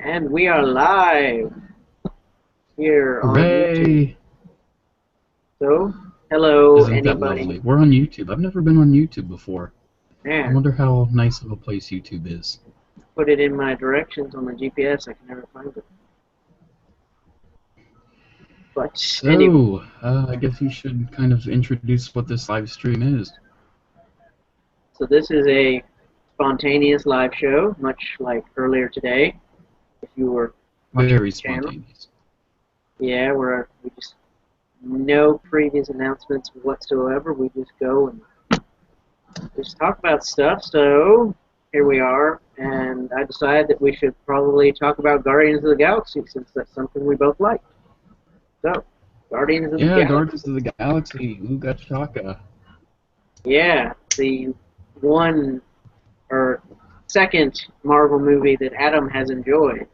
And we are live here on YouTube. Hooray! So, hello, Isn't that anybody. lovely? We're on YouTube. I've never been on YouTube before. I Man, wonder how nice of a place YouTube is. put it in my directions on my GPS. I can never find it. But anyway, So, I guess you should kind of introduce what this live stream is. so this is a spontaneous live show, much like earlier today. If you were watching Very the channel. spontaneous. Yeah, we just no previous announcements whatsoever. We just go and just talk about stuff. So here we are, and I decided that we should probably talk about Guardians of the Galaxy since that's something we both like. So, Guardians of the Galaxy. Guardians of the Galaxy. Ooga chaka. Yeah, the one or second Marvel movie that Adam has enjoyed.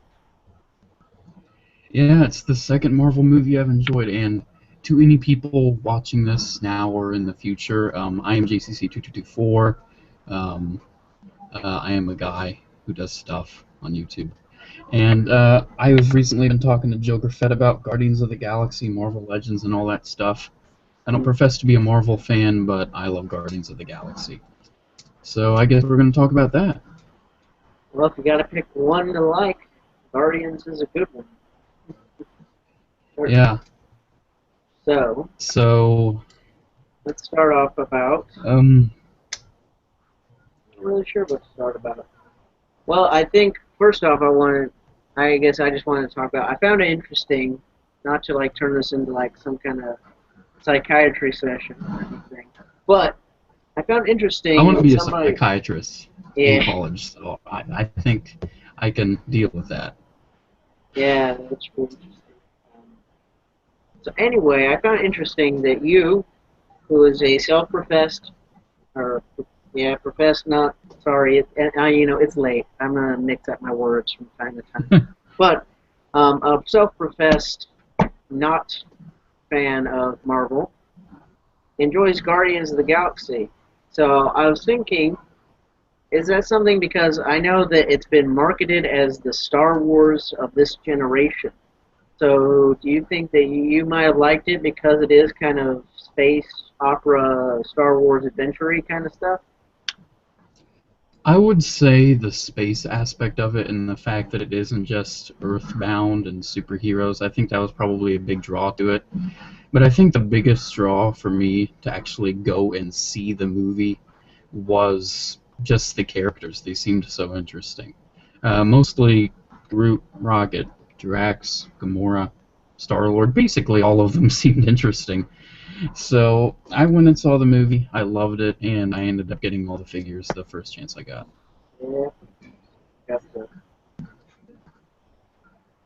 Yeah, it's the second Marvel movie I've enjoyed, and to any people watching this now or in the future, I am Jcc2224. I am a guy who does stuff on YouTube. And I have recently been talking to Joker Fett about Guardians of the Galaxy, Marvel Legends, and all that stuff. I don't profess to be a Marvel fan, but I love Guardians of the Galaxy. So I guess we're going to talk about that. Well, if you got to pick one to like, Guardians is a good one. Yeah. So let's start off about. I'm not really sure what to start about. Well, I think first off, I guess I just wanted to talk about. I found it interesting, not to like turn this into like some kind of psychiatry session or anything, but I found it interesting. I want to be a psychiatrist in college, so I think I can deal with that. Yeah, that's really interesting. So anyway, I found it interesting that you, who is a self-professed, professed not, sorry, it's late. I'm going to mix up my words from time to time. But a self-professed not fan of Marvel enjoys Guardians of the Galaxy. So I was thinking, is that something, because I know that it's been marketed as the Star Wars of this generation. So do you think that you might have liked it because it is kind of space opera, Star Wars adventure-y kind of stuff? I would say the space aspect of it and the fact that it isn't just earthbound and superheroes, I think that was probably a big draw to it. But I think the biggest draw for me to actually go and see the movie was just the characters. They seemed so interesting. Mostly Groot, Rocket, Drax, Gamora, Star-Lord, basically all of them seemed interesting. So I went and saw the movie, I loved it, and I ended up getting all the figures the first chance I got. Yeah, got the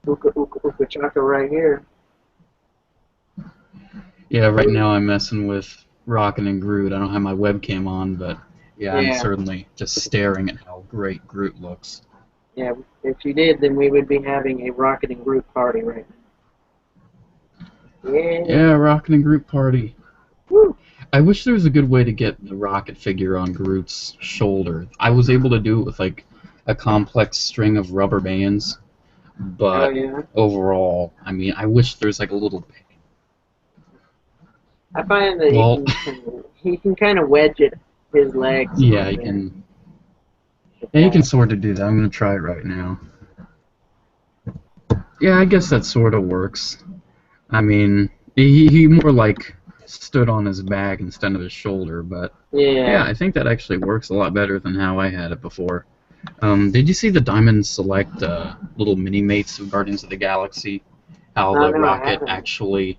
Uka Chaka right here. Yeah, right now I'm messing with Rocket and Groot. I don't have my webcam on, but yeah, I'm certainly just staring at how great Groot looks. Yeah, if you did, then we would be having a Rocket and Groot party right now. Yeah, Rocket and Groot party. Woo. I wish there was a good way to get the Rocket figure on Groot's shoulder. I was able to do it with like a complex string of rubber bands, but overall, I mean, I wish there's like a little. I find that he can kind of wedge his legs. Yeah, he can. Yeah, you can sort of do that. I'm going to try it right now. Yeah, I guess that sort of works. I mean, he more like stood on his back instead of his shoulder, but yeah, I think that actually works a lot better than how I had it before. Did you see the Diamond Select little mini-mates of Guardians of the Galaxy? How the Rocket actually...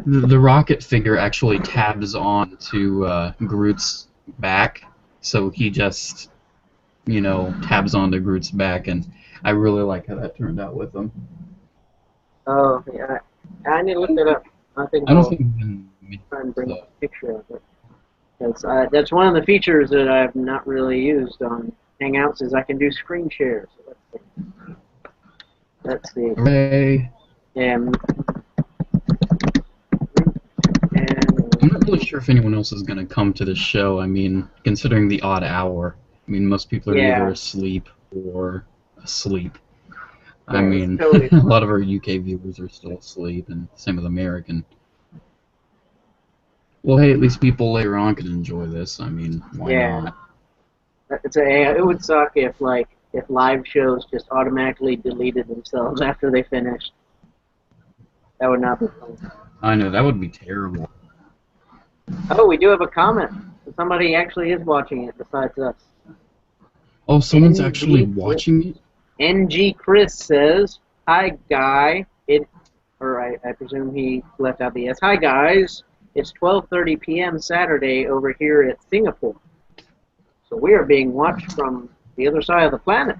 The Rocket figure actually tabs on to Groot's back. So he just, tabs onto Groot's back, and I really like how that turned out with him. Oh, yeah. I need to look that up. I don't think try and bring a picture of it. That's one of the features that I've not really used on Hangouts is I can do screen share. So let's see. Hooray. Yeah. I'm not really sure if anyone else is going to come to the show. I mean, considering the odd hour, I mean, most people are either asleep or asleep. I Yeah, it's mean, totally a fine. lot of our UK viewers are still asleep, and same with American. Well, hey, at least people later on can enjoy this. I mean, why Yeah, not? it would suck if if live shows just automatically deleted themselves after they finished. That would not be fun. I know, that would be terrible. Oh, we do have a comment. Somebody actually is watching it besides us. Oh, someone's actually NG watching it? NG Chris says, "Hi guy." I presume he left out the S. Hi guys. It's 12:30 p.m. Saturday over here at Singapore. So we are being watched from the other side of the planet.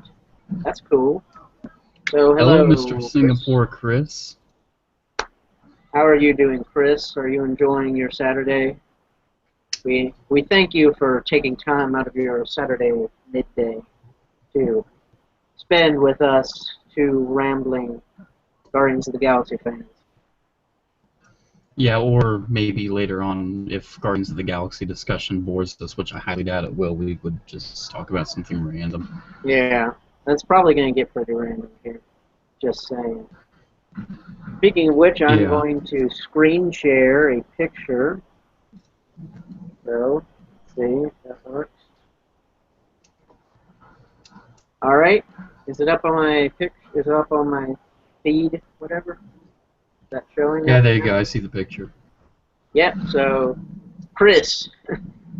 That's cool. So Hello, Mr. hello, Chris. Singapore Chris. How are you doing, Chris? Are you enjoying your Saturday? We thank you for taking time out of your Saturday midday to spend with us, two rambling Guardians of the Galaxy fans. Yeah, or maybe later on, if Guardians of the Galaxy discussion bores us, which I highly doubt it will, we would just talk about something random. Yeah, that's probably going to get pretty random here. Just saying. Speaking of which, I'm Yeah. going to screen share a picture. So, let's see if that works. All right, is it up on my Is it up on my feed? Whatever. Is that showing Yeah, up there you now? go. I see the picture. Yep. So, Chris,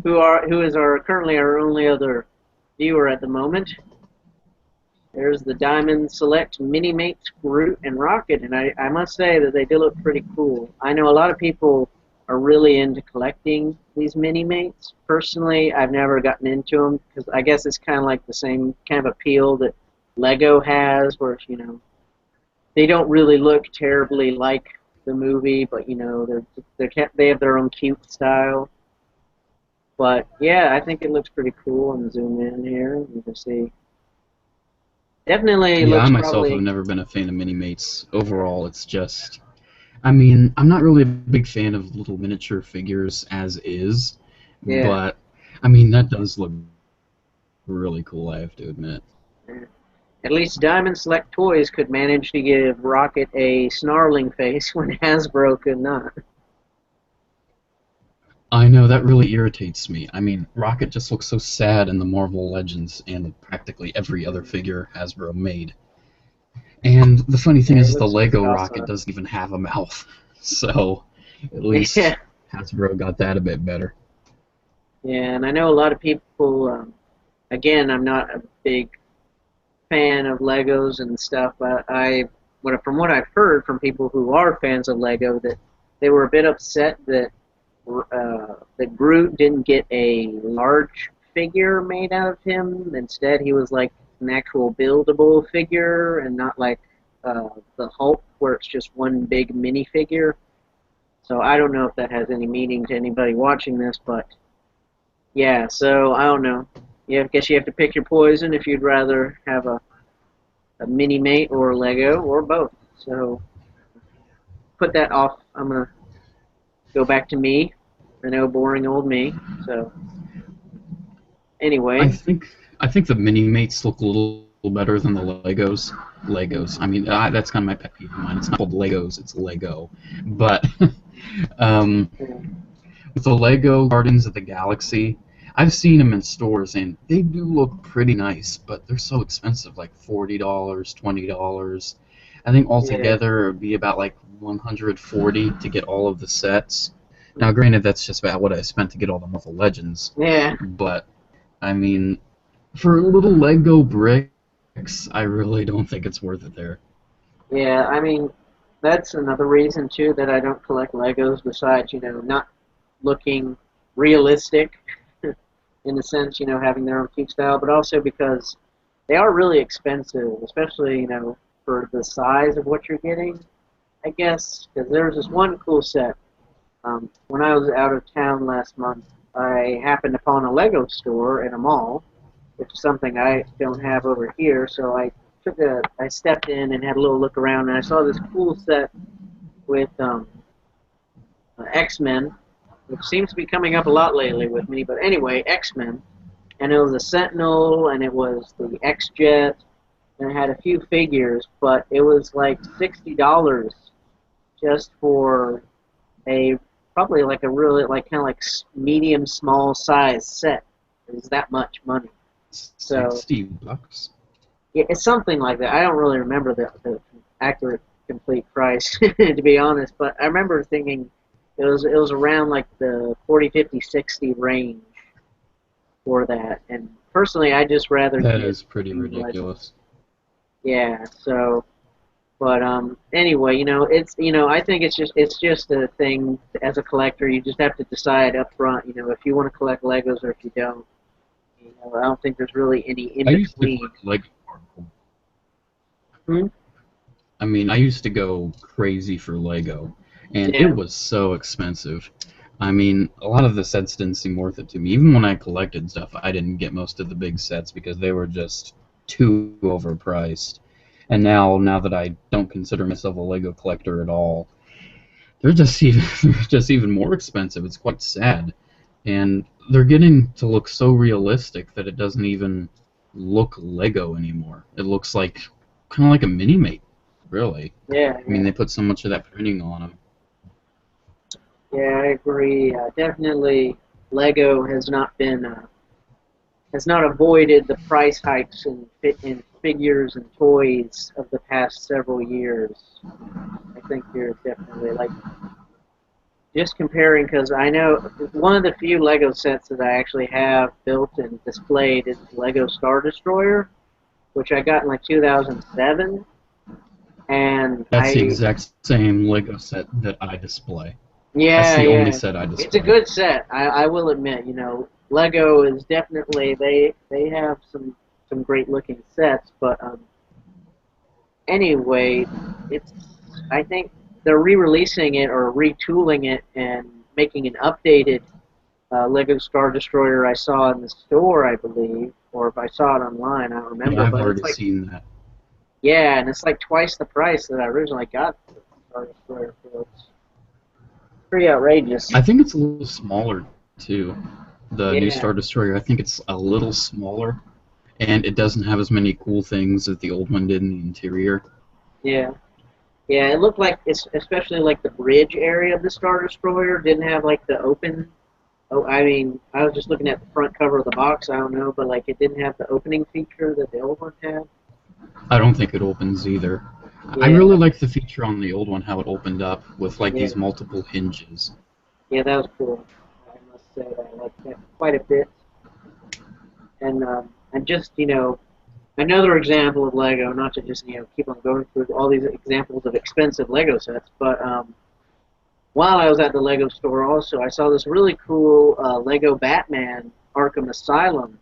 who is our currently our only other viewer at the moment. There's the Diamond Select Mini Mates Groot and Rocket, and I must say that they do look pretty cool. I know a lot of people are really into collecting these mini mates. Personally, I've never gotten into them because I guess it's kind of like the same kind of appeal that Lego has, where they don't really look terribly like the movie, but they have their own cute style. But yeah, I think it looks pretty cool. And zoom in here, you can see. Definitely Yeah, I looks myself have probably. never been a fan of mini-mates. Overall, it's just... I mean, I'm not really a big fan of little miniature figures as is, Yeah. but, I mean, that does look really cool, I have to admit. At least Diamond Select Toys could manage to give Rocket a snarling face when Hasbro could not. I know, that really irritates me. I mean, Rocket just looks so sad in the Marvel Legends and practically every other figure Hasbro made. And the funny thing Yeah, he is, the looks so Lego Rocket docile. doesn't even have a mouth. So, at Yeah, least Hasbro got that a bit better. yeah, and I know a lot of people. Again, I'm not a big fan of Legos and stuff, but from what I've heard from people who are fans of Lego, that they were a bit upset that Groot didn't get a large figure made out of him. Instead, he was like an actual buildable figure and not like the Hulk, where it's just one big minifigure. So I don't know if that has any meaning to anybody watching this, but yeah. So I don't know. Yeah, I guess you have to pick your poison if you'd rather have a mini mate or a Lego or both. So put that off. I'm gonna go back to me. I know, boring old me. So I anyway, think I think the mini mates look a little better than the Legos. Legos. I mean, that's kind of my pet peeve of mine. It's not called Legos; it's Lego. But um, with the Lego Guardians of the Galaxy, I've seen them in stores and they do look pretty nice, but they're so expensive, like $40, $20. I think yeah, altogether it would be about like 140 to get all of the sets. Now, granted, that's just about what I spent to get all the Marvel Legends, yeah, but I mean, for little Lego bricks, I really don't think it's worth it there. yeah. I mean, that's another reason too that I don't collect Legos. Besides, not looking realistic in the sense, having their own cute style, but also because they are really expensive, especially for the size of what you're getting. I guess because there was this one cool set. When I was out of town last month, I happened upon a Lego store in a mall, which is something I don't have over here. So I stepped in and had a little look around, and I saw this cool set with X-Men, which seems to be coming up a lot lately with me. But anyway, X-Men, and it was a Sentinel, and it was the X-Jet, and it had a few figures, but it was like $60 just for a probably like a really like kind of like medium small size set. It was that much money. So $60. yeah, it's something like that. I don't really remember the accurate complete price to be honest, but I remember thinking it was around like the 40, 50, 60 range for that. And personally, I just rather That get is pretty ridiculous. yeah. So, but anyway, I think it's just a thing as a collector. You just have to decide up front, if you want to collect Legos or if you don't. I don't think there's really any in I used to between. collect Lego. Hmm? I mean, I used to go crazy for Lego, and it Yeah. was so expensive. I mean, a lot of the sets didn't seem worth it to me. Even when I collected stuff, I didn't get most of the big sets because they were just too overpriced. And now that I don't consider myself a Lego collector at all, they're just even they're just even more expensive. It's quite sad, and they're getting to look so realistic that it doesn't even look Lego anymore. It looks like kind of like a mini mate, really. Yeah. I mean, Yeah. they put so much of that printing on them. Yeah. I agree. Definitely, Lego has not avoided the price hikes in figures and toys of the past several years. I think you're definitely like just comparing because I know one of the few Lego sets that I actually have built and displayed is the Lego Star Destroyer, which I got in like 2007, and That's the exact same Lego set that I display. That's yeah, the only yeah, set I it's a display. good set. I will admit, Lego is definitely they have some great looking sets, but anyway, it's I think they're re-releasing it or retooling it and making an updated Lego Star Destroyer I saw in the store, I believe, or if I saw it online, I don't Yeah, remember. I've But it's already like, seen that. yeah, and it's like twice the price that I originally got for the Star Destroyer. So it's pretty outrageous. I think it's a little smaller too. The new Yeah, Star Destroyer, I think it's a little smaller, and it doesn't have as many cool things as the old one did in the interior. yeah, yeah. It looked like it's especially like the bridge area of the Star Destroyer didn't have like the open. Oh, I mean, I was just looking at the front cover of the box. I don't know, but like it didn't have the opening feature that the old one had. I don't think it opens either. I Yeah, really like the feature on the old one, how it opened up with like yeah, these multiple hinges. yeah. That was cool. I must say that I liked that quite a bit. And just another example of Lego, not to just keep on going through all these examples of expensive Lego sets, but while I was at the Lego store, also I saw this really cool Lego Batman Arkham Asylum.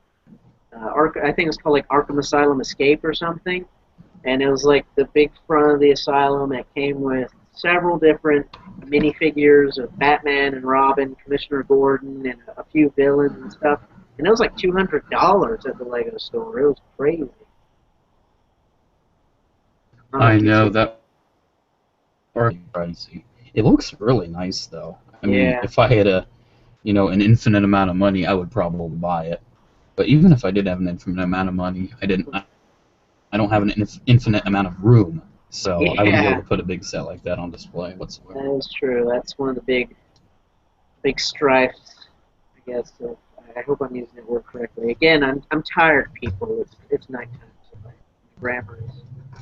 I think it's called like Arkham Asylum Escape or something, and it was like the big front of the asylum. It came with several different minifigures of Batman and Robin, Commissioner Gordon, and a few villains and stuff. And it was like $200 at the Lego store. It was crazy. I don't know I if you know see. that are pricey. It looks really nice though. I mean, Yeah, if I had an infinite amount of money, I would probably buy it. But even if I did have an infinite amount of money, I don't have an infinite amount of room, so I wouldn't be able yeah, to put a big set like that on display whatsoever. that is true. That's one of the big strifes, I guess. I hope I'm using that word correctly. Again, I'm tired, people. It's nighttime, so my grammar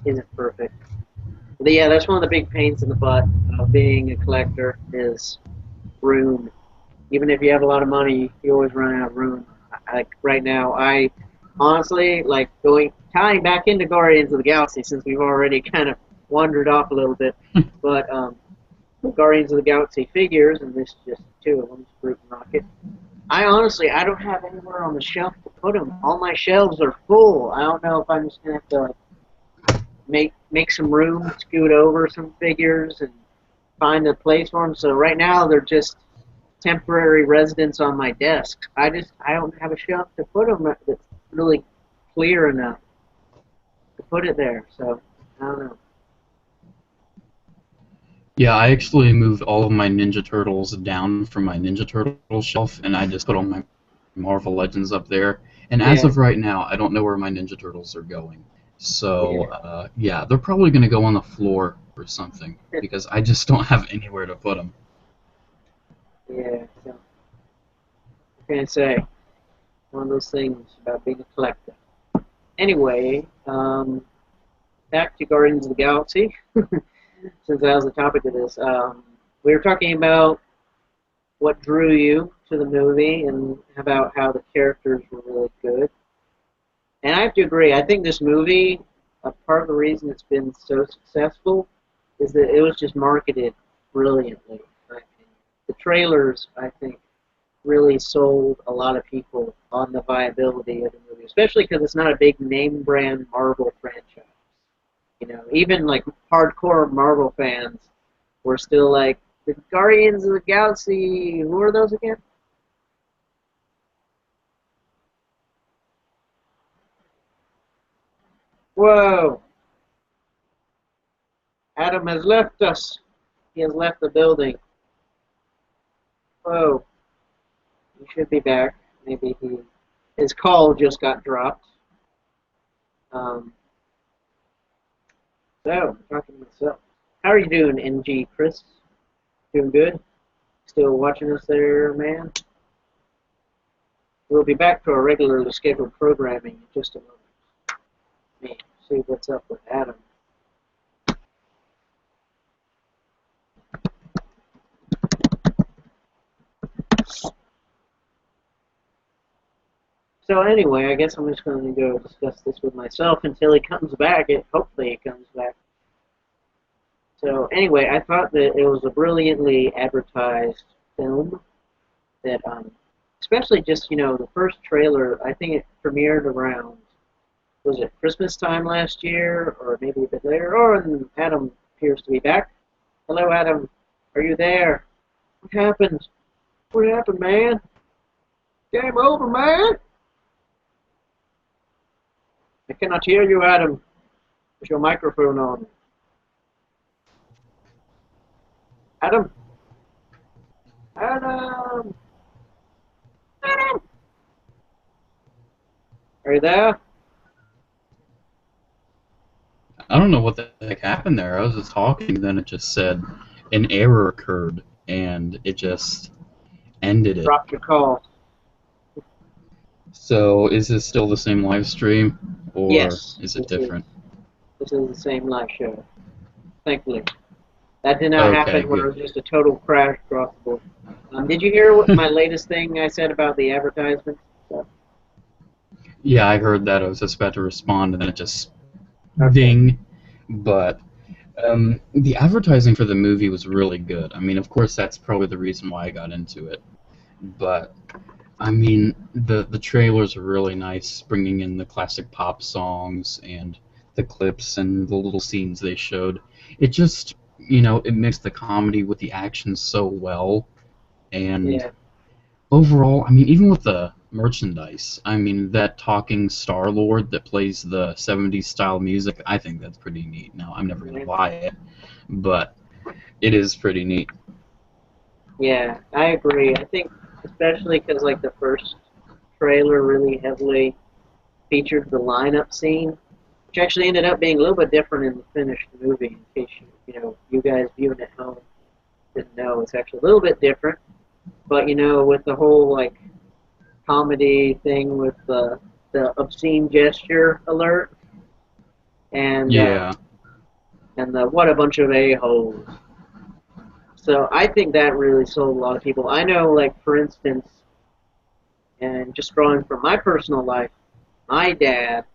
isn't perfect. But yeah, that's one of the big pains in the butt of being a collector is room. Even if you have a lot of money, you always run out of room. Like right now, I honestly like going tying back into Guardians of the Galaxy since we've already kind of wandered off a little bit. But Guardians of the Galaxy figures, and this is just two of them, Groot and Rocket. I don't have anywhere on the shelf to put them. All my shelves are full. I don't know if I'm just gonna have to like, make some room, scoot over some figures, and find a place for them. So right now they're just temporary residence on my desk. I don't have a shelf to put them that's really clear enough to put it there. So I don't know. Yeah, I actually moved all of my Ninja Turtles down from my Ninja Turtle shelf, and I just put all my Marvel Legends up there. And as Yeah, of right now, I don't know where my Ninja Turtles are going. So, Yeah, yeah, they're probably going to go on the floor or something because I just don't have anywhere to put them. yeah. So, what can I say? One of those things about being a collector. Anyway, back to Guardians of the Galaxy, since that was the topic of this. We were talking about what drew you to the movie and about how the characters were really good. And I have to agree. I think this movie, a part of the reason it's been so successful, is that it was just marketed brilliantly. In my opinion. The trailers, I think, really sold a lot of people on the viability of the movie, especially because it's not a big name brand Marvel franchise. You know, even like hardcore Marvel fans were still like, the Guardians of the Galaxy. Who are those again? Whoa! Adam has left us. He has left the building. Whoa! He should be back. Maybe his call just got dropped. Um, so I'm talking to myself. How are you doing, NG Chris? Doing good? Still watching us there, man? We'll be back to our regularly scheduled programming in just a moment. Man, see what's up with Adam. So anyway, I guess I'm just going to go discuss this with myself until he comes back. Hopefully he comes back. So anyway, I thought that it was a brilliantly advertised film. That, especially just the first trailer. I think it premiered around, was it Christmas time last year, or maybe a bit later? Oh, and Adam appears to be back. Hello, Adam. Are you there? What happened? What happened, man? Game over, man. I cannot hear you, Adam. Is your microphone on? Adam? Adam? Adam? Are you there? I don't know what the heck happened there. I was just talking, and then it just said an error occurred, and it just ended it. Dropped your call. So, is this still the same live stream, or Yes, is it different? this is the same live show. Thankfully. That did not Okay, happen where it good. was just a total crash across the board. Did you hear what my latest thing I said about the advertisement? So, Yeah, I heard that. I was just about to respond, and then it just okay. ding. But the advertising for the movie was really good. I mean, of course, that's probably the reason why I got into it. But I mean, the trailers are really nice, bringing in the classic pop songs and the clips and the little scenes they showed. It just, it mixed the comedy with the action so well. And Yeah. overall, I mean, even with the merchandise, I mean, that talking Star-Lord that plays the 70s style music, I think that's pretty neat. Now, I'm never going to buy it, but it is pretty neat. Yeah, I agree. I think especially because like the first trailer really heavily featured the lineup scene, which actually ended up being a little bit different in the finished movie. In case you guys viewing at home didn't know, it's actually a little bit different. But with the whole like comedy thing with the obscene gesture alert and Yeah. the what a bunch of a-holes. So I think that really sold a lot of people. I know, like for instance, and just drawing from my personal life, my dad,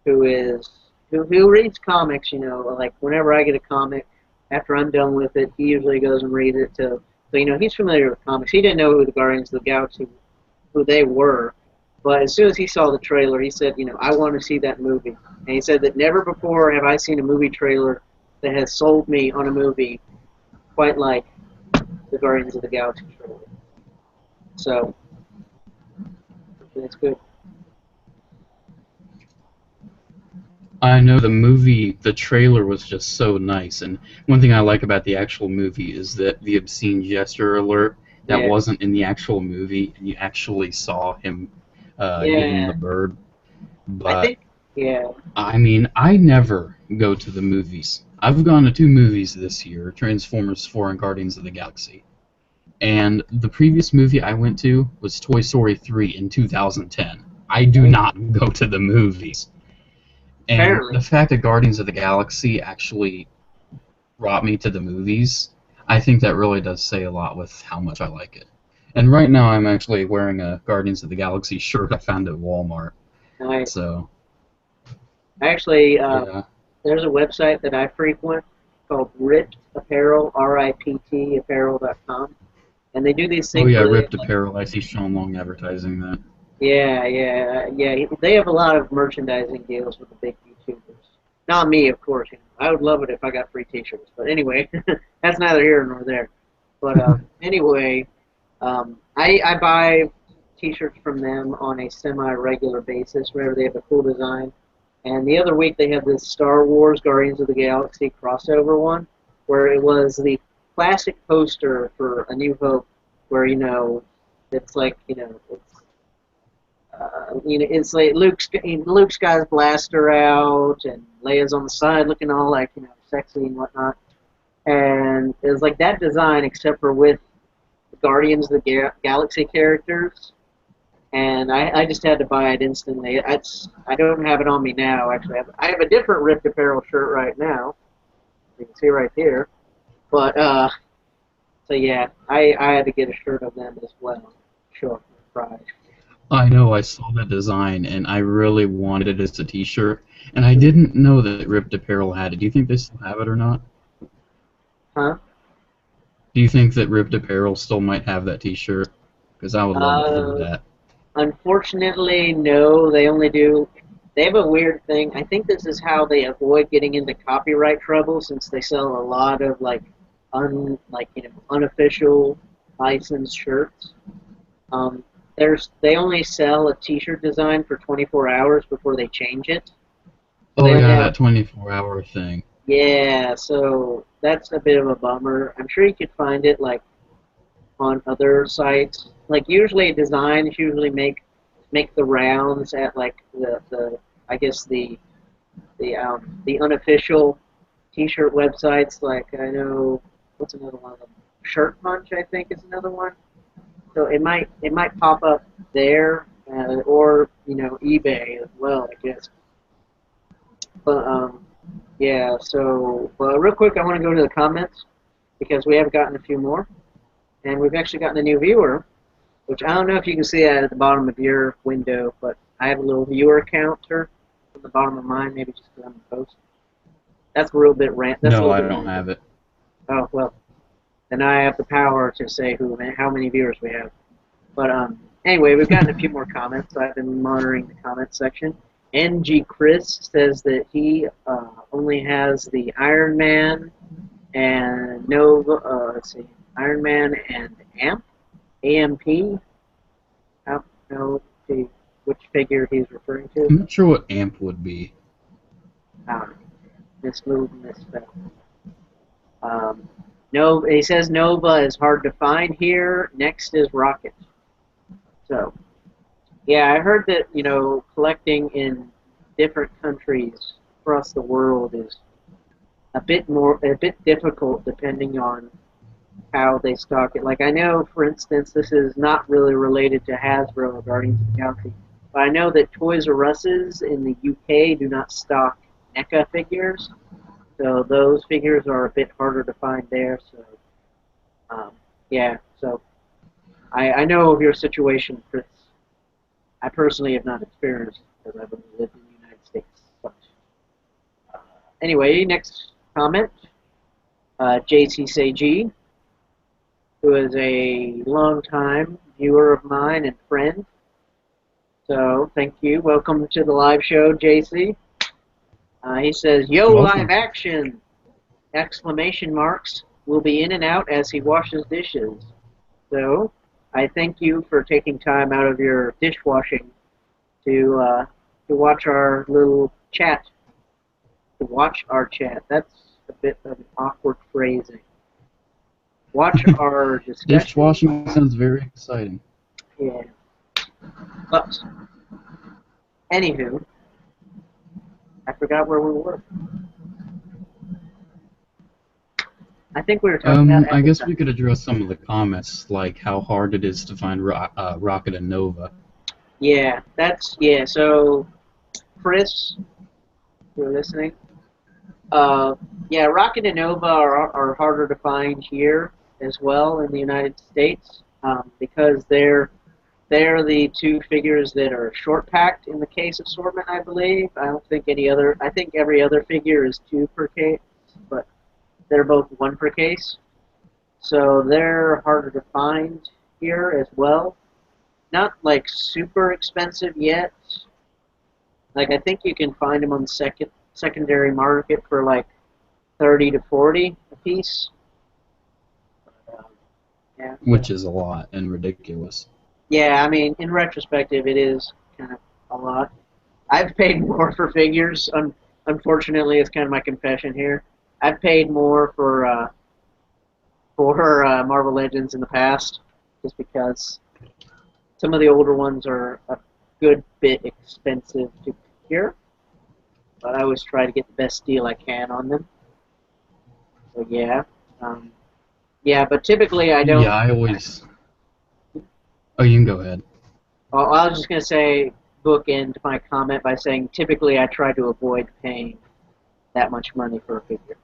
who reads comics, like whenever I get a comic, after I'm done with it, he usually goes and reads it too. So he's familiar with comics. He didn't know who the Guardians of the Galaxy who they were, but as soon as he saw the trailer, he said, I want to see that movie. And he said that never before have I seen a movie trailer that has sold me on a movie quite like the Guardians of the Galaxy trailer. So that's good. I know the trailer was just so nice, and one thing I like about the actual movie is that the obscene gesture alert that Yeah, wasn't in the actual movie, and you actually saw him giving yeah. the bird. I But think. Yeah. I mean, I never go to the movies. I've gone to 2 movies this year, Transformers 4 and Guardians of the Galaxy. And the previous movie I went to was Toy Story 3 in 2010. I do not go to the movies. And Apparently. the fact that Guardians of the Galaxy actually brought me to the movies, I think that really does say a lot with how much I like it. And right now I'm actually wearing a Guardians of the Galaxy shirt I found at Walmart. Nice. So, Actually, yeah. there's a website that I frequent called Ripped Apparel, RIPT apparel.com, and they do these Oh things yeah, where they have Ripped like, Apparel. I see Sean Long advertising that. yeah. They have a lot of merchandising deals with the big YouTubers. Not me, of course. I would love it if I got free T-shirts, but anyway, that's neither here nor there. But anyway, I buy T-shirts from them on a semi-regular basis whenever they have a cool design. And the other week they had this Star Wars Guardians of the Galaxy crossover one, where it was the classic poster for A New Hope, where it's like it's like Luke's got his blaster out, and Leia's on the side looking all like sexy and whatnot. And it was like that design, except for with the Guardians of the Galaxy characters. And I just had to buy it instantly. I don't have it on me now. Actually, I have a different Ripped Apparel shirt right now. You can see right here. But so yeah, I had to get a shirt of them as well. Show up for pride. I know, I saw that design and I really wanted it as a t-shirt. And I didn't know that Ripped Apparel had it. Do you think they still have it or not? Huh? Do you think that Ripped Apparel still might have that t-shirt? Because I would love Uh, that. Unfortunately, no. They only do. They have a weird thing. I think this is how they avoid getting into copyright trouble, since they sell a lot of unofficial licensed shirts. Um, they only sell a T-shirt design for 24 hours before they change it. So Oh they only yeah, have that 24-hour thing. yeah. So that's a bit of a bummer. I'm sure you could find it like on other sites. Like usually designs usually make the rounds at like the I guess the unofficial T-shirt websites. Like I know what's another one of them. Shirt Punch I think is another one. So it might pop up there or eBay as well I guess. But yeah. So real quick I want to go to the comments because we have gotten a few more and we've actually gotten a new viewer. Which I don't know if you can see that at the bottom of your window, but I have a little viewer counter at the bottom of mine, maybe just because I'm a post. That's a little bit That's a No, little I bit don't random. have it. Oh well, then I have the power to say how many viewers we have. But anyway, we've gotten a few more comments. I've been monitoring the comment section. NG Chris says that he only has the Iron Man and Nova. Let's see, Iron Man and AMP. I don't know which figure he's referring to. I'm not sure what AMP would be. Mismoved, misspelled. No, he says Nova is hard to find here. Next is Rocket. So, yeah, I heard that collecting in different countries across the world is a bit difficult depending on how they stock it. Like I know, for instance, this is not really related to Hasbro or Guardians of the Galaxy, but I know that Toys R Us's in the UK do not stock NECA figures, so those figures are a bit harder to find there. So, yeah, so I know of your situation, Chris. I personally have not experienced it because I've only lived in the United States. But anyway, next comment, JCC2224, who is a longtime viewer of mine and friend. So thank you. Welcome to the live show, JC. He says, "Yo, live Welcome. action!" Exclamation marks will be in and out as he washes dishes. So I thank you for taking time out of your dishwashing to watch our little chat. To watch our chat. That's a bit of an awkward phrasing. Watch our discussion. Dishwashing sounds very exciting. Yeah. But anywho, I forgot where we were. I think we were talking about I guess advertising. we could address some of the comments, like how hard it is to find Rocket and Nova. Yeah, yeah. So, Chris, if you're listening, yeah, Rocket and Nova are harder to find here as well in the United States because they're the two figures that are short packed in the case assortment, I believe. I don't think any other. I think every other figure is 2 per case, but they're both 1 per case. So they're harder to find here as well. Not like super expensive yet. Like I think you can find them on the secondary market for like 30 to 40 a piece. Yeah. Which is a lot and ridiculous. Yeah, I mean, in retrospective, it is kind of a lot. I've paid more for figures. Unfortunately, it's kind of my confession here. I've paid more for Marvel Legends in the past, just because some of the older ones are a good bit expensive to procure. But I always try to get the best deal I can on them. So yeah. But typically I don't. Yeah, I always. Oh, you can go ahead. Well, I was just gonna say bookend my comment by saying typically I try to avoid paying that much money for a figure.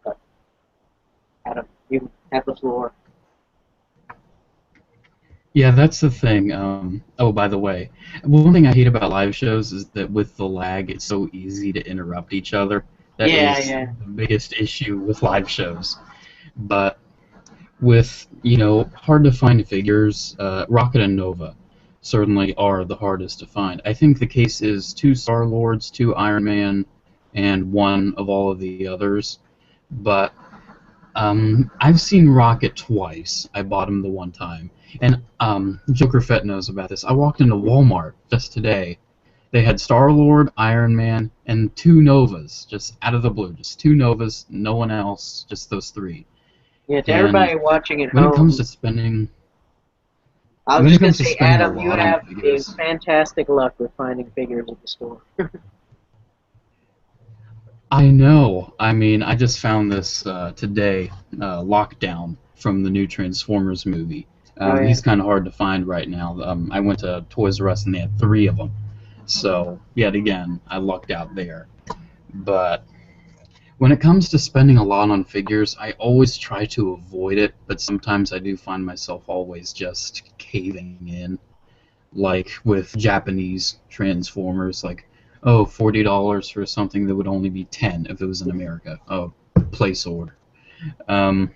But Adam, you have the floor. Yeah, that's the thing. Oh, by the way, one thing I hate about live shows is that with the lag, it's so easy to interrupt each other. That Yeah, is yeah, the biggest issue with live shows. But with, hard to find figures, Rocket and Nova certainly are the hardest to find. I think the case is 2 Star-Lords, 2 Iron Man, and 1 of all of the others. But I've seen Rocket twice. I bought him the one time. And Joker Fett knows about this. I walked into Walmart just today. They had Star-Lord, Iron Man, and 2 Novas, just out of the blue. Just 2 Novas, no one else, just those 3. yeah. To And everybody watching at when it comes to home, spending, I was when just it gonna comes to say, spending a Adam, you lot on have a figures, fantastic luck with finding figures at the store. I know. I mean, I just found this today, Lockdown from the new Transformers movie. Oh yeah. He's kind of hard to find right now. I went to Toys R Us and they had 3 of them. So, yet again, I lucked out there. But when it comes to spending a lot on figures, I always try to avoid it, but sometimes I do find myself always just caving in. Like with Japanese Transformers, like, oh, $40 for something that would only be 10 if it was in America. Oh, place order. Um,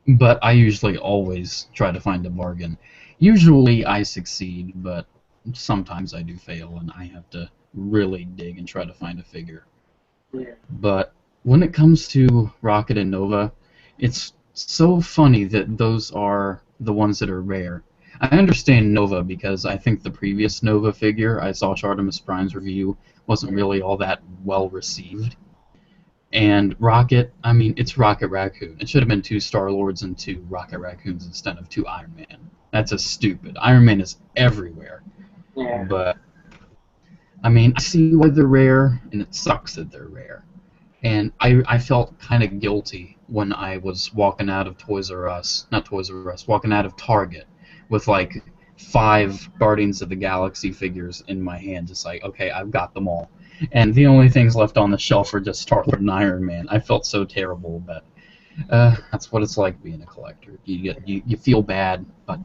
but I usually always try to find a bargain. Usually I succeed, but sometimes I do fail, and I have to really dig and try to find a figure. Yeah. But when it comes to Rocket and Nova, it's so funny that those are the ones that are rare. I understand Nova because I think the previous Nova figure I saw Artemis Prime's review wasn't really all that well received. And Rocket, I mean, it's Rocket Raccoon. It should have been 2 Star-Lords and 2 Rocket Raccoons instead of 2 Iron Man. That's a stupid. Iron Man is everywhere. Yeah. But, I mean, I see why they're rare, and it sucks that they're rare. And I felt kind of guilty when I was walking out of walking out of Target with like 5 Guardians of the Galaxy figures in my hand, just like, okay, I've got them all. And the only things left on the shelf are just Star-Lord and Iron Man. I felt so terrible, but that's what it's like being a collector. You feel bad, but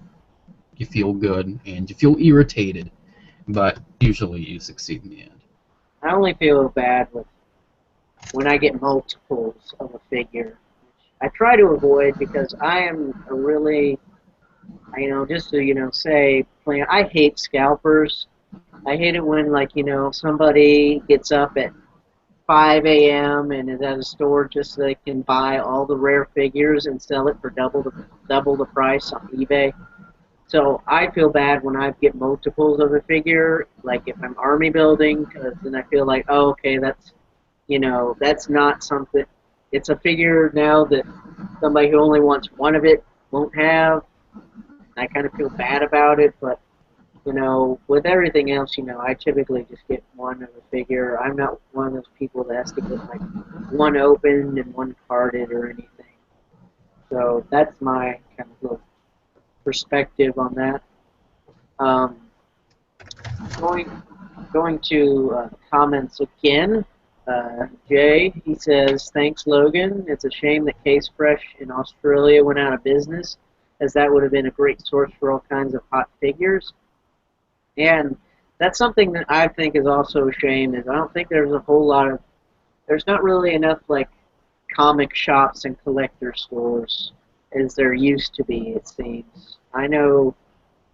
you feel good, and you feel irritated, but usually you succeed in the end. I only feel bad when I get multiples of a figure. I try to avoid because I am a really, just to, say, I hate scalpers. I hate it when, like, somebody gets up at 5 a.m. and is at a store just so they can buy all the rare figures and sell it for double the price on eBay. So I feel bad when I get multiples of a figure, like if I'm army building, because then I feel like, oh, okay, that's not something. It's a figure now that somebody who only wants one of it won't have. I kind of feel bad about it, but with everything else, I typically just get one of a figure. I'm not one of those people that has to get like one opened and one carded or anything. So that's my kind of little perspective on that. Um, going going to comments again. Jay, he says, thanks, Logan. It's a shame that Case Fresh in Australia went out of business, as that would have been a great source for all kinds of hot figures. And that's something that I think is also a shame, is I don't think there's a whole lot of, there's not really enough, like, comic shops and collector stores as there used to be, it seems. I know,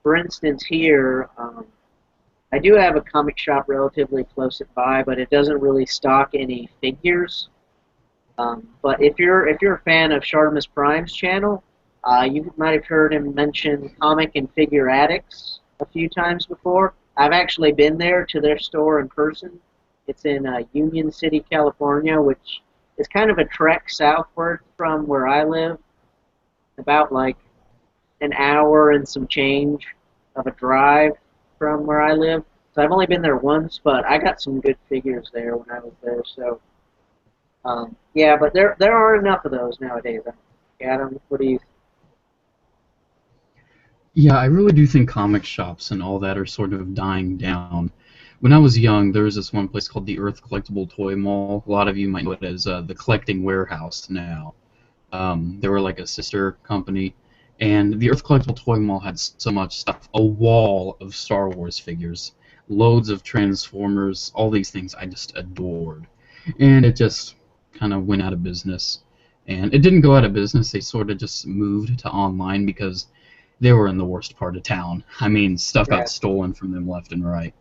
for instance, here, I do have a comic shop relatively close by, but it doesn't really stock any figures. But if you're a fan of Shartimus Prime's channel, you might have heard him mention Comic and Figure Addicts a few times before. I've actually been there to their store in person. It's in Union City, California, which is kind of a trek southward from where I live, about like an hour and some change of a drive from where I live. So I've only been there once, but I got some good figures there when I was there. So yeah, but there aren't enough of those nowadays. Adam, what do you think? Yeah, I really do think comic shops and all that are sort of dying down. When I was young, there was this one place called the Earth Collectible Toy Mall. A lot of you might know it as the Collecting Warehouse now. They were like a sister company, and the Earth Collectible Toy Mall had so much stuff. A wall of Star Wars figures, loads of Transformers, all these things I just adored. And it just kind of went out of business. And it didn't go out of business, they sort of just moved to online because they were in the worst part of town. I mean, stuff Yeah. got stolen from them left and right.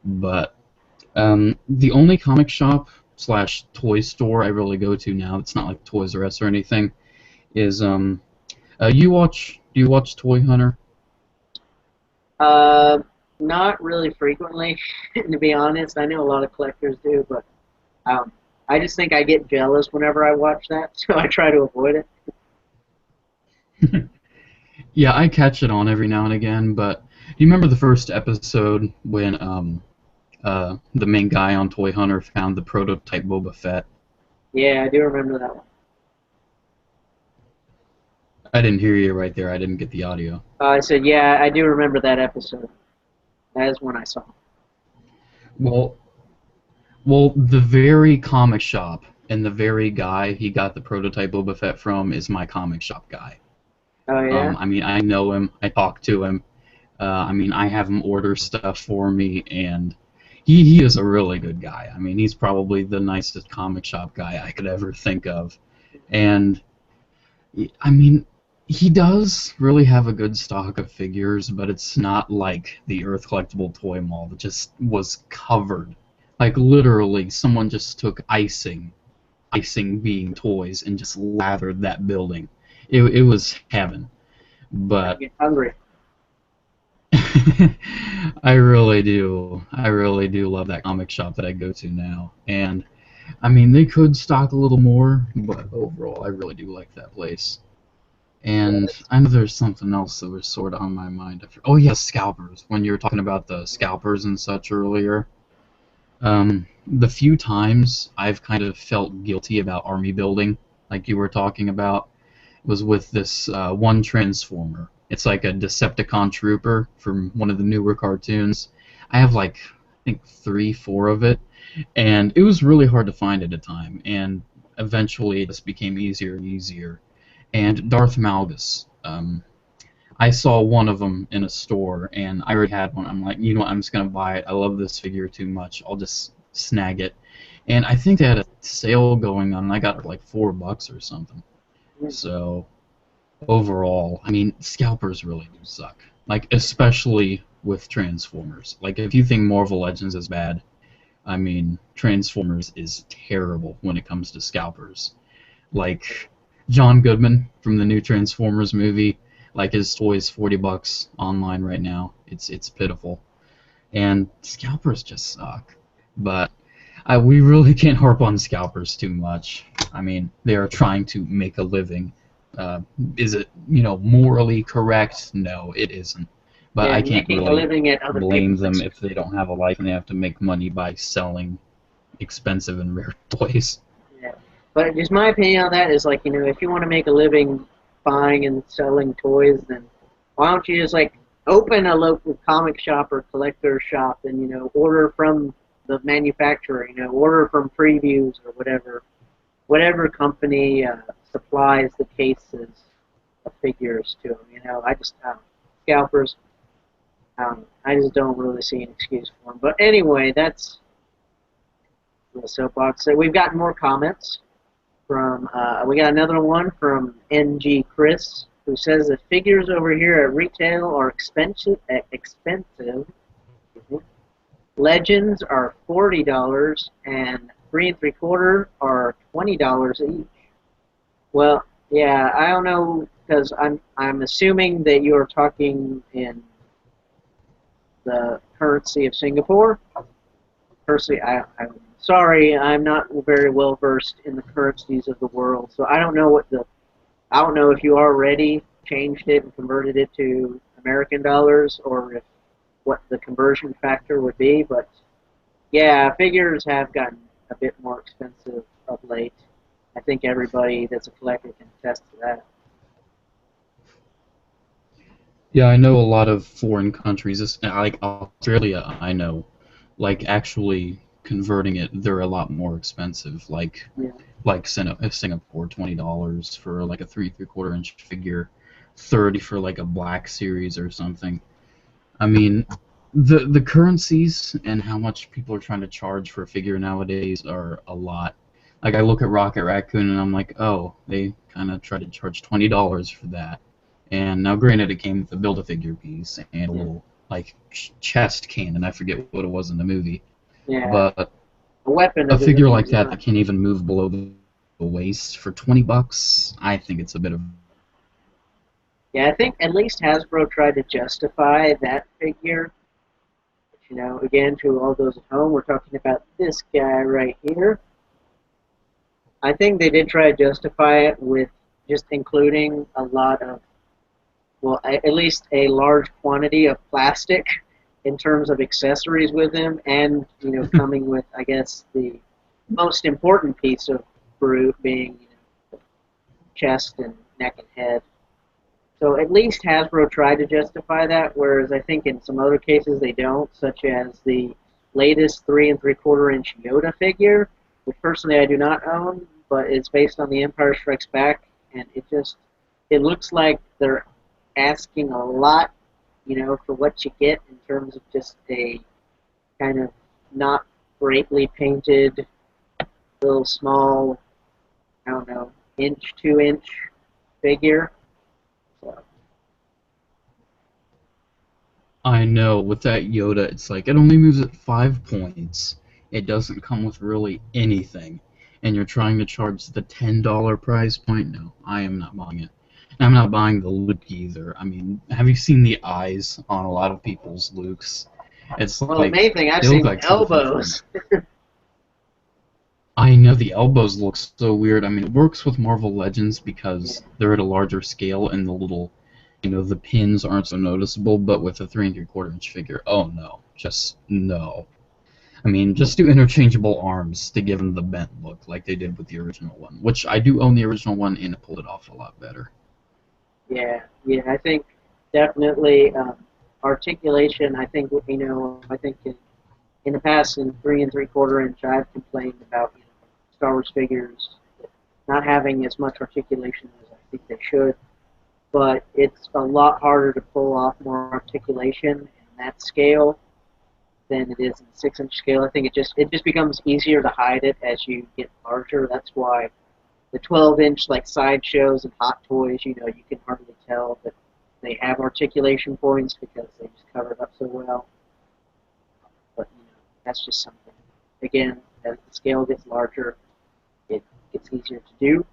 But the only comic shop slash toy store I really go to now, it's not like Toys R Us or anything, is do you watch Toy Hunter? Uh, Not really frequently, to be honest. I know a lot of collectors do, but um, I just think I get jealous whenever I watch that, so I try to avoid it. Yeah, I catch it on every now and again, but do you remember the first episode when the main guy on Toy Hunter found the prototype Boba Fett? Yeah, I do remember that one. I didn't hear you right there. I didn't get the audio. I said, yeah, I do remember that episode. That is one I saw. Well, the very comic shop and the very guy he got the prototype Boba Fett from is my comic shop guy. Oh, yeah? I mean, I know him. I talk to him. I mean, I have him order stuff for me, and he is a really good guy. I mean, he's probably the nicest comic shop guy I could ever think of. And, I mean, he does really have a good stock of figures, but it's not like the Earth Collectible Toy Mall that just was covered. Like, literally, someone just took icing being toys, and just lathered that building. It was heaven. I But get hungry. I really do. I really do love that comic shop that I go to now. And I mean, they could stock a little more, but overall, I really do like that place. And I know there's something else that was sort of on my mind. Oh yeah, scalpers. When you were talking about the scalpers and such earlier, the few times I've kind of felt guilty about army building, like you were talking about, was with this one Transformer. It's like a Decepticon Trooper from one of the newer cartoons. I have like, I think 3, 4 of it, and it was really hard to find at a time, and eventually it just became easier and easier. And Darth Malgus, I saw one of them in a store, and I already had one. I'm like, you know what, I'm just going to buy it. I love this figure too much. I'll just snag it. And I think they had a sale going on, and I got it for like $4 or something. So overall, I mean, scalpers really do suck. Like, especially with Transformers. Like, if you think Marvel Legends is bad, I mean, Transformers is terrible when it comes to scalpers. Like, John Goodman from the new Transformers movie, like, his toy's $40 online right now. It's pitiful. And scalpers just suck. But we really can't harp on scalpers too much. I mean, they are trying to make a living. Is it, morally correct? No, it isn't. But I and can't making a really living at other blame people's them expense. if they don't have a life and they have to make money by selling expensive and rare toys. Yeah. But just my opinion on that is like, if you want to make a living buying and selling toys, then why don't you just like open a local comic shop or collector shop and order from the manufacturer, order from previews or whatever company supplies the cases of figures to them. I just scalpers. I just don't really see an excuse for them. But anyway, that's the soapbox. So we've got more comments from. We got another one from NG Chris, who says the figures over here at retail are expensive. Expensive. Legends are $40 and 3 3/4 are $20 each. Well, yeah, I don't know because I'm assuming that you are talking in the currency of Singapore. Personally, I'm sorry, I'm not very well versed in the currencies of the world, so I don't know I don't know if you already changed it and converted it to American dollars or if what the conversion factor would be, but yeah, figures have gotten a bit more expensive of late. I think everybody that's a collector can attest to that. Yeah, I know a lot of foreign countries, like Australia, I know, like actually converting it, they're a lot more expensive. Yeah. Like Singapore, $20 for like a 3 3/4 inch figure, 30 for like a Black Series or something. I mean, the currencies and how much people are trying to charge for a figure nowadays are a lot. Like I look at Rocket Raccoon and I'm like, oh, they kind of try to charge $20 for that. And now, granted, it came with a Build-A-Figure piece and a Yeah. little like chest cannon. I forget what it was in the movie, Yeah. but A weapon a of his figure own like that design. that can't even move below the waist for $20, I think it's a bit of. Yeah, I think at least Hasbro tried to justify that figure. Again, to all those at home, we're talking about this guy right here. I think they did try to justify it with just including a lot of, well, at least a large quantity of plastic in terms of accessories with him, and coming with, I guess, the most important piece of fruit being chest and neck and head. So at least Hasbro tried to justify that, whereas I think in some other cases they don't, such as the latest 3 3/4 inch Yoda figure, which personally I do not own, but it's based on The Empire Strikes Back, and it looks like they're asking a lot, for what you get in terms of just a kind of not greatly painted, little small, I don't know, 1 2 inch figure. So, I know with that Yoda, it's like it only moves at 5 points. It doesn't come with really anything, and you're trying to charge the $10 price point. No, I am not buying it. And I'm not buying the Luke either. I mean, have you seen the eyes on a lot of people's Lukes? It's well, the like main thing I've they look seen like two different elbows. friends. I know the elbows look so weird. I mean, it works with Marvel Legends Yeah. because they're at a larger scale and the little, the pins aren't so noticeable. But with a 3 3/4 inch figure, oh no, just no. I mean, just do interchangeable arms to give them the bent look like they did with the original one, which I do own the original one and it pulled it off a lot better. Yeah, I think definitely articulation. I think I think in the past in 3 3/4 inch, I've complained about Star Wars figures not having as much articulation as I think they should. But it's a lot harder to pull off more articulation in that scale than it is in the 6 inch scale. I think it just becomes easier to hide it as you get larger. That's why the 12-inch like sideshows and Hot Toys, you can hardly tell that they have articulation points because they just cover it up so well. But that's just something. Again, as the scale gets larger, it gets easier to do.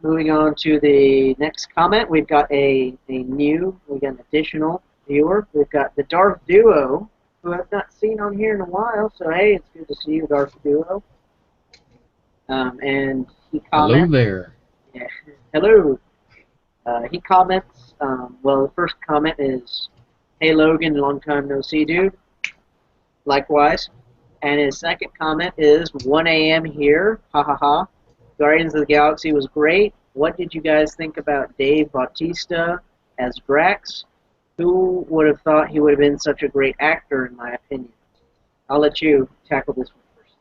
Moving on to the next comment, we've got we got an additional viewer. We've got the Darth Duo, who I've not seen on here in a while. So hey, it's good to see you, Darth Duo. And he Hello comments, there. yeah, hello. He comments Well, the first comment is, "Hey Logan, long time no see, dude." Likewise. And his second comment is 1 a.m. here. Ha ha ha. Guardians of the Galaxy was great. What did you guys think about Dave Bautista as Drax? Who would have thought he would have been such a great actor, in my opinion? I'll let you tackle this one first.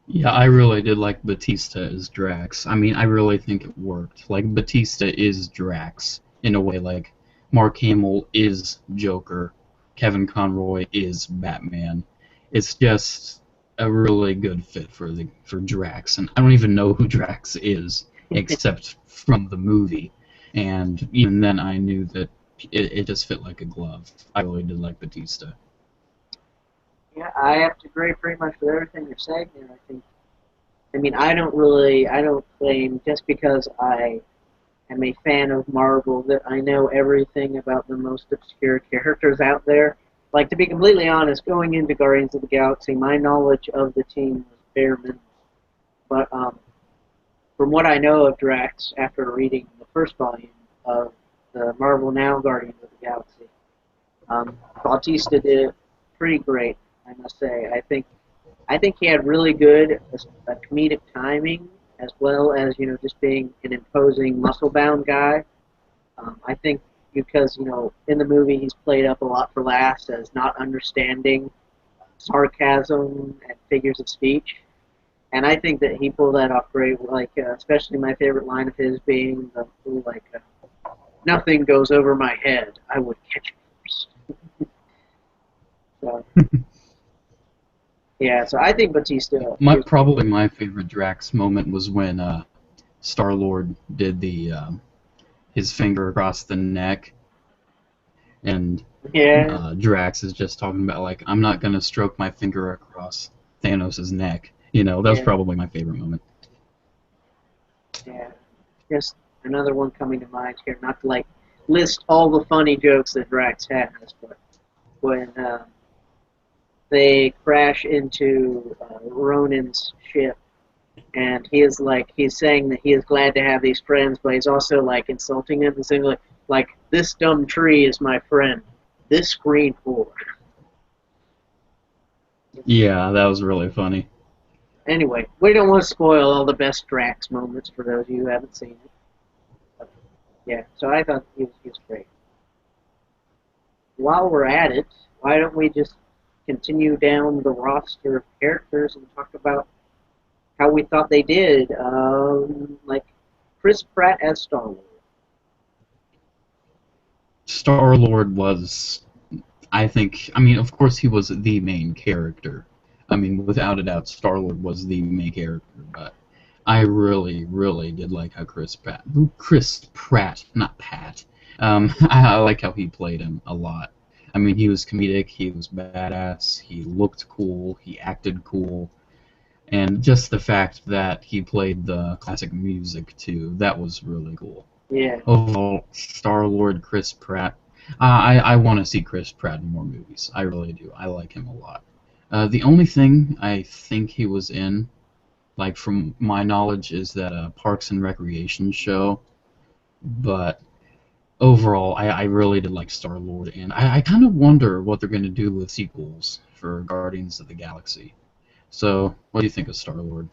Yeah, I really did like Batista as Drax. I mean, I really think it worked. Like, Batista is Drax, in a way. Like, Mark Hamill is Joker. Kevin Conroy is Batman. It's just a really good fit for Drax. And I don't even know who Drax is, except from the movie. And even then, I knew that it just fit like a glove. I really did like Batista. Yeah, I have to agree pretty much with everything you're saying. And I mean, I don't claim just because I am a fan of Marvel that I know everything about the most obscure characters out there. Like, to be completely honest, going into Guardians of the Galaxy, my knowledge of the team was bare minimum. But from what I know of Drax after reading the first volume of the Marvel Now Guardians of the Galaxy, Bautista did pretty great, I must say. I think he had really good comedic timing, as well as just being an imposing, muscle-bound guy. I think because in the movie he's played up a lot for laughs as not understanding sarcasm and figures of speech, and I think that he pulled that off great. Like especially my favorite line of his being the "Nothing goes over my head. I would catch it first." So. Yeah, so I think Batista. Probably my favorite Drax moment was when Star-Lord did the his finger across the neck, and Yeah, Drax is just talking about, like, I'm not gonna stroke my finger across Thanos' neck. That was yeah, probably my favorite moment. yeah. Just another one coming to mind here. Not to list all the funny jokes that Drax has, but when they crash into Ronin's ship, and he's saying that he is glad to have these friends, but he's also insulting him and saying like this dumb tree is my friend, this green whore. Yeah, that was really funny. Anyway, we don't want to spoil all the best Drax moments for those of you who haven't seen it. But, yeah, so I thought he was great. While we're at it, why don't we just continue down the roster of characters and talk about how we thought they did? Like Chris Pratt as Star-Lord. Star-Lord was, I mean, of course he was the main character. I mean, without a doubt, Star-Lord was the main character, but I really, really did like how Chris Pratt, not Pat, I like how he played him a lot. I mean, he was comedic, he was badass, he looked cool, he acted cool, and just the fact that he played the classic music too, that was really cool. Yeah. Overall, Star-Lord, Chris Pratt. I want to see Chris Pratt in more movies. I really do. I like him a lot. The only thing I think he was in, like from my knowledge, is that Parks and Recreation show. But overall, I really did like Star-Lord, and I kind of wonder what they're going to do with sequels for Guardians of the Galaxy. So, what do you think of Star-Lord?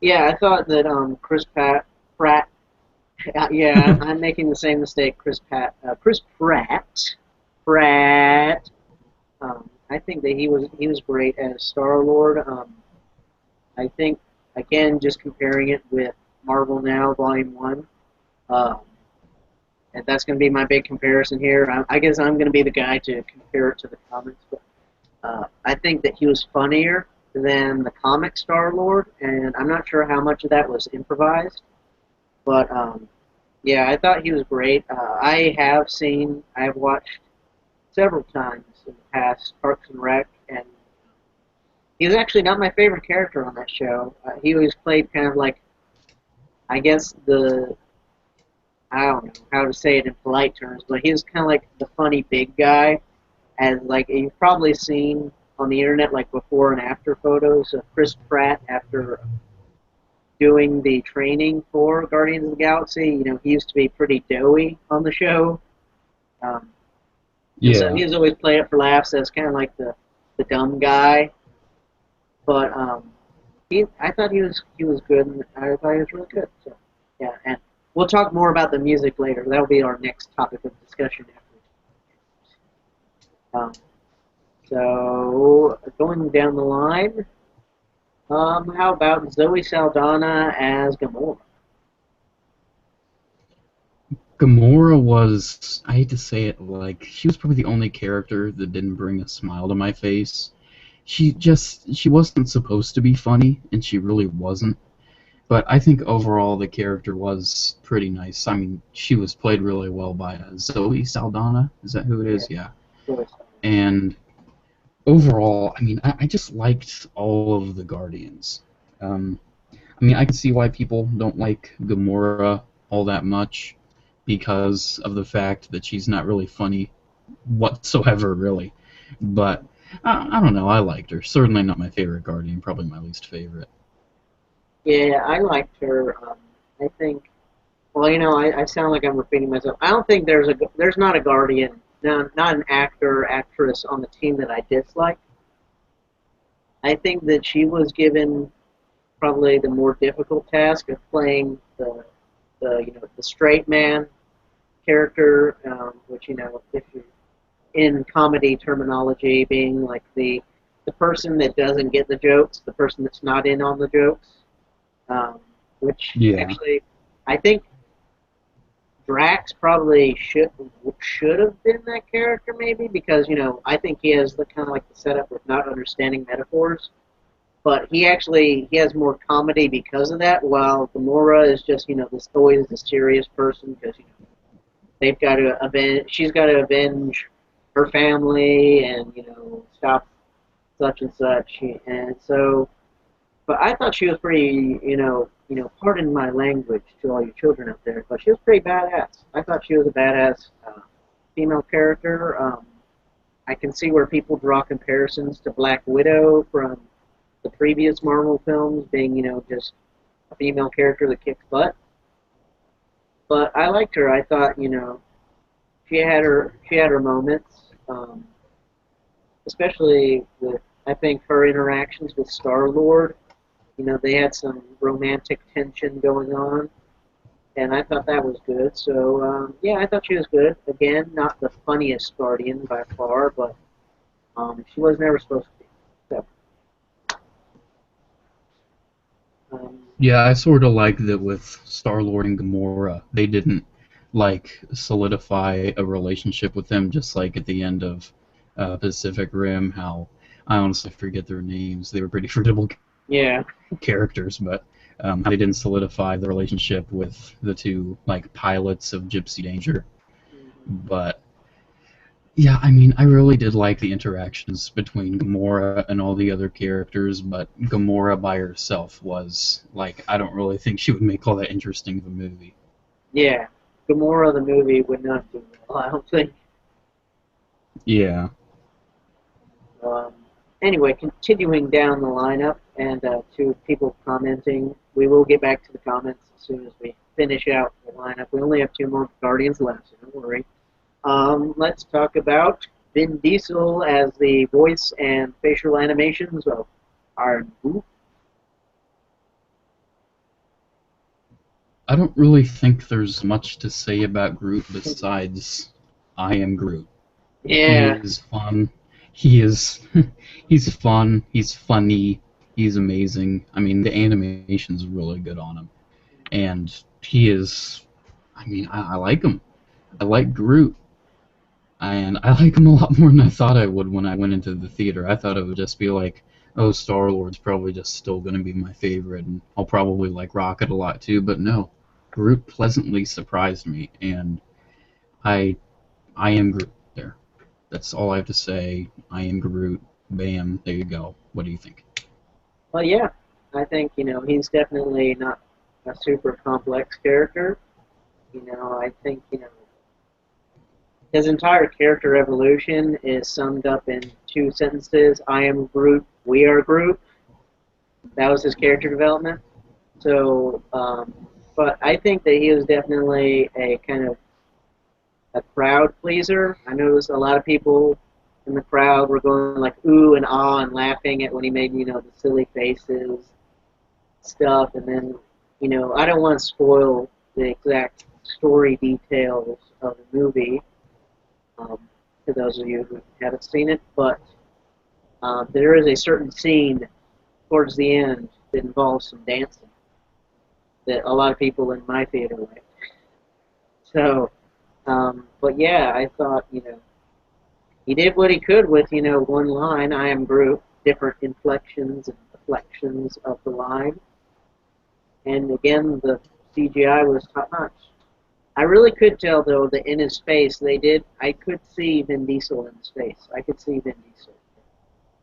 Yeah, I thought that Pratt. Yeah, I'm making the same mistake. Chris Pratt. I think that he was great as Star Lord. I think again, just comparing it with Marvel Now Volume One, um, and that's going to be my big comparison here. I guess I'm going to be the guy to compare it to the comics, but I think that he was funnier than the comic Star Lord, and I'm not sure how much of that was improvised, but yeah, I thought he was great. I have watched several times in the past Parks and Rec, and he was actually not my favorite character on that show. He always played kind of like, I guess I don't know how to say it in polite terms, but he was kind of like the funny big guy, and like you've probably seen on the internet like before and after photos of Chris Pratt after doing the training for Guardians of the Galaxy. You know, he used to be pretty doughy on the show, um, and so Yeah. he was always playing it for laughs as kind of like the dumb guy. But I thought he was good, and I thought he was really good. So yeah, and we'll talk more about the music later. That'll be our next topic of discussion after. So going down the line, how about Zoe Saldana as Gamora? Gamora was, I hate to say it, like, she was probably the only character that didn't bring a smile to my face. She wasn't supposed to be funny, and she really wasn't. But I think overall the character was pretty nice. I mean, she was played really well by Zoe Saldana. Is that who it Yeah, is? Yeah. Zoe Saldana. And overall, I mean, I just liked all of the Guardians. Um, I mean, I can see why people don't like Gamora all that much because of the fact that she's not really funny whatsoever, really. But I don't know. I liked her. Certainly not my favorite Guardian. Probably my least favorite. Yeah, I liked her. I think. Well, you know, I sound like I'm repeating myself. I don't think there's not a Guardian, not an actor or actress on the team that I dislike. I think that she was given probably the more difficult task of playing the straight man character, which you know, if you in comedy terminology, being like the person that doesn't get the jokes, the person that's not in on the jokes, which Yeah. actually I think Drax probably should have been that character maybe because you know I think he has the kind of like the setup with not understanding metaphors, but he has more comedy because of that. While Gamora is just you know this always the serious person because you know they've got to avenge. She's got to avenge her family and you know stop such and such. And so, but I thought she was pretty. Pardon my language to all you children out there, but she was pretty badass. I thought she was a badass female character. I can see where people draw comparisons to Black Widow from the previous Marvel films, being you know just a female character that kicks butt. But I liked her. I thought you know she had her moments, especially with I think her interactions with Star Lord. You know, they had some romantic tension going on, and I thought that was good. So yeah, I thought she was good. Again, not the funniest Guardian by far, but she was never supposed to be. So um, Yeah, I sort of like that with Star-Lord and Gamora. They didn't like solidify a relationship with them, just like at the end of Pacific Rim. How I honestly forget their names. They were pretty forgettable yeah, characters, but how they didn't solidify the relationship with the two like pilots of Gypsy Danger. But yeah, I mean, I really did like the interactions between Gamora and all the other characters, but Gamora by herself was, like, I don't really think she would make all that interesting of a movie. yeah. Gamora the movie would not do well. I don't think. Yeah. Um, anyway, continuing down the lineup and to people commenting, we will get back to the comments as soon as we finish out the lineup. We only have two more Guardians left, so don't worry. Let's talk about Vin Diesel as the voice and facial animations of Iron Man. I don't really think there's much to say about Groot besides I am Groot. He Yeah, is fun. He is he's fun, he's funny, he's amazing. I mean, the animation's really good on him. And he is I mean, I like him. I like Groot. And I like him a lot more than I thought I would when I went into the theater. I thought it would just be like, oh, Star Lord's probably just still going to be my favorite, and I'll probably like Rocket a lot too. But no, Groot pleasantly surprised me, and I I am Groot. There, that's all I have to say. I am Groot. Bam, there you go. What do you think? well, yeah, I think you know he's definitely not a super complex character. You know, I think you know his entire character evolution is summed up in two sentences: "I am Groot, we are Groot." That was his character development. So, but I think that he was definitely a kind of a crowd pleaser. I noticed a lot of people in the crowd were going like ooh and ah and laughing at when he made, the silly faces stuff. And then, I don't want to spoil the exact story details of the movie um, to those of you who haven't seen it, but there is a certain scene towards the end that involves some dancing that a lot of people in my theater liked. So, but yeah, I thought, he did what he could with, one line, I am Groot, different inflections and deflections of the line. And again, the CGI was top notch. I really could tell, though, that in his face, I could see Vin Diesel in his face. I could see Vin Diesel.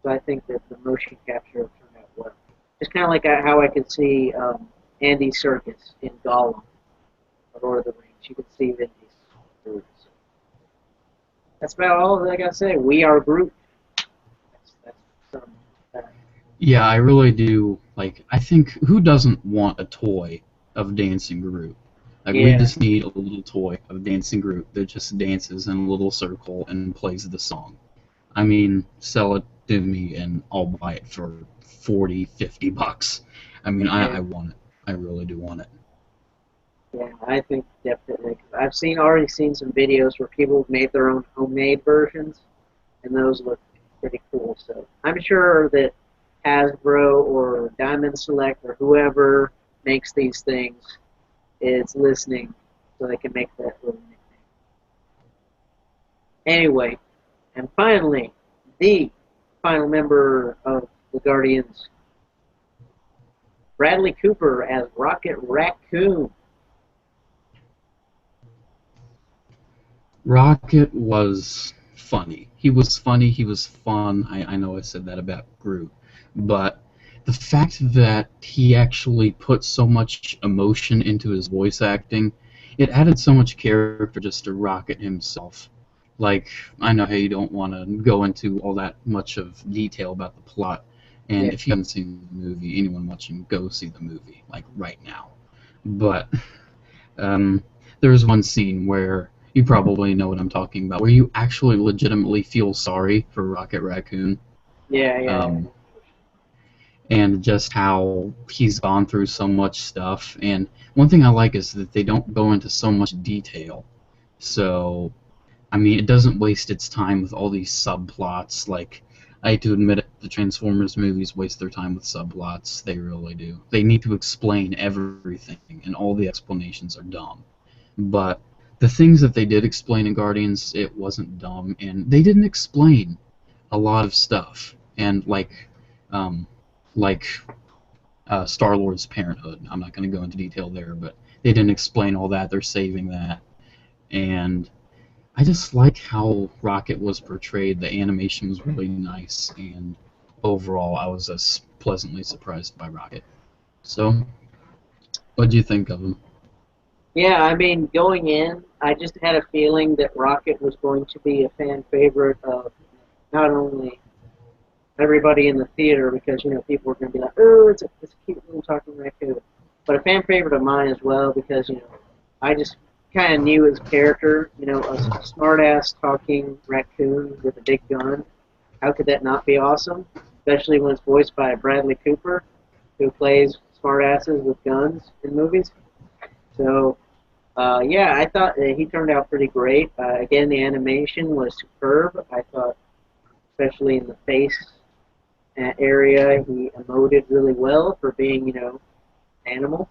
So I think that the motion capture turned out well. Just kind of like how I could see Andy Serkis in Gollum, Lord of the Rings. You could see Vin Diesel. That's about all that I gotta say. We are Groot. That's some. Yeah, I really do. Like, I think who doesn't want a toy of Dancing Groot? Like, we Yeah. just need a little toy of Dancing Groot that just dances in a little circle and plays the song. I mean, sell it to me and I'll buy it for 40, 50 bucks. I mean, Yeah. I want it. I really do want it. Yeah, I think definitely. I've already seen some videos where people have made their own homemade versions, and those look pretty cool. So I'm sure that Hasbro or Diamond Select or whoever makes these things is listening, so they can make that little nickname. Anyway, and finally, the final member of the Guardians, Bradley Cooper as Rocket Raccoon. Rocket was funny. He was funny. He was fun. I know I said that about Groot, but the fact that he actually put so much emotion into his voice acting, it added so much character just to Rocket himself. Like, I know how you don't want to go into all that much of detail about the plot, and Yeah. if you haven't seen the movie, anyone watching, go see the movie, like right now. But um, there's one scene where you probably know what I'm talking about, where you actually legitimately feel sorry for Rocket Raccoon. Yeah. Um, and just how he's gone through so much stuff. And one thing I like is that they don't go into so much detail. So, I mean, it doesn't waste its time with all these subplots. Like, I hate to admit it, the Transformers movies waste their time with subplots. They really do. They need to explain everything, and all the explanations are dumb. But the things that they did explain in Guardians, it wasn't dumb, and they didn't explain a lot of stuff. And um, like Star-Lord's parenthood, I'm not going to go into detail there, but they didn't explain all that. They're saving that, and I just like how Rocket was portrayed. The animation was really nice, and overall, I was pleasantly surprised by Rocket. So, what do you think of him? Yeah, I mean, going in, I just had a feeling that Rocket was going to be a fan favorite of not only everybody in the theater, because, people were going to be like, oh, it's a cute little talking raccoon, but a fan favorite of mine as well, because, I just kind of knew his character, a smart-ass talking raccoon with a big gun. How could that not be awesome? Especially when it's voiced by Bradley Cooper, who plays smartasses with guns in movies. So, yeah, I thought he turned out pretty great. Again, the animation was superb. I thought, especially in the face area, he emoted really well for being, animal.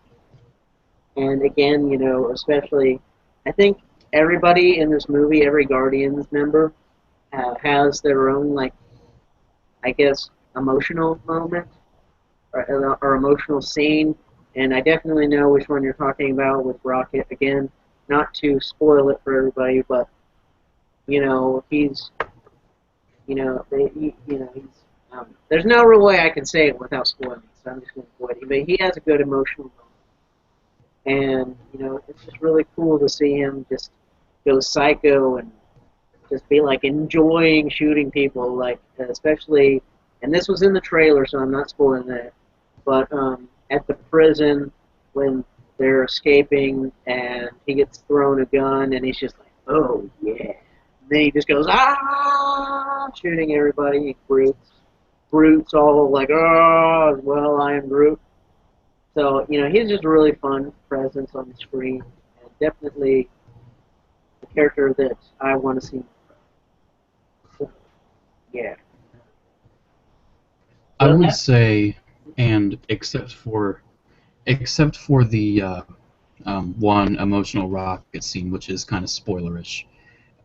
And again, especially, I think everybody in this movie, every Guardians member, has their own, like, I guess, emotional moment or emotional scene, and I definitely know which one you're talking about with Rocket. Again, not to spoil it for everybody, but he's, he's. There's no real way I can say it without spoiling it, so I'm just going to avoid it. But he has a good emotional moment, and it's just really cool to see him just go psycho and just be like enjoying shooting people, like especially. And this was in the trailer, so I'm not spoiling that. But at the prison when they're escaping and he gets thrown a gun and he's just like, oh yeah. And then he just goes, ah, shooting everybody. Groot's all like, oh, well, I am Groot. So, he's just a really fun presence on the screen, and definitely the character that I want to see. So, yeah. I So would that, say, and except for the one emotional rocket scene, which is kind of spoilerish.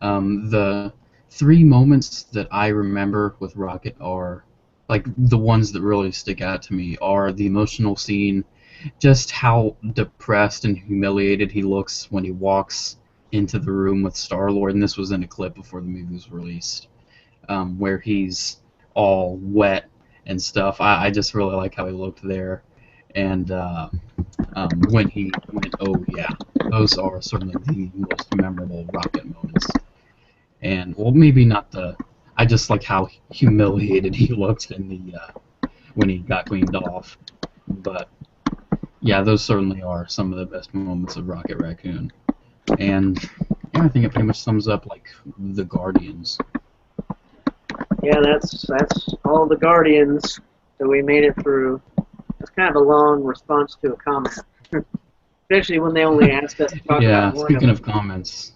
The three moments that I remember with Rocket are like the ones that really stick out to me are the emotional scene, just how depressed and humiliated he looks when he walks into the room with Star-Lord, and this was in a clip before the movie was released, where he's all wet and stuff. I just really like how he looked there, and when he went, oh yeah, those are certainly the most memorable Rocket moments. And well, maybe not the. I just like how humiliated he looked in the when he got cleaned off. But yeah, those certainly are some of the best moments of Rocket Raccoon. And yeah, I think it pretty much sums up like the Guardians. yeah, that's all the Guardians. So we made it through. It's kind of a long response to a comment, especially when they only asked us to talk about Yeah, one of speaking them. of comments,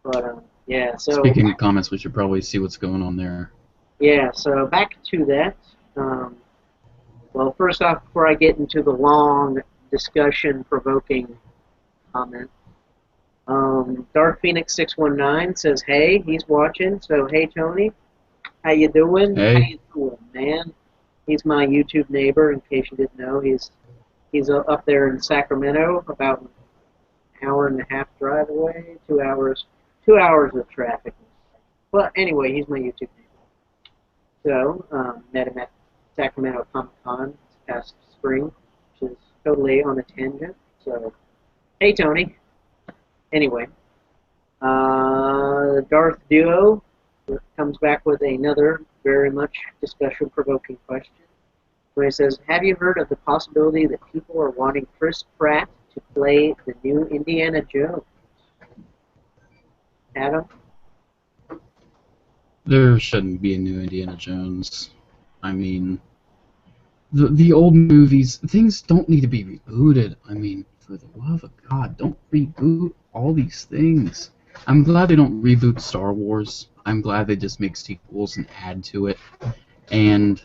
But yeah, so speaking of comments, we should probably see what's going on there. yeah, so back to that. Um, well, first off, before I get into the long discussion-provoking comment, DarthPhoenix619 says, "Hey, he's watching. So hey, Tony, how you doing? How Hey, you doing, man? He's my YouTube neighbor. In case you didn't know, he's up there in Sacramento, about an hour and a half drive away, 2 hours of traffic. But anyway, he's my YouTube neighbor. So met him at Sacramento Comic Con this past spring, which is totally on a tangent. So hey, Tony. Anyway, Darth Duo comes back with another very much discussion-provoking question. Where he says, "Have you heard of the possibility that people are wanting Chris Pratt to play the new Indiana Jones?" Adam? there shouldn't be a new Indiana Jones. I mean, the old movies, things don't need to be rebooted. I mean, for the love of God, don't reboot all these things. I'm glad they don't reboot Star Wars. I'm glad they just make sequels and add to it. And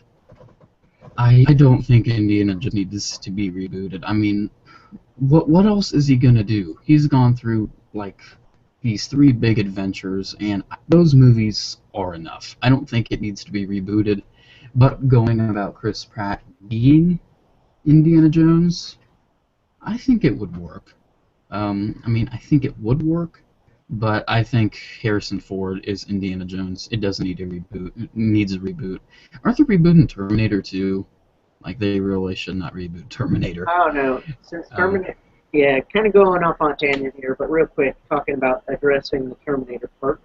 I don't think Indiana just needs to be rebooted. I mean, what else is he gonna do? He's gone through like these three big adventures, and those movies are enough. I don't think it needs to be rebooted. But going about Chris Pratt being Indiana Jones, I think it would work. I mean, I think it would work, but I think Harrison Ford is Indiana Jones. It doesn't need a reboot. It needs a reboot. Aren't they rebooting Terminator 2? Like, they really should not reboot Terminator. I don't know. Since Um, Terminator, yeah, kind of going off on a tangent here, but real quick, talking about addressing the Terminator part.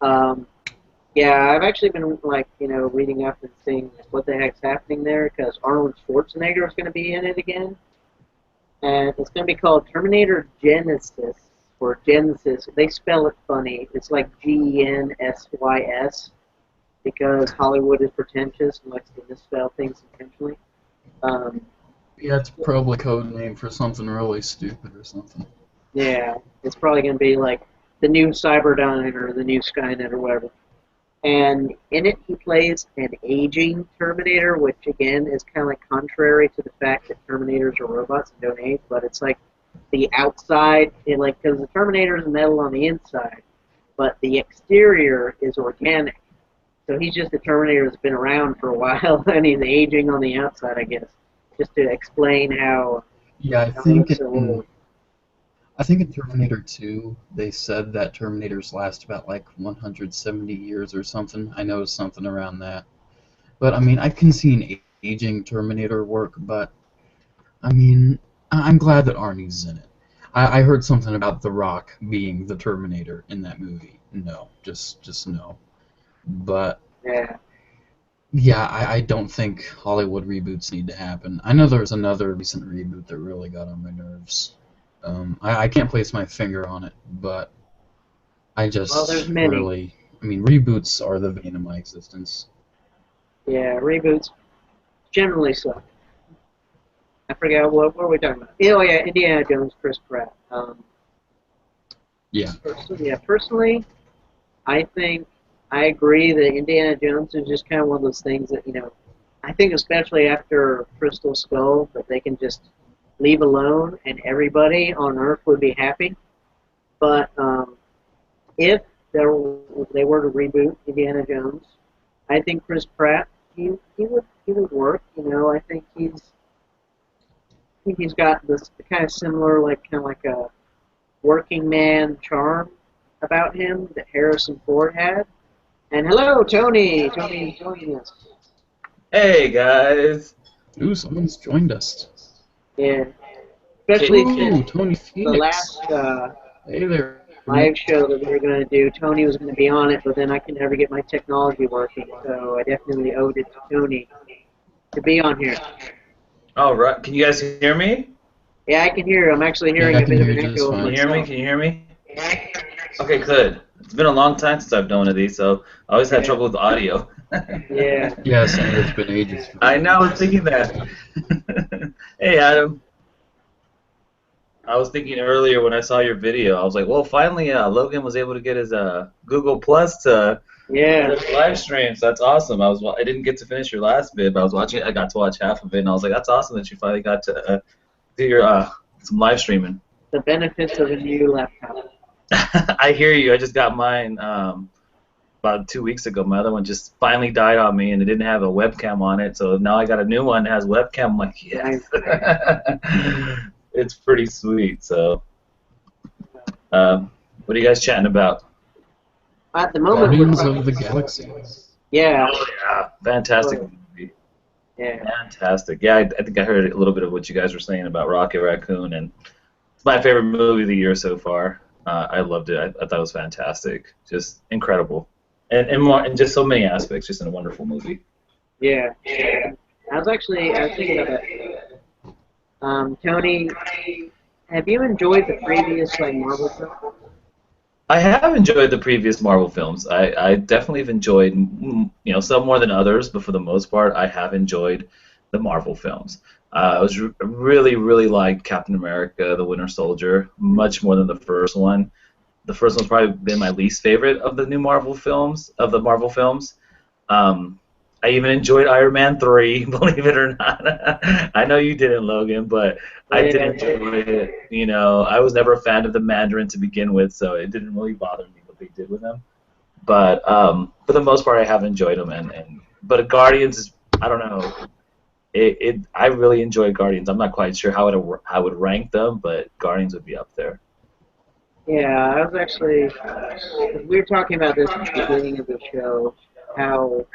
Um, yeah, I've actually been like, reading up and seeing what the heck's happening there because Arnold Schwarzenegger is going to be in it again, and it's going to be called Terminator Genesis or Genesis. They spell it funny. It's like Gensys because Hollywood is pretentious and likes to misspell things intentionally. Um, yeah, it's probably code name for something really stupid or something. yeah, it's probably going to be like the new Cyberdyne or the new Skynet or whatever. And in it, he plays an aging Terminator, which again is kind of like contrary to the fact that Terminators are robots and don't age. But it's like the outside, like because the Terminator is metal on the inside, but the exterior is organic. So he's just a Terminator that's been around for a while, and he's aging on the outside, I guess, just to explain Yeah, how he looks so old. I think in Terminator 2, they said that Terminators last about like 170 years or something. I know something around that. But I mean, I can see an aging Terminator work, but I mean, I'm glad that Arnie's in it. I heard something about The Rock being the Terminator in that movie. No, just no. But Yeah, Yeah, I don't think Hollywood reboots need to happen. I know there's another recent reboot that really got on my nerves. I can't place my finger on it, but I Well, there's just many. really, I mean, reboots are the vein of my existence. Yeah, reboots generally suck. I forgot what were we talking about. Oh yeah, Indiana Jones, Chris Pratt. Yeah. Personally, I think I agree that Indiana Jones is just kind of one of those things that I think especially after Crystal Skull that they can just leave alone and everybody on Earth would be happy. But if they were to reboot Indiana Jones, I think Chris Pratt he would work. I think he's got this kind of similar kind of like a working man charm about him that Harrison Ford had. And hello, Tony. Tony's joining us. Hey guys. Ooh, someone's joined us. Yeah, especially Ooh, since Tony the Phoenix. last Hey there. live show that we were going to do, Tony was going to be on it, but then I could never get my technology working, so I definitely owed it to Tony to be on here. All right. Can you guys hear me? Yeah, I can hear you. I'm actually Yeah, hearing I a can bit of hear an you just echo of Can you fine. hear me? myself. Can you hear me? Okay, good. It's been a long time since I've done one of these, so I always had trouble with the audio. Yeah. Yes, and it's been ages for I me. know. I was thinking that. Hey, Adam. I was thinking earlier when I saw your video, I was like, well, finally, Logan was able to get his Google Plus to Yeah. live stream. So that's awesome. I didn't get to finish your last bit, but I was watching. I got to watch half of it, and I was like, that's awesome that you finally got to do your some live streaming. The benefits of a new laptop. I hear you. I just got mine about 2 weeks ago. My other one just finally died on me, and it didn't have a webcam on it. So now I got a new one that has webcam. I'm like, yes. It's pretty sweet. So, what are you guys chatting about? At the moment, Guardians of the Galaxy. yeah. Oh yeah, fantastic movie. Yeah. Fantastic. Yeah, I think I heard a little bit of what you guys were saying about Rocket Raccoon, and it's my favorite movie of the year so far. I loved it. I thought it was fantastic. Just incredible. And more, and just so many aspects. Just a wonderful movie. Yeah. I was thinking about that. Tony, have you enjoyed the previous Marvel film? I have enjoyed the previous Marvel films. I definitely have enjoyed, some more than others, but for the most part, I have enjoyed the Marvel films. I was really, really liked Captain America: The Winter Soldier much more than the first one. The first one's probably been my least favorite of the Marvel films. I even enjoyed Iron Man 3, believe it or not. I know you didn't, Logan, but I did enjoy it. I was never a fan of the Mandarin to begin with, so it didn't really bother me what they did with him. But for the most part, I have enjoyed them. But Guardians is, I don't know. I really enjoyed Guardians. I'm not quite sure how I would rank them, but Guardians would be up there. Yeah, I was actually. We were talking about this at the beginning of the show, how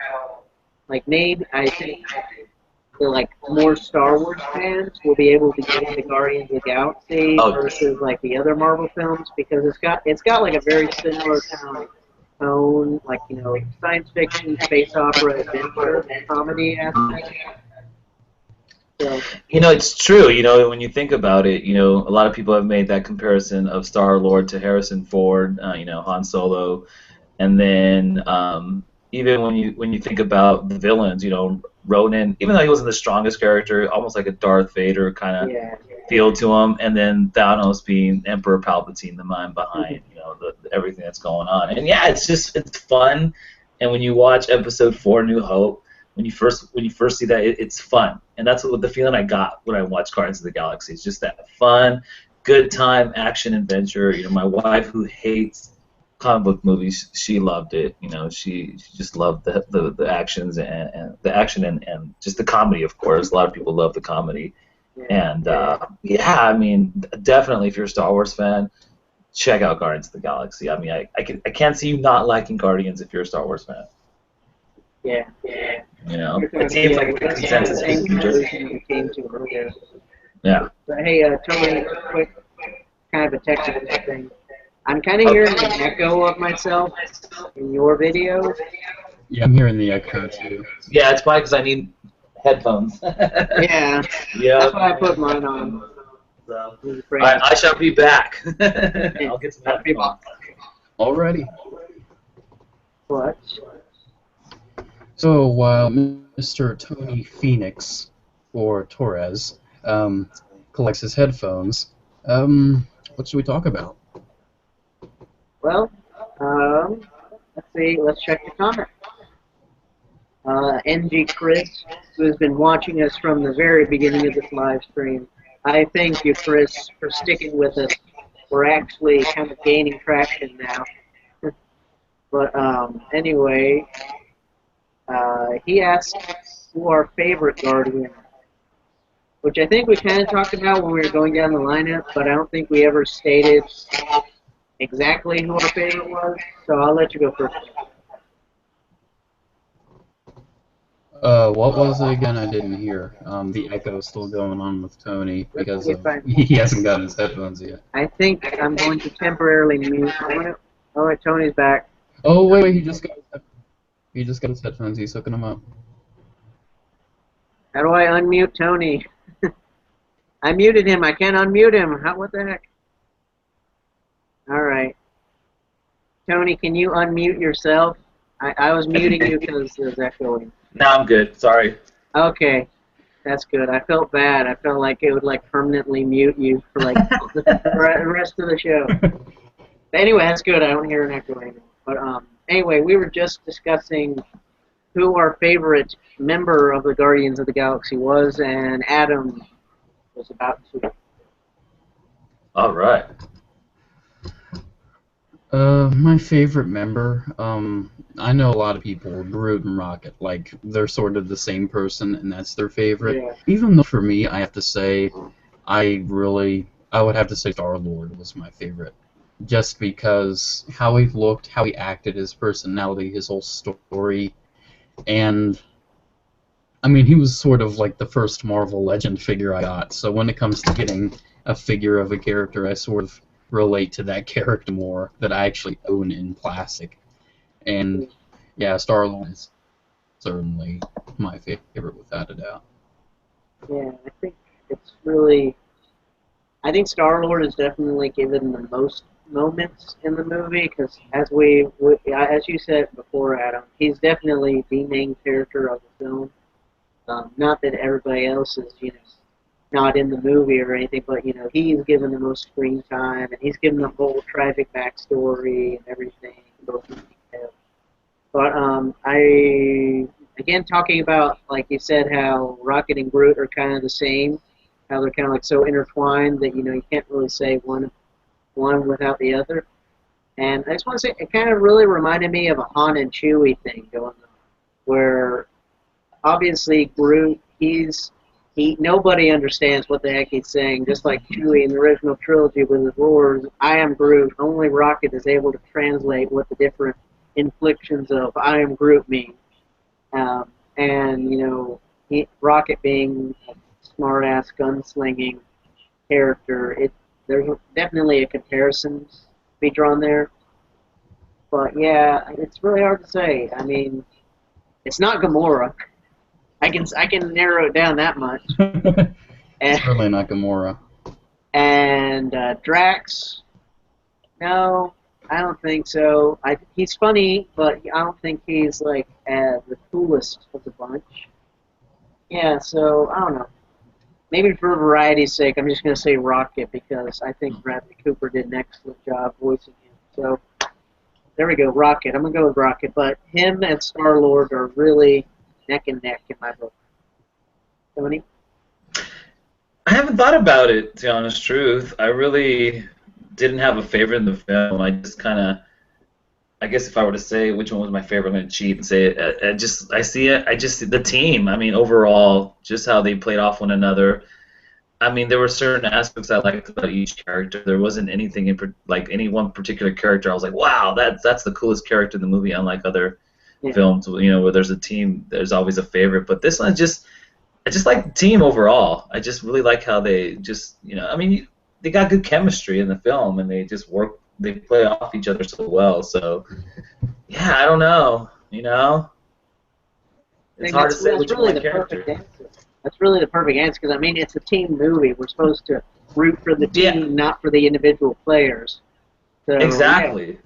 maybe I think the more Star Wars fans will be able to get into Guardians of the Galaxy versus the other Marvel films because it's got a very similar kind of tone, science fiction, space opera, adventure, comedy aspect. So, It's true. When you think about it, a lot of people have made that comparison of Star-Lord to Harrison Ford, Han Solo, and then even when you think about the villains, Ronan, even though he wasn't the strongest character, almost like a Darth Vader kind of feel to him, and then Thanos being Emperor Palpatine, the mind behind, everything that's going on. And yeah, it's fun. And when you watch Episode 4, New Hope, when you first see that, it's fun, and that's what the feeling I got when I watched Guardians of the Galaxy. It's just that fun, good time, action adventure. My wife who hates comic book movies, she loved it. She just loved the actions and the action and just the comedy. Of course, a lot of people love the comedy, and yeah, I mean, definitely if you're a Star Wars fan, check out Guardians of the Galaxy. I mean, I can't see you not liking Guardians if you're a Star Wars fan. Yeah. It seems like the consensus. Same conclusion we came to earlier. Yeah. But hey, Tony, quick, kind of a technical thing. I'm kind of hearing an echo of myself in your videos. Yeah, I'm hearing the echo too. Yeah, it's probably because I need headphones. Yeah, Yeah. that's why I put mine on. So, I was all afraid. right, I shall be back. Yeah, I'll get some that'd be headphones. Alrighty. What? So while Mr. Tony Phoenix, or Torres, collects his headphones, what should we talk about? Well, let's see. Let's check the comments. NG Chris, who has been watching us from the very beginning of this live stream. I thank you, Chris, for sticking with us. We're actually kind of gaining traction now. But anyway, he asked who our favorite Guardian, which I think we kind of talked about when we were going down the lineup, but I don't think we ever stated exactly who our favorite was. So I'll let you go first. What was it again? I didn't hear. The echo's still going on with Tony because It's fine. he hasn't gotten his headphones yet. I think I'm going to temporarily mute. Oh, wait, Tony's back. Oh wait, he just got his headphones. He's hooking them up. How do I unmute Tony? I muted him. I can't unmute him. What the heck? All right. Tony, can you unmute yourself? I was muting you because there's echoing. No, I'm good. Sorry. Okay. That's good. I felt bad. I felt like it would permanently mute you for the rest of the show. But anyway, that's good. I don't hear an echo anymore. But anyway, we were just discussing who our favorite member of the Guardians of the Galaxy was, and Adam was about to. All right. My favorite member, I know a lot of people, Groot and Rocket, like, they're sort of the same person, and that's their favorite. Yeah. Even though for me, I have to say, I would have to say Star-Lord was my favorite. Just because how he looked, how he acted, his personality, his whole story, and, I mean, he was sort of like the first Marvel Legend figure I got, so when it comes to getting a figure of a character, I sort of relate to that character more, that I actually own in plastic. And yeah, Star-Lord is certainly my favorite without a doubt. Yeah, I think it's really. I think Star-Lord is definitely given the most moments in the movie because, as you said before, Adam, he's definitely the main character of the film. Not that everybody else is, not in the movie or anything, but he's given the most screen time, and he's given the whole tragic backstory and everything, both in detail. But again, talking about, like you said, how Rocket and Groot are kind of the same, how they're kind of so intertwined that you can't really say one without the other. And I just want to say, it kind of really reminded me of a Han and Chewie thing going on, where obviously Groot, nobody understands what the heck he's saying, just like Chewie in the original trilogy with his roars, I am Groot. Only Rocket is able to translate what the different inflections of I am Groot mean. And, Rocket being a smart-ass gunslinging character, there's definitely a comparison to be drawn there. But, yeah, it's really hard to say. I mean, it's not Gamora. I can narrow it down that much. It's really not Gamora. And Drax, no, I don't think so. He's funny, but I don't think he's the coolest of the bunch. Yeah, so I don't know. Maybe for variety's sake, I'm just gonna say Rocket because I think Bradley Cooper did an excellent job voicing him. So there we go, Rocket. I'm gonna go with Rocket, but him and Star-Lord are really neck and neck in my book. Tony? I haven't thought about it, to be honest truth. I really didn't have a favorite in the film. I just kind of, I guess if I were to say which one was my favorite, I'm going to cheat and say it. I see the team. I mean, overall, just how they played off one another. I mean, there were certain aspects I liked about each character. There wasn't anything any one particular character I was like, wow, that's the coolest character in the movie, unlike other films, where there's a team, there's always a favorite. But this one, I just like the team overall. I just really like how they just, I mean, they got good chemistry in the film, and they just they play off each other so well. So, yeah, I don't know, It's hard to say which really one the character. perfect answer. That's really the perfect answer because I mean it's a team movie. We're supposed to root for the team, not for the individual players. So, exactly.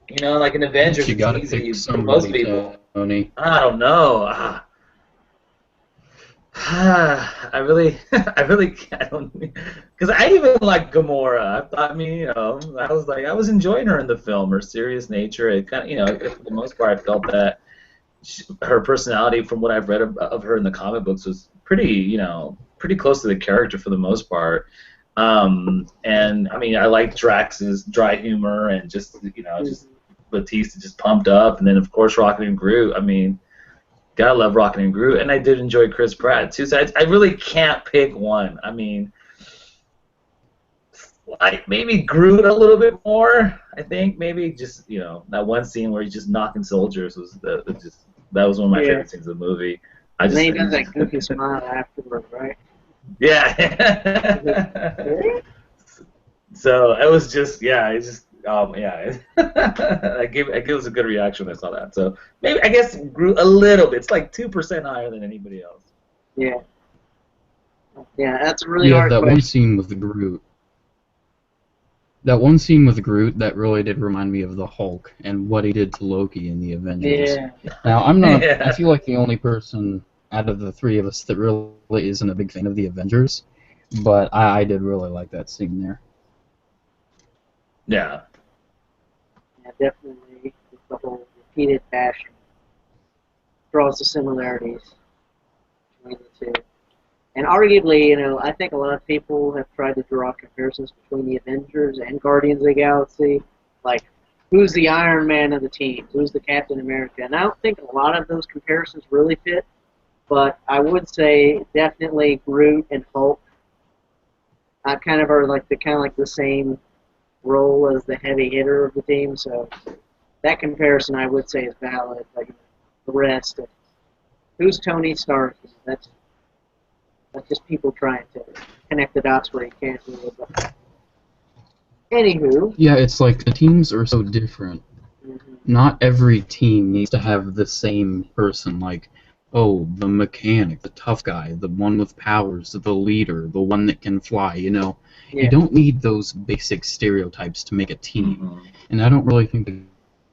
You know, like in Avengers, You it's gotta easy pick for most somebody, people. Tony. I don't know. I really can't, because I even like Gamora. I thought, I mean, you know, I was enjoying her in the film, her serious nature. It kind of, you know, for the most part, I felt that her personality, from what I've read of her in the comic books, was pretty, you know, pretty close to the character for the most part. And I mean, I like Drax's dry humor and just, you know, just Batista just pumped up, and then of course Rocket and Groot. I mean, gotta love Rocket and Groot, and I did enjoy Chris Pratt too. So I really can't pick one. I mean, like maybe Groot a little bit more. I think maybe just, you know, that one scene where he's just knocking soldiers was that was one of my favorite scenes of the movie. And then he does that goofy smile afterward, right? Yeah. So it was just, yeah, it's just, yeah. I gave us a good reaction when I saw that. So maybe, I guess, Groot a little bit. It's like 2% higher than anybody else. Yeah. Yeah, that's a really hard that question. one scene with the Groot. That one scene with Groot, that really did remind me of the Hulk and what he did to Loki in the Avengers. Yeah. Now, I'm not. I feel like the only person out of the three of us that really isn't a big fan of the Avengers, but I did really like that scene there. Yeah. Yeah, definitely. The whole repeated passion draws the similarities between the two. And arguably, you know, I think a lot of people have tried to draw comparisons between the Avengers and Guardians of the Galaxy. Like, who's the Iron Man of the team? Who's the Captain America? And I don't think a lot of those comparisons really fit, but I would say definitely Groot and Hulk kind of are like the same role as the heavy hitter of the team. So that comparison, I would say, is valid. Like the rest, who's Tony Stark? That's just people trying to connect the dots where you can't really. But anywho. Yeah, it's like the teams are so different. Mm-hmm. Not every team needs to have the same person, like, oh, the mechanic, the tough guy, the one with powers, the leader, the one that can fly, you know. Yeah. You don't need those basic stereotypes to make a team. Mm-hmm. And I don't really think the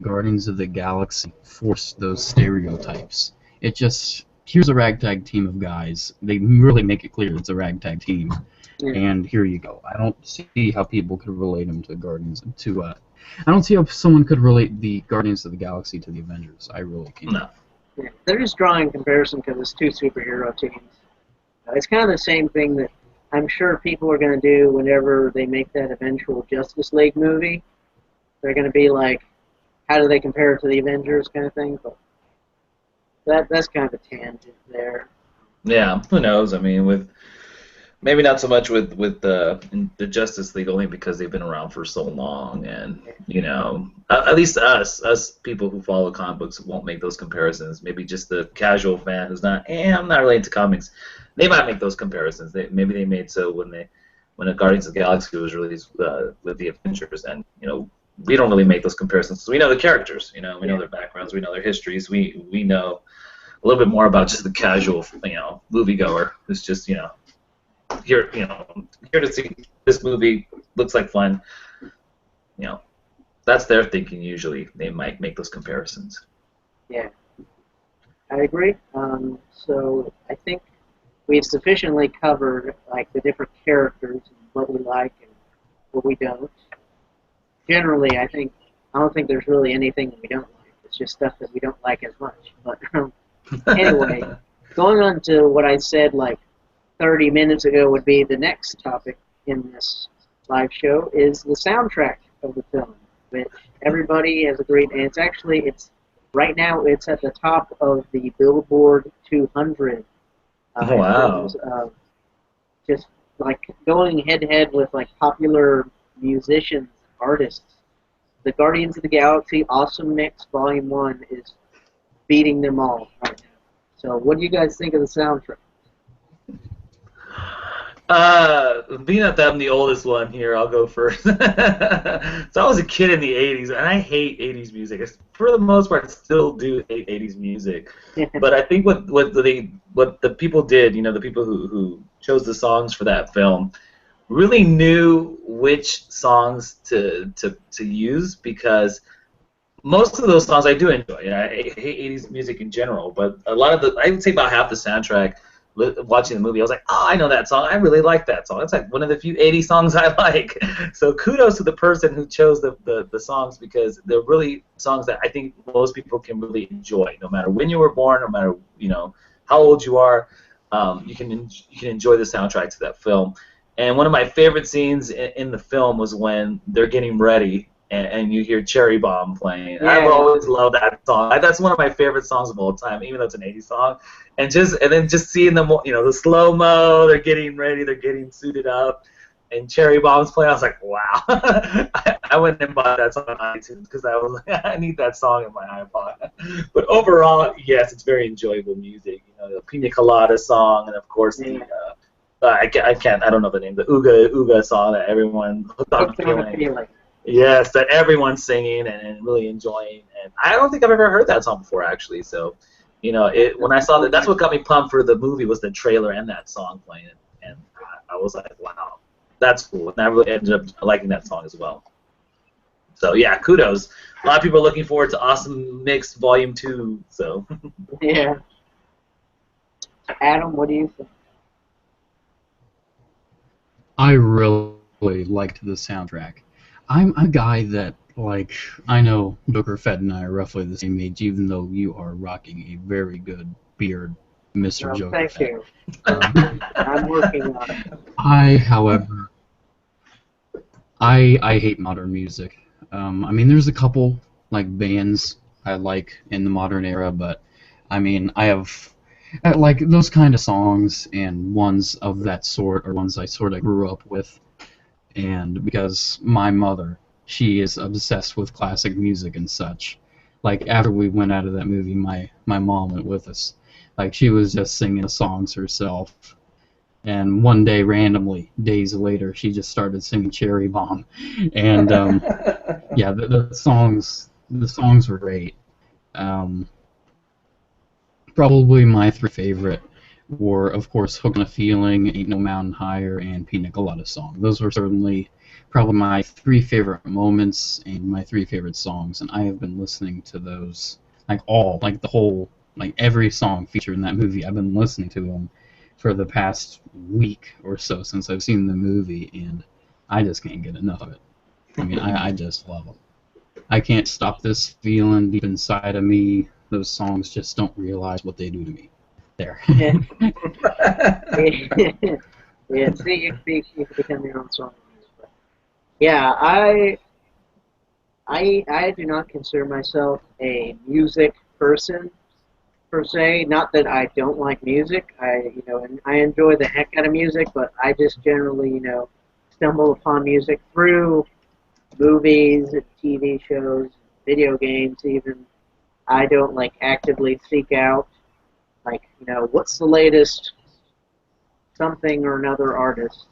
Guardians of the Galaxy forced those stereotypes. It just, here's a ragtag team of guys. They really make it clear it's a ragtag team. Yeah. And here you go. I don't see how people could relate them to Guardians I don't see how someone could relate the Guardians of the Galaxy to the Avengers. I really can't. No. Yeah, they're just drawing comparison because it's two superhero teams. It's kind of the same thing that I'm sure people are going to do whenever they make that eventual Justice League movie. They're going to be like, how do they compare it to the Avengers kind of thing? But that's kind of a tangent there. Yeah, who knows? I mean, with maybe not so much with the Justice League, only because they've been around for so long, and you know, at least us people who follow comic books won't make those comparisons. Maybe just the casual fan who's not, I'm not related to comics, they might make those comparisons. Maybe they made so when a Guardians of the Galaxy was released with the Avengers, and you know, we don't really make those comparisons because we know the characters, you know, we know their backgrounds, we know their histories, we know a little bit more about just the casual, you know, moviegoer who's just, you know, here to see this movie, looks like fun. You know, that's their thinking. Usually, they might make those comparisons. Yeah, I agree. So I think we've sufficiently covered like the different characters and what we like and what we don't. Generally, I don't think there's really anything that we don't like. It's just stuff that we don't like as much. But anyway, going on to what I said like 30 minutes ago would be the next topic in this live show is the soundtrack of the film, which everybody has agreed, and it's right now it's at the top of the Billboard 200. Oh, wow! Just like going head to head with like popular musicians, artists. The Guardians of the Galaxy Awesome Mix Volume 1 is beating them all right now. So, what do you guys think of the soundtrack? Being that I'm the oldest one here, I'll go first. So I was a kid in the '80s, and I hate '80s music. For the most part, I still do hate '80s music. But I think what the people did, the people who chose the songs for that film, really knew which songs to use because most of those songs I do enjoy. I hate '80s music in general, but a lot of I would say about half the soundtrack. Watching the movie, I was like, oh, I know that song. I really like that song. It's like one of the few '80s songs I like. So kudos to the person who chose the songs because they're really songs that I think most people can really enjoy, no matter when you were born, no matter how old you are. You can enjoy the soundtrack to that film. And one of my favorite scenes in the film was when they're getting ready and you hear Cherry Bomb playing. Yeah. I've always loved that song. That's one of my favorite songs of all time, even though it's an '80s song. And then just seeing them, the slow mo, they're getting ready, they're getting suited up, and Cherry Bomb's playing. I was like, wow. I went and bought that song on iTunes because I was like, I need that song in my iPod. But overall, yes, it's very enjoyable music. The Pina Colada song, and of course the I don't know the name, the Ooga Ooga song that everyone hooked on feeling. Yes, that everyone's singing and really enjoying. And I don't think I've ever heard that song before, actually. So, when I saw that's what got me pumped for the movie was the trailer and that song playing. And I was like, wow, that's cool. And I really ended up liking that song as well. So, yeah, kudos. A lot of people are looking forward to Awesome Mix Volume 2. So. Yeah. Adam, what do you think? I really liked the soundtrack. I'm a guy that, I know Joker Fett and I are roughly the same age, even though you are rocking a very good beard, Mr. Well, Joker thank Fett. you. I'm working on it. However, I hate modern music. There's a couple, bands I like in the modern era, but, I have... those kind of songs and ones of that sort are ones I sort of grew up with. And because my mother, she is obsessed with classic music and such. After we went out of that movie, my mom went with us. She was just singing the songs herself. And one day, randomly, days later, she just started singing Cherry Bomb. And, yeah, the songs were great. Probably my three favorite were, of course, Hook on a Feeling, Ain't No Mountain Higher, and Pina Colada Song. Those were certainly probably my three favorite moments and my three favorite songs, and I have been listening to those, every song featured in that movie. I've been listening to them for the past week or so since I've seen the movie, and I just can't get enough of it. I just love them. I can't stop this feeling deep inside of me. Those songs just don't realize what they do to me. There. Yeah, see, you can become your own song. But yeah, I do not consider myself a music person per se. Not that I don't like music. And I enjoy the heck out of music, but I just generally, stumble upon music through movies, TV shows, video games, even. I don't actively seek out what's the latest something or another artist.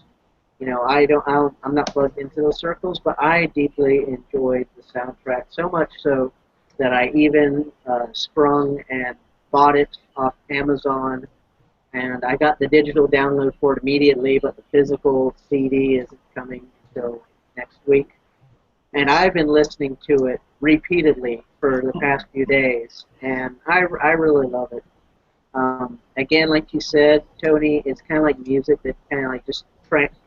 I'm not plugged into those circles, but I deeply enjoyed the soundtrack so much so that I even sprung and bought it off Amazon, and I got the digital download for it immediately, but the physical CD isn't coming until next week. And I've been listening to it repeatedly for the past few days, and I really love it. Again, like you said, Tony, it's kind of like music that kind of just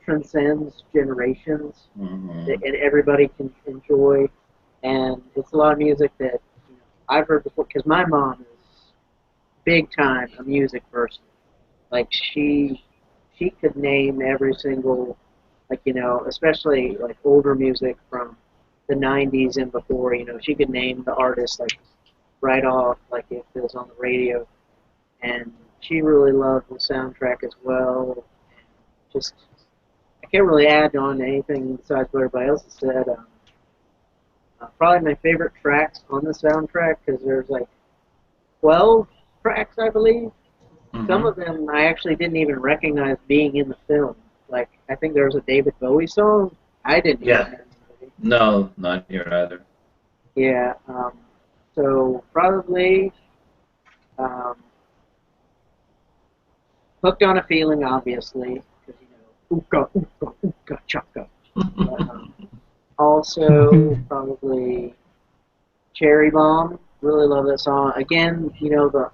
transcends generations, that everybody can enjoy, and it's a lot of music that I've heard before, because my mom is big time a music person. She could name every single, especially older music from the 90s and before, she could name the artist right off, if it was on the radio. And she really loved the soundtrack as well. Just, I can't really add on anything besides what everybody else has said. Probably my favorite tracks on the soundtrack, because there's 12 tracks, I believe. Some of them I actually didn't even recognize being in the film. I think there was a David Bowie song. I didn't hear Yeah. that in the movie. No, not here either. Yeah. So probably um, Hooked on a Feeling, obviously, because ooka ooka ooka chaka. But, also probably Cherry Bomb. Really love that song. Again,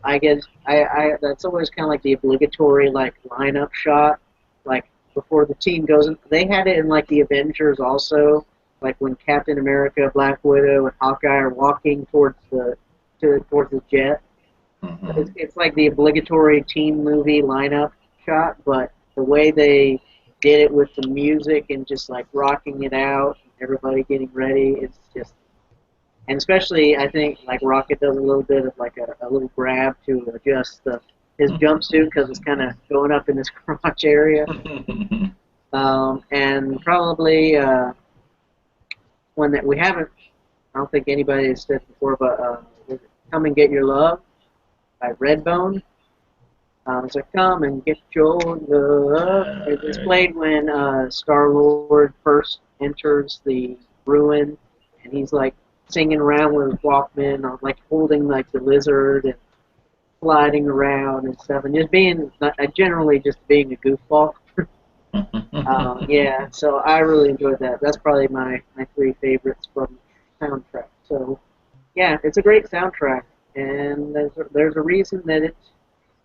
I guess I that's always kind of like the obligatory like lineup shot, like before the team goes in. They had it in like the Avengers also, like when Captain America, Black Widow, and Hawkeye are walking towards the jet. It's like the obligatory team movie lineup shot, but the way they did it with the music and just like rocking it out, everybody getting ready, it's just, and especially I think like Rocket does a little bit of like a little grab to adjust his jumpsuit because it's kind of going up in his crotch area, and probably one that we haven't, I don't think anybody has said before, but was it Come and Get Your Love by Redbone. It's like, come and get your love. It's played when Star-Lord first enters the ruin, and he's like singing around with his Walkman, like holding like the lizard and sliding around and stuff, and just being, generally just being a goofball. Yeah, so I really enjoyed that. That's probably my three favorites from the soundtrack. So, yeah, it's a great soundtrack, and there's a reason that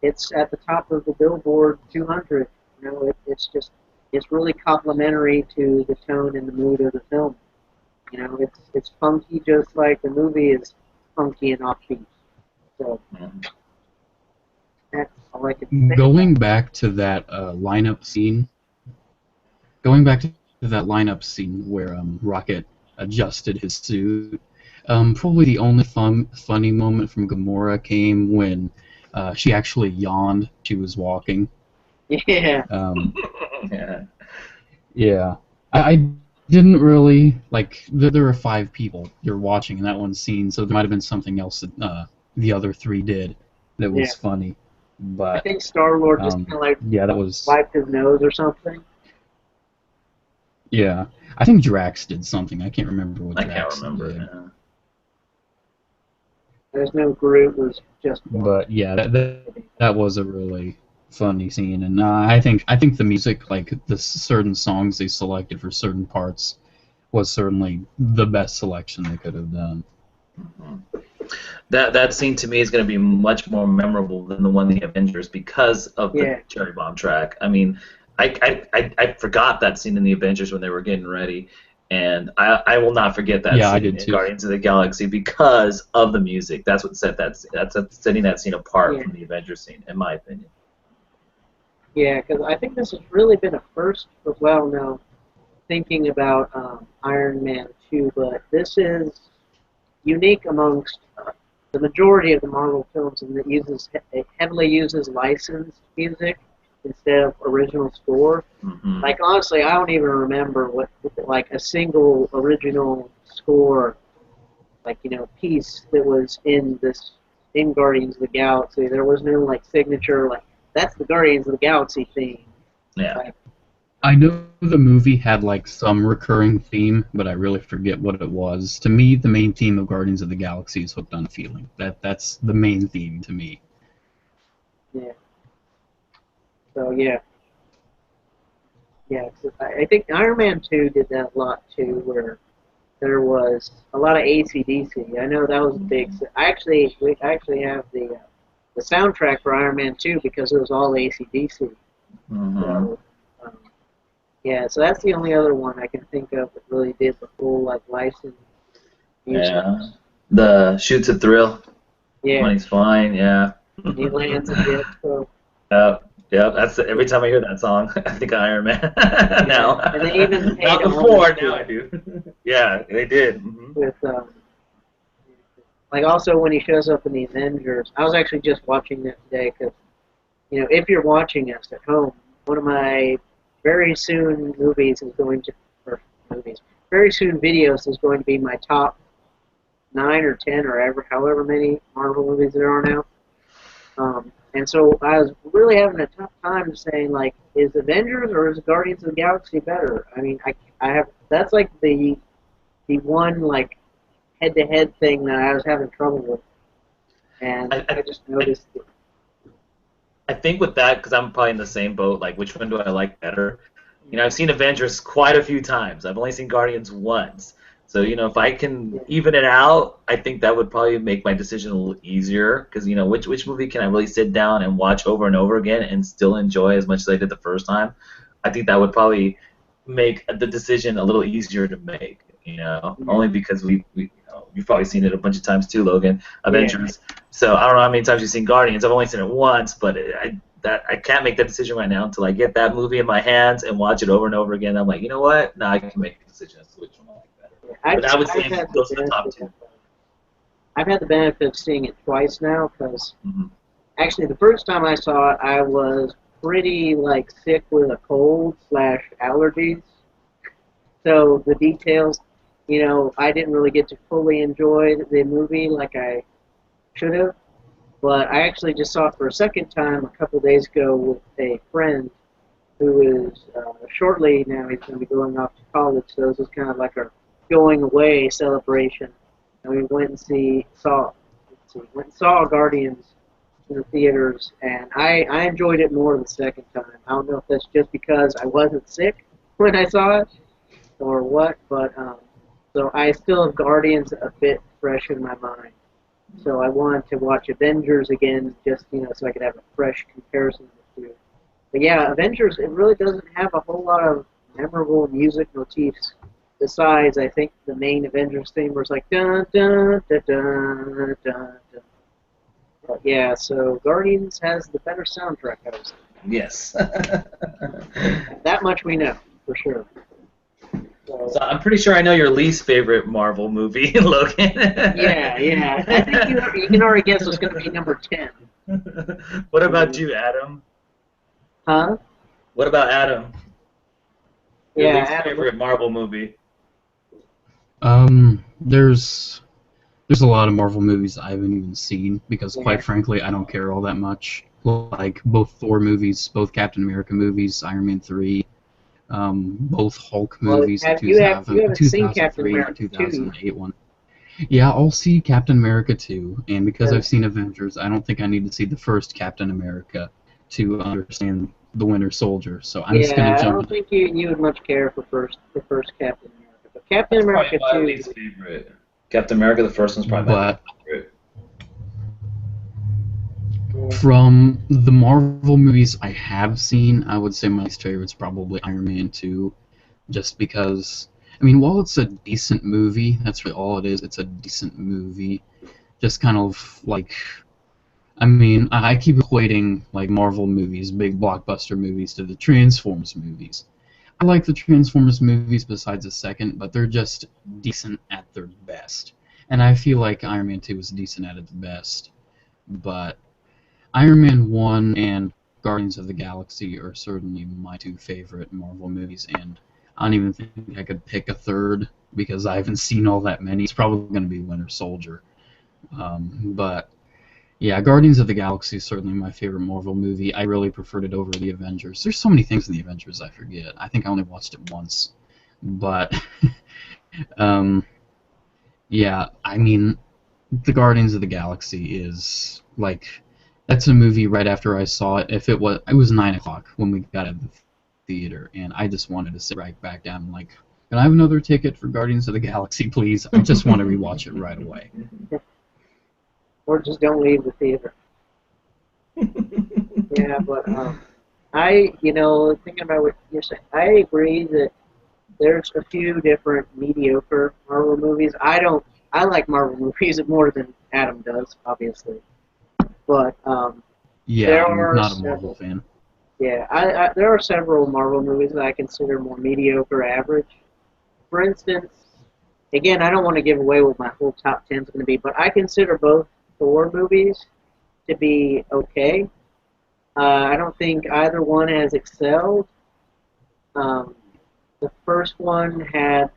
it's at the top of the Billboard 200. It's really complimentary to the tone and the mood of the film. It's funky just like the movie is funky and offbeat. So that's all I can say. Going back to that lineup scene where Rocket adjusted his suit, probably the only funny moment from Gamora came when she actually yawned. She was walking. Yeah. Yeah. Yeah. I didn't really like. There were 5 people you're watching in that one scene, so there might have been something else that the other 3 did that was funny. But I think Star-Lord just kind of like that was wiped his nose or something. Yeah, I think Drax did something. I can't remember what I Drax can't remember. did. Yeah. There's no Groot, was just But yeah, that was a really funny scene, and I think the music, like the certain songs they selected for certain parts, was certainly the best selection they could have done. That scene to me is going to be much more memorable than the one in the Avengers because of the Yeah. Cherry Bomb track. I mean, I forgot that scene in the Avengers when they were getting ready, and I will not forget that Yeah, I scene did in too. Guardians of the Galaxy because of the music. That's what that's setting that scene apart from the Avengers scene, in my opinion. Yeah, because I think this has really been a first as well now, thinking about Iron Man 2, but this is unique amongst the majority of the Marvel films, and it heavily uses licensed music instead of original score. Mm-hmm. Like honestly, I don't even remember what like a single original score, like piece that was in Guardians of the Galaxy. There was no like signature like that's the Guardians of the Galaxy theme. Yeah. Like, I know the movie had like some recurring theme, but I really forget what it was. To me, the main theme of Guardians of the Galaxy is Hooked on a Feeling. That's the main theme to me. yeah. So yeah. Yeah, I think Iron Man 2 did that a lot too, where there was a lot of AC/DC. I know that was a big. We actually have the soundtrack for Iron Man 2 because it was all AC/DC. Mm-hmm. So, yeah, so that's the only other one I can think of that really did the full like license music. Yeah. The Shoots a Thrill. Yeah. When he's flying, yeah. He lands a bit, so. Yeah, that's every time I hear that song, I think of Iron Man. Now, and they even paid not before. Now I do. Yeah, they did. Mm-hmm. With like also when he shows up in the Avengers, I was actually just watching that today because if you're watching us at home, one of my very soon very soon videos is going to be my top 9 or 10 or however many Marvel movies there are now. And so I was really having a tough time saying, like, is Avengers or is Guardians of the Galaxy better? I mean, I have that's like the one like head-to-head thing that I was having trouble with, and I just noticed it. I think with that, because I'm probably in the same boat, like which one do I like better? You know, I've seen Avengers quite a few times. I've only seen Guardians once. So, you know, if I can even it out, I think that would probably make my decision a little easier. Because, you know, which movie can I really sit down and watch over and over again and still enjoy as much as I did the first time? I think that would probably make the decision a little easier to make. You know, only because we you know, you've probably seen it a bunch of times too, Logan. Avengers. Yeah. So I don't know how many times you've seen Guardians. I've only seen it once, but I can't make that decision right now until I get that movie in my hands and watch it over and over again. I'm like, you know what? Now I can make a decision as to which one I like better. But I would say those are the top two. I've had the benefit of seeing it twice now because actually the first time I saw it, I was pretty like sick with a cold / allergies. So the details, you know, I didn't really get to fully enjoy the movie like I should have. But I actually just saw it for a second time a couple days ago with a friend who is shortly now he's going to be going off to college. So this is kind of like our going away celebration. And we went and saw Guardians in the theaters, and I enjoyed it more the second time. I don't know if that's just because I wasn't sick when I saw it or what, but so I still have Guardians a bit fresh in my mind. So I wanted to watch Avengers again, just so I could have a fresh comparison of the two. But yeah, Avengers, it really doesn't have a whole lot of memorable music motifs. Besides, I think the main Avengers theme was like dun dun dun dun dun dun. But yeah, so Guardians has the better soundtrack, I would say. Yes. That much we know for sure. So I'm pretty sure I know your least favorite Marvel movie, Logan. Yeah. I think you can already guess what's going to be number 10. What about you, Adam? Huh? What about Adam? Your least Adam. favorite Marvel movie? There's a lot of Marvel movies I haven't even seen because, quite frankly, I don't care all that much. Like both Thor movies, both Captain America movies, Iron Man 3, both Hulk movies, you haven't seen Captain 2003 America or 2008 one. Yeah, I'll see Captain America 2, and because I've seen Avengers, I don't think I need to see the first Captain America to understand the Winter Soldier. So I'm just gonna jump. I don't think you would much care for the first Captain America, but Captain America 2. My least favorite. Captain America, the first one's probably my favorite. From the Marvel movies I have seen, I would say my least favorite is probably Iron Man 2, just because, I mean, while it's a decent movie, that's really all it is, it's a decent movie, just kind of like, I mean, I keep equating like Marvel movies, big blockbuster movies, to the Transformers movies. I like the Transformers movies besides the second, but they're just decent at their best. And I feel like Iron Man 2 is decent at its best. But Iron Man 1 and Guardians of the Galaxy are certainly my two favorite Marvel movies, and I don't even think I could pick a third because I haven't seen all that many. It's probably going to be Winter Soldier. But yeah, Guardians of the Galaxy is certainly my favorite Marvel movie. I really preferred it over the Avengers. There's so many things in the Avengers I forget. I think I only watched it once. But, yeah, I mean, the Guardians of the Galaxy is, like, that's a movie right after I saw it. It was 9 o'clock when we got out of the theater, and I just wanted to sit right back down and like, can I have another ticket for Guardians of the Galaxy, please? I just want to rewatch it right away. Or just don't leave the theater. Yeah, but thinking about what you're saying, I agree that there's a few different mediocre Marvel movies. I like Marvel movies more than Adam does, obviously. But yeah, I'm not a Marvel fan. Yeah, there are several Marvel movies that I consider more mediocre, average. For instance, again, I don't want to give away what my whole top 10 is going to be, but I consider both Thor movies to be okay. I don't think either one has excelled. The first one I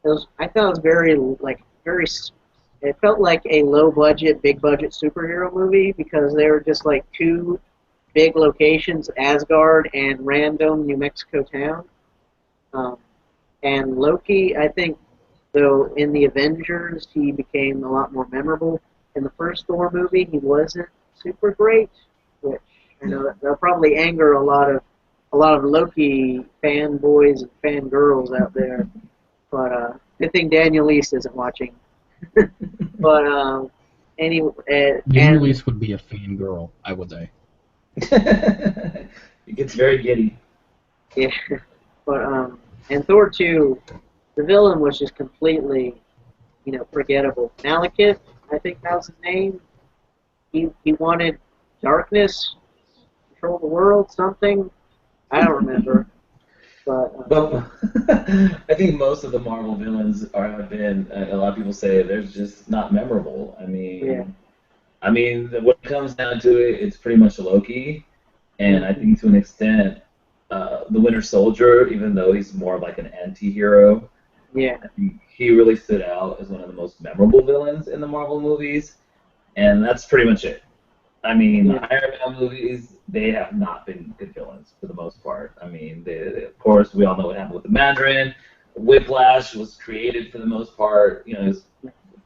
thought it was very it felt like a low budget, big budget superhero movie because they were just like two big locations, Asgard and random New Mexico town. Um, and Loki, I think, though in the Avengers he became a lot more memorable. In the first Thor movie, he wasn't super great, which I know that'll probably anger a lot of Loki fanboys and fangirls out there. But good thing Daniel East isn't watching. But anyway, Daniel and Lease would be a fangirl, I would say. It gets very giddy. yeah, but and Thor 2, the villain was just completely, forgettable. Malekith, I think that was his name. He wanted darkness, control the world, something. I don't remember. But But I think most of the Marvel villains have been. A lot of people say they're just not memorable. yeah, When it comes down to it, it's pretty much Loki, and I think to an extent, the Winter Soldier, even though he's more of like an anti-hero, yeah, I think he really stood out as one of the most memorable villains in the Marvel movies, and that's pretty much it. yeah, The Iron Man movies, they have not been good villains for the most part. Of course, we all know what happened with the Mandarin. Whiplash was created for the most part, his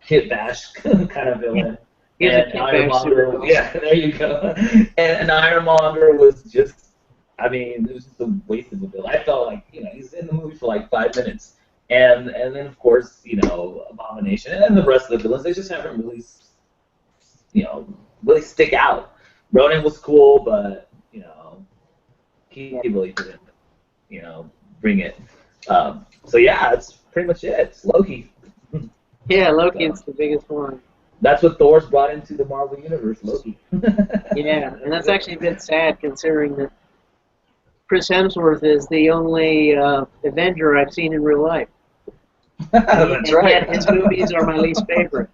Kit Bash kind of villain. he's a And Kid Bash Ironmonger, supervillain. yeah, there you go. And Ironmonger was just, it was just a waste of a villain. I felt like, he's in the movie for like 5 minutes. And then, of course, Abomination and the rest of the villains, they just haven't really really stick out. Ronan was cool, but he really didn't bring it. So yeah, that's pretty much it. It's Loki. Yeah, Loki So, is the biggest one. that's what Thor's brought into the Marvel universe, Loki. Yeah, and that's actually a bit sad considering that Chris Hemsworth is the only Avenger I've seen in real life. That's And right. yet his movies are my least favorite.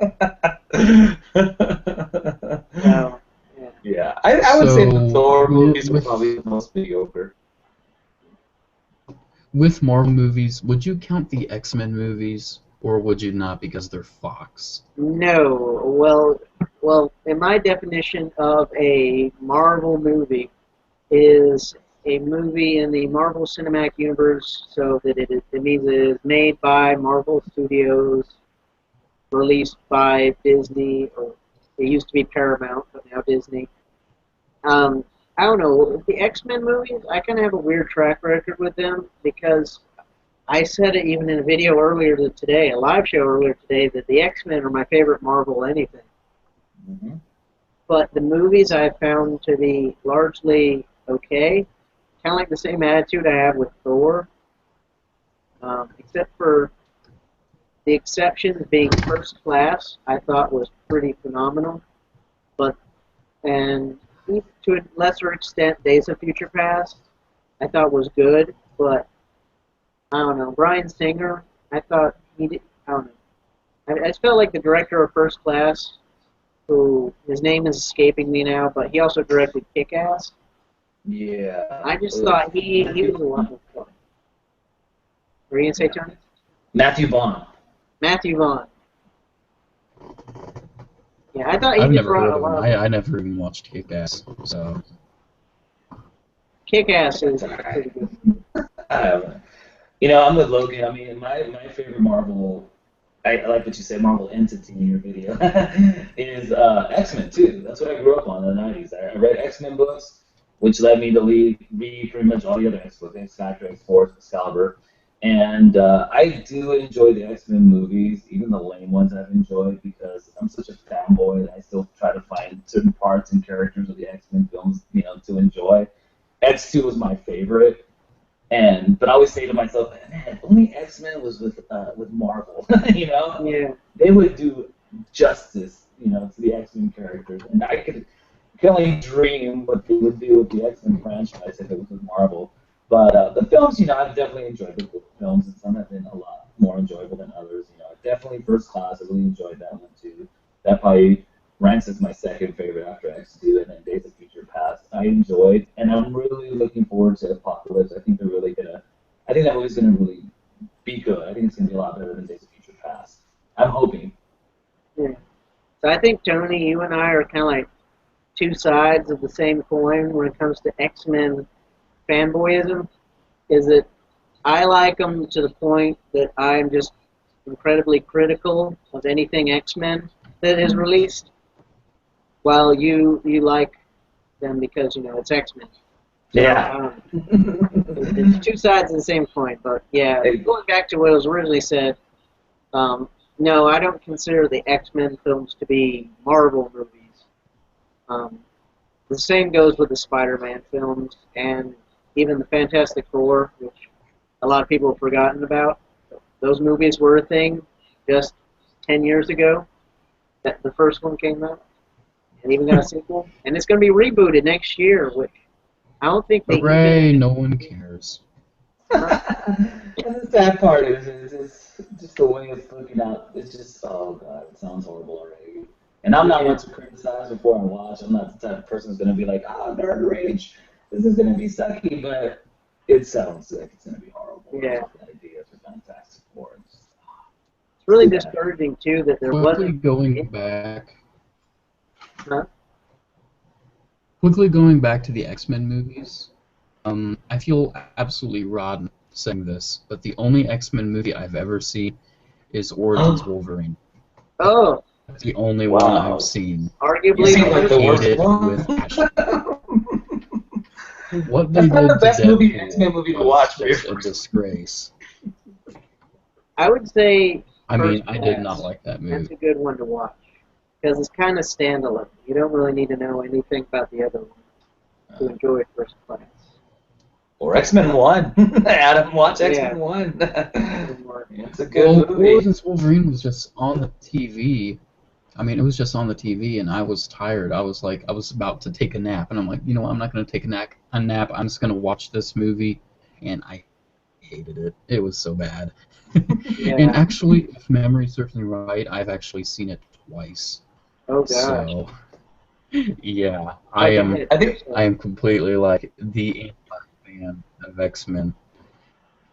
So, yeah. Yeah, I would say the So, Thor movies are with probably the most mediocre. with Marvel movies, would you count the X-Men movies, or would you not because they're Fox? No, well, in my definition of a Marvel movie is a movie in the Marvel Cinematic Universe, so that it means it is made by Marvel Studios, released by Disney, or it used to be Paramount, but now Disney. Um, I don't know, the X-Men movies, I kind of have a weird track record with them because I said it even in a video earlier today, a live show earlier today, that the X-Men are my favorite Marvel anything. Mm-hmm. But the movies I've found to be largely okay, kind of like the same attitude I have with Thor, except for the exceptions being First Class, I thought was pretty phenomenal. But and to a lesser extent, Days of Future Past, I thought was good, but I don't know. Bryan Singer, I thought he did. I don't know. I just felt like the director of First Class, who his name is escaping me now, but he also directed Kick-Ass. Yeah. I just thought he was a lot more fun. Were you gonna say, Tony? Matthew Vaughn. Matthew Vaughn. Yeah, I thought he I've just never brought heard a of him. lot of I never even watched Kick-Ass, so... Kick-Ass is pretty good. I'm with Logan. My favorite Marvel, I like what you said, Marvel entity in your video, is X-Men too. That's what I grew up on in the 90s. I read X-Men books, which led me to read pretty much all the other X books, X-Factor, X-Force, Excalibur. And I do enjoy the X-Men movies, even the lame ones I've enjoyed, because I'm such a fanboy that I still try to find certain parts and characters of the X-Men films, to enjoy. X2 was my favorite. But I always say to myself, man, if only X-Men was with Marvel, Yeah. they would do justice, to the X-Men characters, and I could only dream what they would do with the X-Men franchise if it was with Marvel. But the films, I've definitely enjoyed the films, and some have been a lot more enjoyable than others. Definitely First Class, I really enjoyed that one too. That probably ranks as my second favorite after X2, and then Days of Future Past. I enjoyed, and I'm really looking forward to Apocalypse. I think that movie's gonna really be good. I think it's gonna be a lot better than Days of Future Past. I'm hoping. Yeah. So I think, Tony, you and I are kind of like two sides of the same coin when it comes to X-Men fanboyism. Is that I like them to the point that I'm just incredibly critical of anything X-Men that is released, while you like them because it's X-Men. So, Yeah. it's two sides of the same coin. But yeah, going back to what was originally said, no, I don't consider the X-Men films to be Marvel movies. The same goes with the Spider-Man films and even the Fantastic Four, which a lot of people have forgotten about. Those movies were a thing just 10 years ago that the first one came out, and even got a sequel. And it's going to be rebooted next year, which I don't think they Hooray, even... no one cares. And the sad part is just the way it's looking out. It's just, oh god, it sounds horrible already. And I'm not one to criticize before I watch. I'm not the type of person who's going to be like, nerd rage, this is going to be sucky, but it sounds like it's going to be horrible. Yeah. The idea for Fantastic Four. It's really discouraging, too, that there wasn't... Going back... Huh? Quickly going back to the X-Men movies, I feel absolutely rotten saying this, but the only X-Men movie I've ever seen is Origins Wolverine. Oh. That's the only one I've seen. Arguably the worst one. With what they That's not did the best to X-Men movie to watch. Was a disgrace. I would say... I mean, I did not like that movie. That's a good one to watch. Because it's kind of standalone. You don't really need to know anything about the other one to enjoy First Class. Or X-Men 1. Adam, watch X-Men 1. It's a good movie. Origins Wolverine was just on the TV. I mean, it was just on the TV, and I was tired. I was about to take a nap, and I'm like, you know what, I'm not going to take a nap. I'm just going to watch this movie, and I hated it. It was so bad. Yeah. And actually, if memory serves me right, I've actually seen it twice. Oh gosh. So, yeah, I am completely like the fan of X-Men.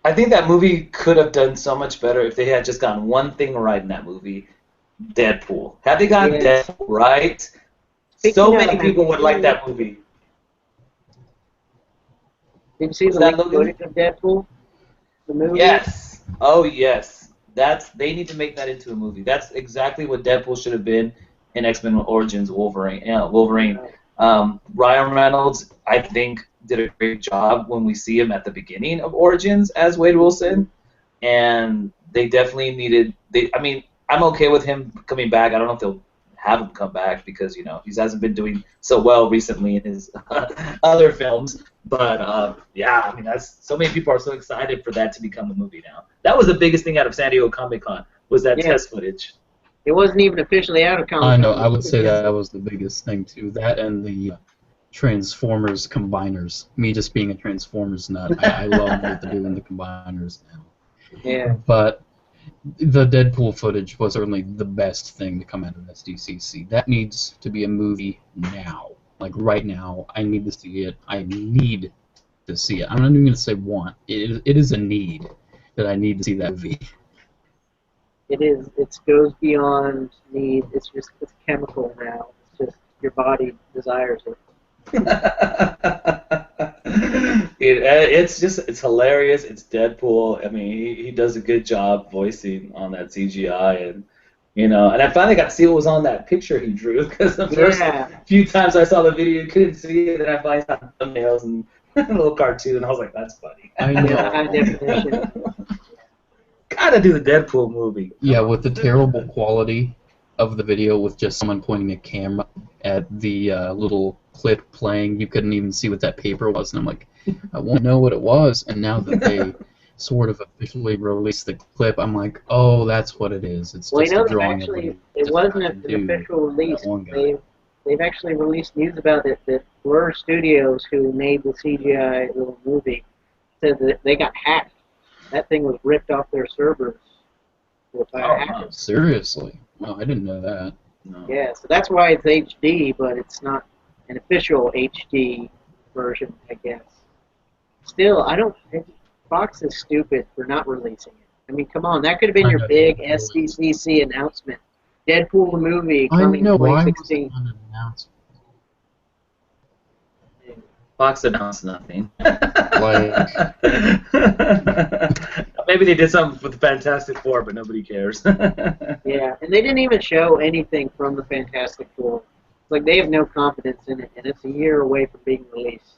I think that movie could have done so much better if they had just gotten one thing right in that movie. Deadpool. Had they gotten Deadpool right, so many people would like that movie. Did you see the footage of Deadpool? The movie? Yes. Oh yes. They need to make that into a movie. That's exactly what Deadpool should have been in X-Men Origins Wolverine. Ryan Reynolds, I think, did a great job when we see him at the beginning of Origins as Wade Wilson, and they definitely needed. I mean, I'm okay with him coming back. I don't know if they'll have him come back because he hasn't been doing so well recently in his other films. But yeah, I mean, so many people are so excited for that to become a movie now. That was the biggest thing out of San Diego Comic-Con was that test footage. It wasn't even officially out of Comic-Con. I know. I would say that was the biggest thing too. That and the Transformers combiners. Me just being a Transformers nut, I love what they're doing the combiners now. Yeah. But the Deadpool footage was certainly the best thing to come out of SDCC. That needs to be a movie now. Like right now, I need to see it. I need to see it. I'm not even going to say want. It is a need that I need to see that movie. It is. It goes beyond need. It's chemical now. It's just your body desires it. It's hilarious. It's Deadpool. I mean, he does a good job voicing on that CGI, and and I finally got to see what was on that picture he drew because the first few times I saw the video, you couldn't see it, and I finally saw thumbnails and a little cartoon, and I was like, that's funny. I know. Gotta do the Deadpool movie. Yeah, with the terrible quality of the video, with just someone pointing a camera at the little clip playing, you couldn't even see what that paper was, and I'm like, I won't know what it was. And now that they sort of officially released the clip, I'm like, oh, that's what it is. It's just a drawing. It wasn't an official release. They've actually released news about it that Blur Studios, who made the CGI little movie, said that they got hacked. That thing was ripped off their servers by hackers. Seriously? Well, I didn't know that. No. Yeah, so that's why it's HD, but it's not an official HD version, I guess. Still, Fox is stupid for not releasing it. I mean, come on, that could have been your big SDCC announcement Deadpool the movie I coming know, why was it 2016. not an announcement? Fox announced nothing. Like, maybe they did something with the Fantastic Four, but nobody cares. Yeah, and they didn't even show anything from the Fantastic Four. It's like they have no confidence in it, and it's a year away from being released.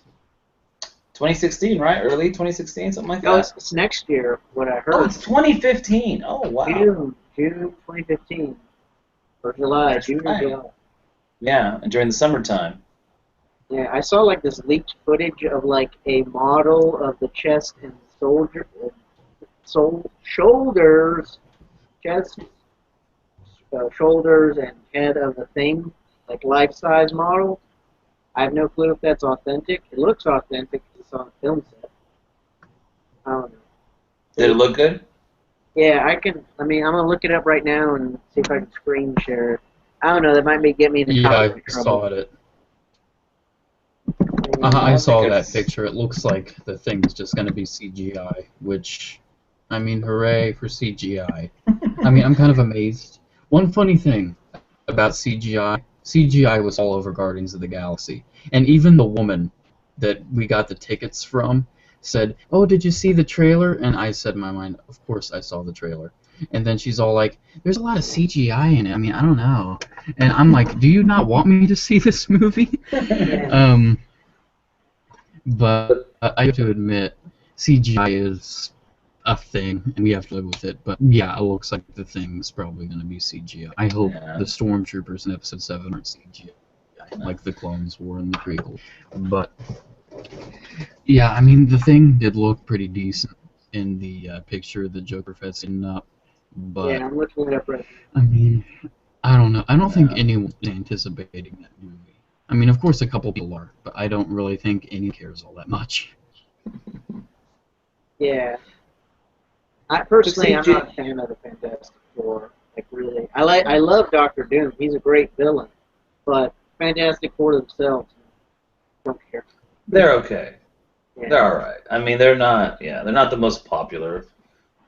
2016, right? Early 2016, something like No, that. it's next year. What I Oh, heard. it's 2015. Oh, wow. June 2015, or July, That's June or right. July. Yeah, and during the summertime. Yeah, I saw like this leaked footage of like a model of the chest and shoulders, chest, shoulders, and head of the Thing, like life-size model. I have no clue if that's authentic. It looks authentic. It's on a film set. I don't know. Did it look good? Yeah, I can. I mean, I'm gonna look it up right now and see if I can screen share it. I don't know. That might get me into yeah, copyright I trouble. saw it. I I don't saw think that it's- picture. It looks like the thing's just going to be CGI, which, I mean, hooray for CGI. I mean, I'm kind of amazed. One funny thing about CGI was all over Guardians of the Galaxy. And even the woman that we got the tickets from said, "Oh, did you see the trailer?" And I said in my mind, "Of course I saw the trailer." And then she's all like, "There's a lot of CGI in it. I mean, I don't know." And I'm like, "Do you not want me to see this movie?" But I have to admit, CGI is a thing, and we have to live with it. But yeah, it looks like the thing's probably going to be CGI. I hope Yeah. the stormtroopers in Episode 7 aren't CGI, like the clones were in the prequel. But yeah, I mean, the thing did look pretty decent in the picture the Joker Fed sitting up. But Yeah, I'm looking it up right I mean, I don't know. I don't think anyone's anticipating that movie. I mean, of course, a couple people are, but I don't really think anyone cares all that much. now. Yeah. Personally, I'm CG not a fan of the Fantastic Four. Like, really. I love Doctor Doom. He's a great villain. But Fantastic Four themselves, don't care. They're okay. Yeah. They're all right. I mean, they're not. Yeah, they're not the most popular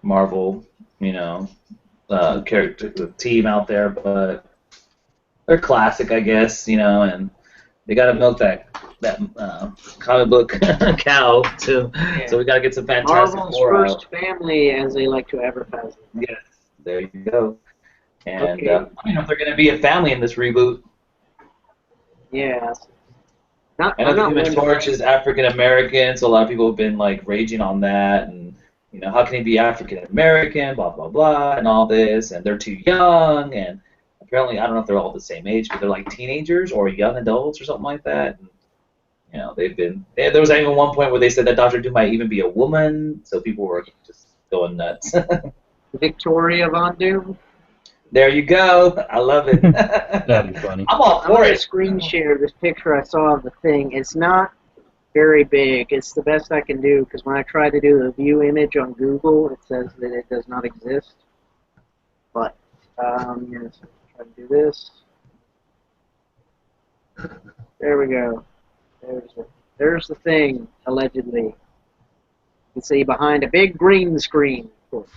Marvel, character team out there, but they're classic, I guess. And they got to milk that comic book cow too. Yeah. So we got to get some Fantastic Marvel's Four first out. family, as they like to advertise them. Yes, there you go. And Okay. I don't know if they're going to be a family in this reboot. Yeah. I know the Human Torch is African American, so a lot of people have been like raging on that, and how can he be African American, blah blah blah, and all this, and they're too young, and apparently I don't know if they're all the same age, but they're like teenagers or young adults or something like that. And, there was even one point where they said that Doctor Doom might even be a woman, so people were just going nuts. Victoria Von Doom. There you go. I love it. That'd be funny. I'm all I'm for going to it. screen share this picture I saw of the thing. It's not very big. It's the best I can do because when I try to do the view image on Google, it says that it does not exist. But, yes, try to do this. There we go. There's the thing, allegedly. You can see behind a big green screen, of course.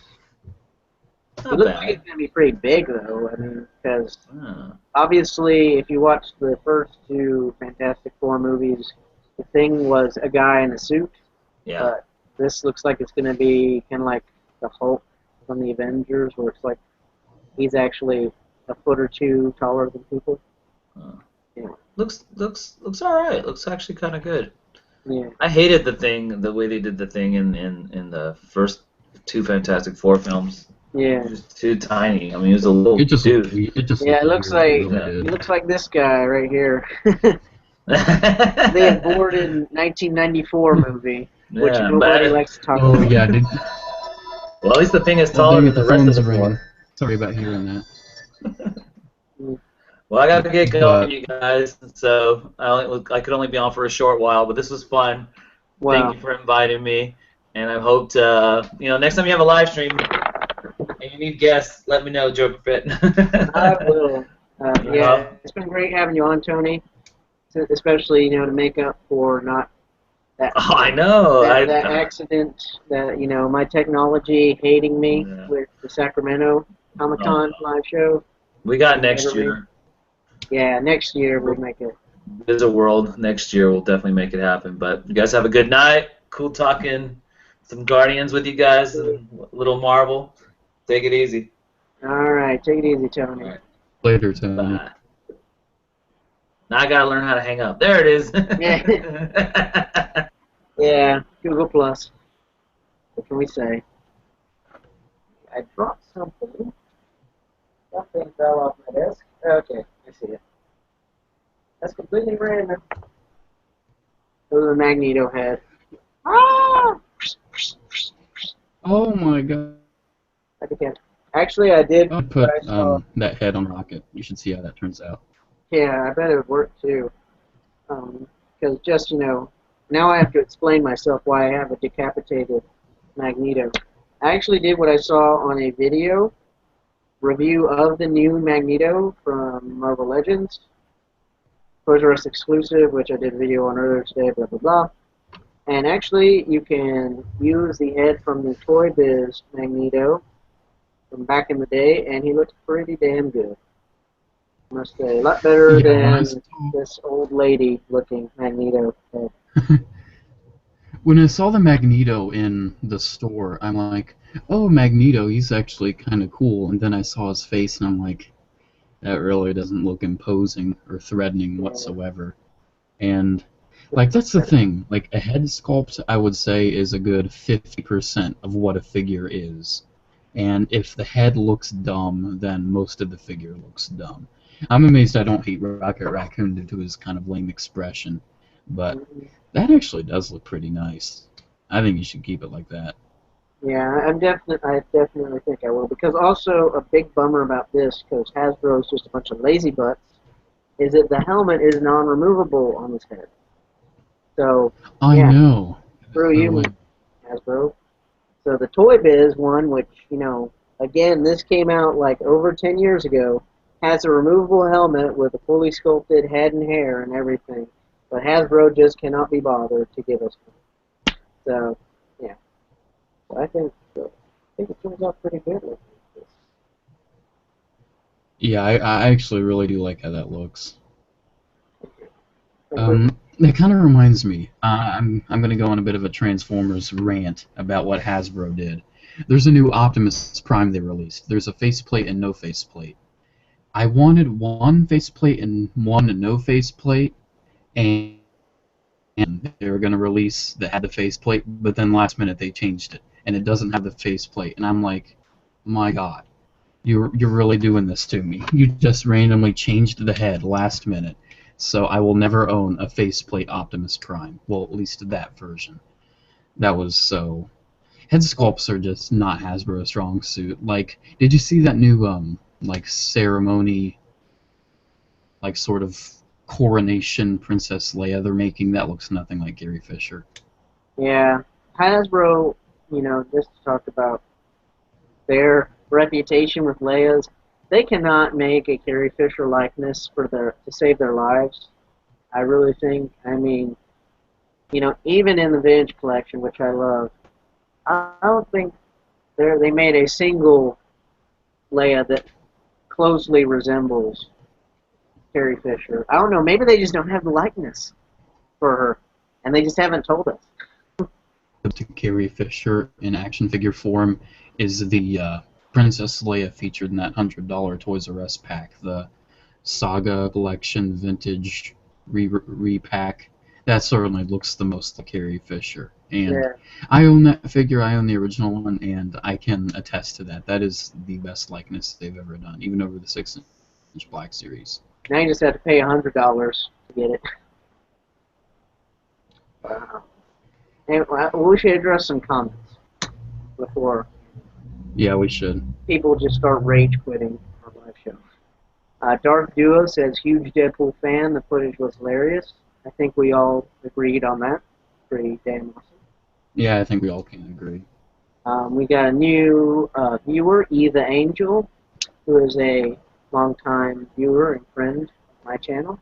It Not looks bad. like it's going to be pretty big, though. I mean, because Oh. obviously, if you watch the first two Fantastic Four movies, the Thing was a guy in a suit. Yeah. But this looks like it's going to be kind of like the Hulk from the Avengers, where it's like he's actually a foot or two taller than people. Yeah. Looks all right. Looks actually kind of good. Yeah. I hated the way they did the thing in the first two Fantastic Four films. Yeah. It was just too tiny. I mean, he was a little It just dude. Yeah, it looks like really it looks like this guy right here. The aborted 1994 movie, which Yeah, nobody but- likes to talk Oh about. yeah, did, Well, at least the thing is oh, taller dang than it, the the rest of phone's the ringing. floor. Sorry about hearing that. Well, I gotta get going, But- you guys. So I could only be on for a short while, but this was fun. Wow. Thank you for inviting me, and I hope to, next time you have a live stream and you need guests, let me know, Joker Fit. I will. Yeah. Yeah, it's been great having you on, Tony. Especially, to make up for not that. Oh, I know. That accident, that my technology hating me Yeah. with the Sacramento Comic-Con live show. We got next year. Yeah, next year we'll make it. There's a world. Next year we'll definitely make it happen. But you guys have a good night. Cool talking some Guardians with you guys and a little Marvel. Take it easy. All right, take it easy, Tony. All right. Later, Tony. Bye. Now I gotta learn how to hang up. There it is. Yeah, Google Plus. What can we say? I dropped something. Something fell off my desk. Okay, I see it. That's completely random. It was a Magneto head. Ah! Oh my god. Actually, I did. I'll put that head on Rocket. You should see how that turns out. Yeah, I bet it would work too. Because just, now I have to explain myself why I have a decapitated Magneto. I actually did what I saw on a video review of the new Magneto from Marvel Legends. Toys R Us exclusive, which I did a video on earlier today, blah, blah, blah. And actually, you can use the head from the Toy Biz Magneto from back in the day, and he looks pretty damn good. I must say, a lot better than this old lady-looking Magneto head. When I saw the Magneto in the store, I'm like, oh, Magneto, he's actually kind of cool. And then I saw his face, and I'm like, that really doesn't look imposing or threatening whatsoever. And, like, that's the thing. Like, a head sculpt, I would say, is a good 50% of what a figure is. And if the head looks dumb, then most of the figure looks dumb. I'm amazed I don't hate Rocket Raccoon due to his kind of lame expression. But that actually does look pretty nice. I think you should keep it like that. Yeah, I definitely think I will. Because also, a big bummer about this, because Hasbro is just a bunch of lazy butts, is that the helmet is non-removable on this head. So, I know. Screw you, Hasbro. So the Toy Biz one, which, again, this came out like over 10 years ago, has a removable helmet with a fully sculpted head and hair and everything. But Hasbro just cannot be bothered to give us one. So, yeah. So I think it turns out pretty good with this. Yeah, I actually really do like how that looks. That kind of reminds me. I'm going to go on a bit of a Transformers rant about what Hasbro did. There's a new Optimus Prime they released. There's a faceplate and no faceplate. I wanted one faceplate and one no faceplate, and they were going to release that had the faceplate, but then last minute they changed it, and it doesn't have the faceplate. And I'm like, my God, you're really doing this to me. You just randomly changed the head last minute. So I will never own a faceplate Optimus Prime. Well, at least that version. That was so... Head sculpts are just not Hasbro's strong suit. Like, did you see that new, ceremony, sort of coronation Princess Leia they're making? That looks nothing like Gary Fisher. Yeah. Hasbro, just to talk about their reputation with Leia's, they cannot make a Carrie Fisher likeness to save their lives. I really think. I mean, even in the Vintage collection, which I love, I don't think they made a single Leia that closely resembles Carrie Fisher. I don't know. Maybe they just don't have the likeness for her, and they just haven't told us. To Carrie Fisher in action figure form is the Princess Leia featured in that $100 Toys R Us pack, the Saga Collection Vintage repack. That certainly looks the most like Carrie Fisher. And I own that figure, I own the original one, and I can attest to that. That is the best likeness they've ever done, even over the 6-inch Black Series. Now you just have to pay $100 to get it. Wow. And we should address some comments before. Yeah, we should. People just start rage quitting our live show. Darth Duo says, huge Deadpool fan. The footage was hilarious. I think we all agreed on that. Pretty damn awesome. Yeah, I think we all can agree. We got a new viewer, E the Angel, who is a longtime viewer and friend of my channel.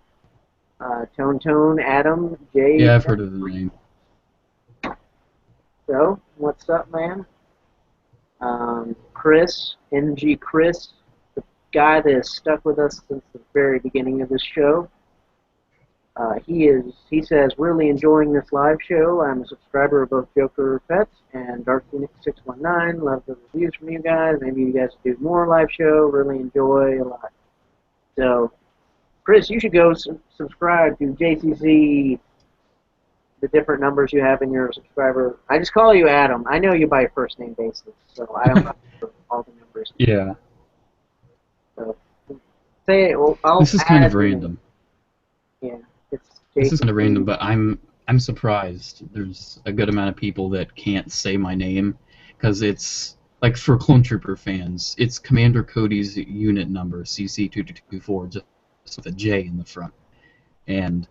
Tone, Adam, Jay. Yeah, I've heard of the name. So, what's up, man? Chris, NG Chris, guy that has stuck with us since the very beginning of this show. He says, really enjoying this live show. I'm a subscriber of both Joker Pets and DarthPhoenix619. Love the reviews from you guys. Maybe you guys do more live show. Really enjoy a lot. So, Chris, you should go subscribe to JCC, the different numbers you have in your subscriber. I just call you Adam. I know you by first name basis, so I don't know all the numbers. Yeah. So, say, well, this is kind of random. Yeah. This is kind of random, but I'm surprised there's a good amount of people that can't say my name, because it's, like, for Clone Trooper fans, it's Commander Cody's unit number, Jcc2224, just with a J in the front. And,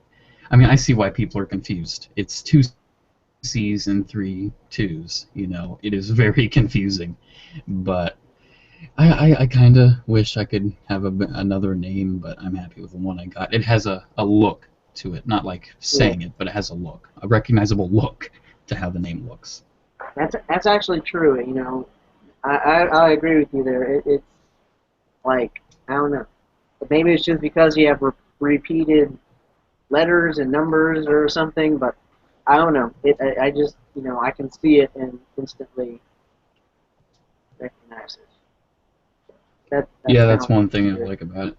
I mean, I see why people are confused. It's 2 C's and 3 2's, you know. It is very confusing. But I kind of wish I could have another name, but I'm happy with the one I got. It has a look to it, not like saying it, but it has a look, a recognizable look to how the name looks. That's actually true. You know, I agree with you there. It's like, I don't know, maybe it's just because you have repeated letters and numbers or something, but I don't know. I just, you know, I can see it and instantly recognize it. That's one thing I like about it.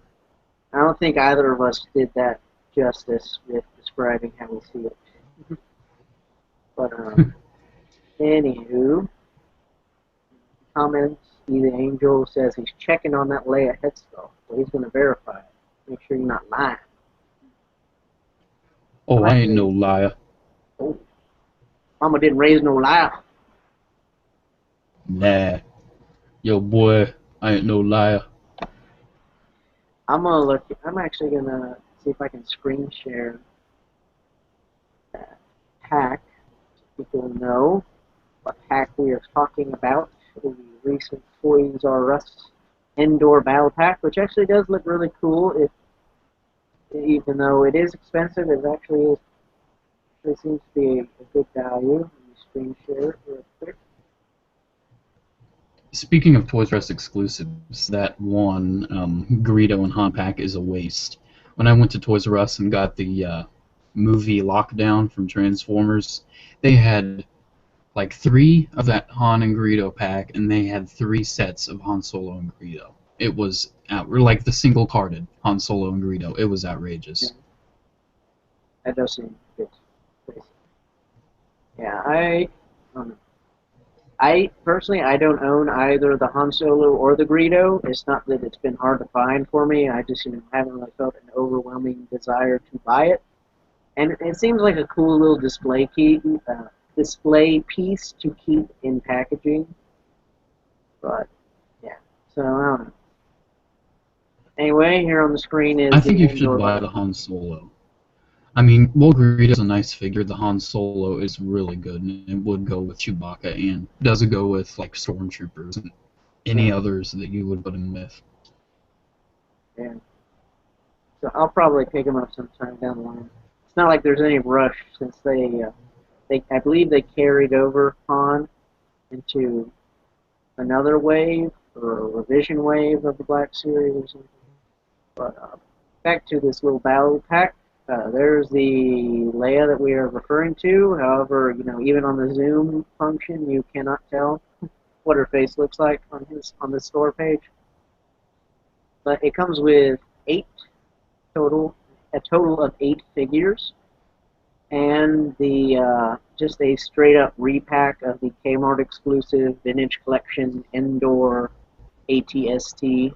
I don't think either of us did that justice with describing how we see it. But anywho, comments. Either Angel says he's checking on that Leia head skull, so he's going to verify it. Make sure you're not lying. Oh, I ain't no liar. Oh, Mama didn't raise no liar. Nah, yo boy, I ain't no liar. I'm gonna look. I'm actually gonna see if I can screen share that hack, so people know what hack we are talking about. The recent Toys R Us indoor battle pack, which actually does look really cool. Even though it is expensive, it actually is. It seems to be a good value. Let me screen share it real quick. Speaking of Toys R Us exclusives, that one Greedo and Han pack is a waste. When I went to Toys R Us and got the movie Lockdown from Transformers, they had like 3 of that Han and Greedo pack, and they had 3 sets of Han Solo and Greedo. It was like the single-carded Han Solo and Greedo. It was outrageous. Yeah. That does seem good. Yeah, I don't know. I personally, I don't own either the Han Solo or the Greedo. It's not that it's been hard to find for me. I just, you know, haven't really felt an overwhelming desire to buy it. And it seems like a cool little display piece to keep in packaging. But yeah, so I don't know. Anyway, here on the screen is. I think you should buy the Han Solo. I mean, while Greedo's a nice figure, the Han Solo is really good, and it would go with Chewbacca, and does it go with, like, Stormtroopers and any others that you would put him with. Yeah. So I'll probably pick him up sometime down the line. It's not like there's any rush, since I believe they carried over Han into another wave, or a revision wave of the Black Series or something. But back to this little battle pack. There's the Leia that we are referring to. However, you know, even on the zoom function, you cannot tell what her face looks like on the store page. But it comes with a total of 8 figures, and the just a straight up repack of the Kmart exclusive Vintage Collection Indoor ATST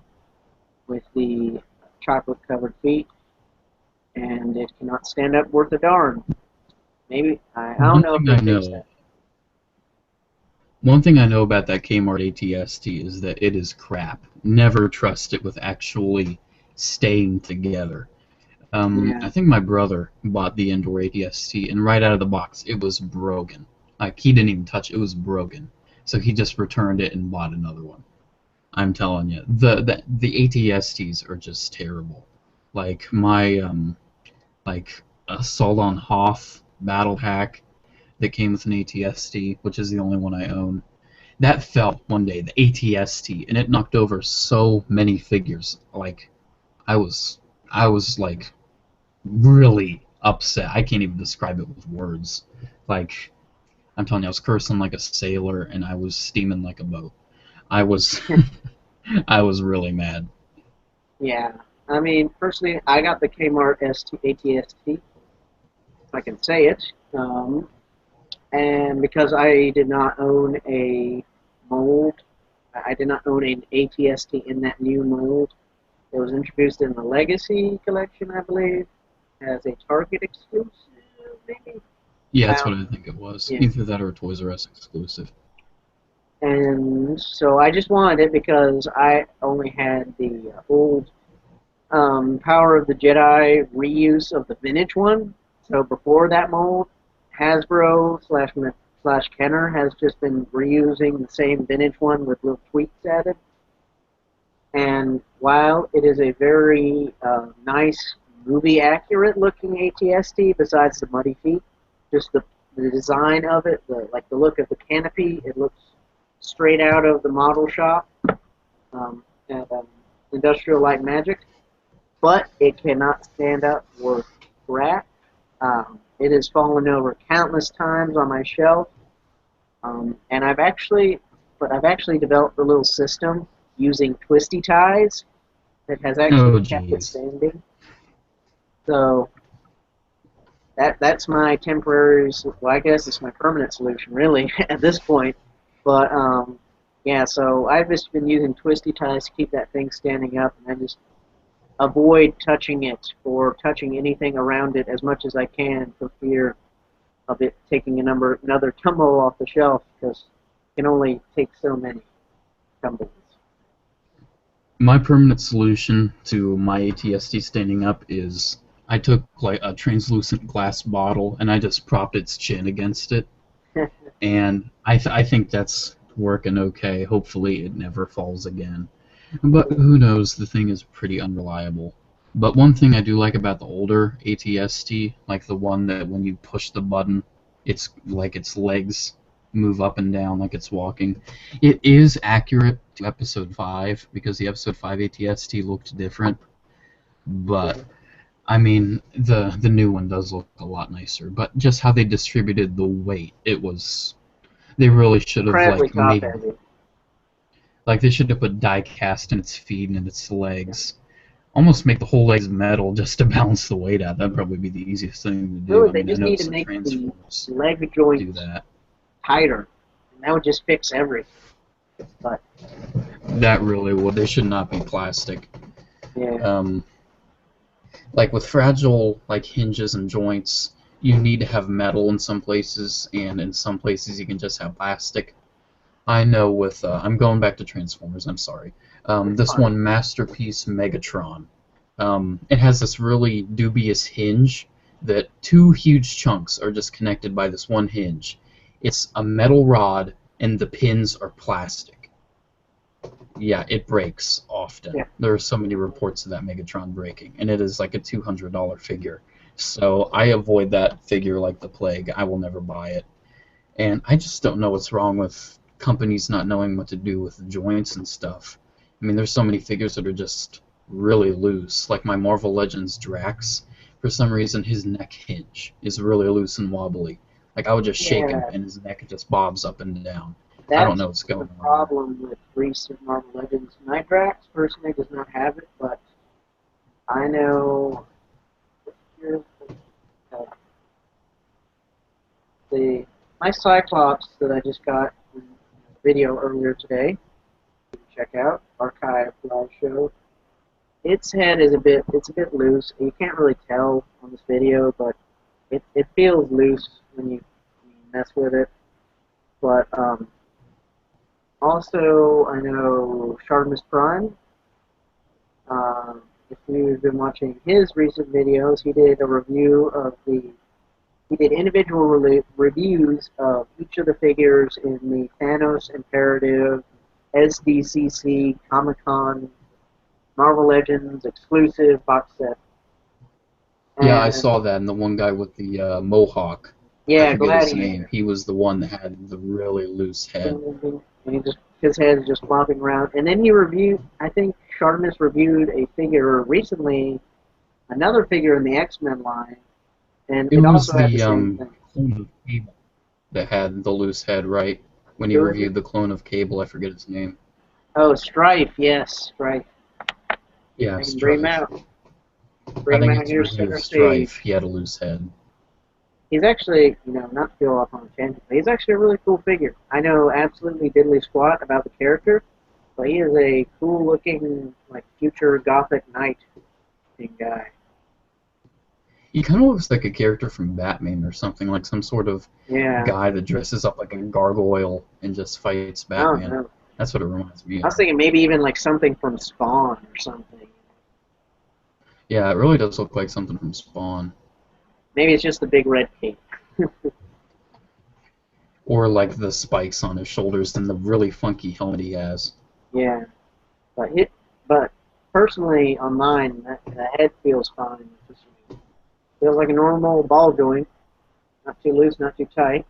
with the chocolate covered feet. And it cannot stand up worth a darn. Maybe I don't know if they fixed that. One thing I know about that Kmart ATST is that it is crap. Never trust it with actually staying together. I think my brother bought the indoor ATST, and right out of the box, it was broken. Like, he didn't even touch it; it was broken. So he just returned it and bought another one. I'm telling you, the ATSTs are just terrible. Like my like Assault on Hoth battle pack that came with an ATST, which is the only one I own. that fell one day, the ATST, and it knocked over so many figures. Like, I was like really upset. I can't even describe it with words. Like, I'm telling you, I was cursing like a sailor, and I was steaming like a boat. I was, I was really mad. Yeah. I mean, personally, I got the Kmart ATST, if I can say it. And because I did not own a mold, I did not own an ATST in that new mold. It was introduced in the Legacy collection, I believe, as a Target exclusive, maybe. Yeah, that's what I think it was. Yeah. Either that or a Toys R Us exclusive. And so I just wanted it because I only had the old Power of the Jedi reuse of the vintage one. So before that mold, Hasbro slash Kenner has just been reusing the same vintage one with little tweaks added. And while it is a very nice, movie-accurate looking ATST, besides the muddy feet, just the design of it, the look of the canopy, it looks straight out of the model shop at Industrial Light Magic. But it cannot stand up worth crap. It has fallen over countless times on my shelf, and I've actually developed a little system using twisty ties that has actually kept it standing. So that's my temporary. Well, I guess it's my permanent solution, really, at this point. But yeah, so I've just been using twisty ties to keep that thing standing up, and I just avoid touching it or touching anything around it as much as I can for fear of it taking another tumble off the shelf, because it can only take so many tumbles. My permanent solution to my ATST standing up is I took like a translucent glass bottle and I just propped its chin against it, and I think that's working okay. Hopefully it never falls again. But who knows, the thing is pretty unreliable. But one thing I do like about the older ATST, like the one that when you push the button, it's like its legs move up and down like it's walking. It is accurate to Episode 5, because the Episode 5 ATST looked different. But, I mean, the new one does look a lot nicer. But just how they distributed the weight, it was... They really should have, like, made... Like, they should have put die cast in its feet and in its legs. Almost make the whole legs metal just to balance the weight out. That'd probably be the easiest thing to do. Really, I mean, they just I know need to some make the Transformers leg joints do that. tighter, and that would just fix everything. But That really would. They should not be plastic. yeah. Like with fragile like hinges and joints, you need to have metal in some places, and in some places you can just have plastic. I know with, I'm going back to Transformers, I'm sorry. This one, Masterpiece Megatron. It has this really dubious hinge that two huge chunks are just connected by this one hinge. It's a metal rod, and the pins are plastic. Yeah, it breaks often. Yeah. There are so many reports of that Megatron breaking, and it is like a $200 figure. So I avoid that figure like the plague. I will never buy it. And I just don't know what's wrong with companies not knowing what to do with the joints and stuff. I mean, there's so many figures that are just really loose. Like my Marvel Legends Drax, for some reason his neck hinge is really loose and wobbly. Like I would just shake him and his neck just bobs up and down. I don't know what's going on. That's the problem with recent Marvel Legends. My Drax personally does not have it, but I know my Cyclops that I just got in a video earlier today. Check out Archive Liveshow. Its head is a bit loose. You can't really tell on this video, but it feels loose when you mess with it. But also I know Shartimus Prime. If you've been watching his recent videos, he did a review of he did individual reviews of each of the figures in the Thanos Imperative SDCC Comic-Con Marvel Legends exclusive box set. And yeah, I saw that, and the one guy with the mohawk. Yeah, I forget his Gladiator. name. He was the one that had the really loose head. and his head is just flopping around. And then he reviewed, I think Sharmus reviewed a figure recently, another figure in the X-Men line, and It it was also had the the same thing. clone of Cable that had the loose head, right? When he Who is reviewed it? the clone of Cable, I forget his name. Oh, Strife, yes, Strife. Yeah, I can bring him Strife. out. I Bring him think out it's here review center of stage. Strife. He had a loose head. He's actually, not to go off on a tangent, but he's actually a really cool figure. I know absolutely diddly squat about the character, but he is a cool-looking, like, future Gothic Knight-looking guy. He kind of looks like a character from Batman or something, like some sort of Yeah. guy that dresses up like a gargoyle and just fights I don't Batman. know. That's what it reminds me I was of. thinking maybe even like something from Spawn or something. Yeah, it really does look like something from Spawn. Maybe it's just the big red cape. Or like the spikes on his shoulders and the really funky helmet he has. Yeah. But personally, on mine, the head feels fine. It just feels like a normal ball joint. Not too loose, not too tight.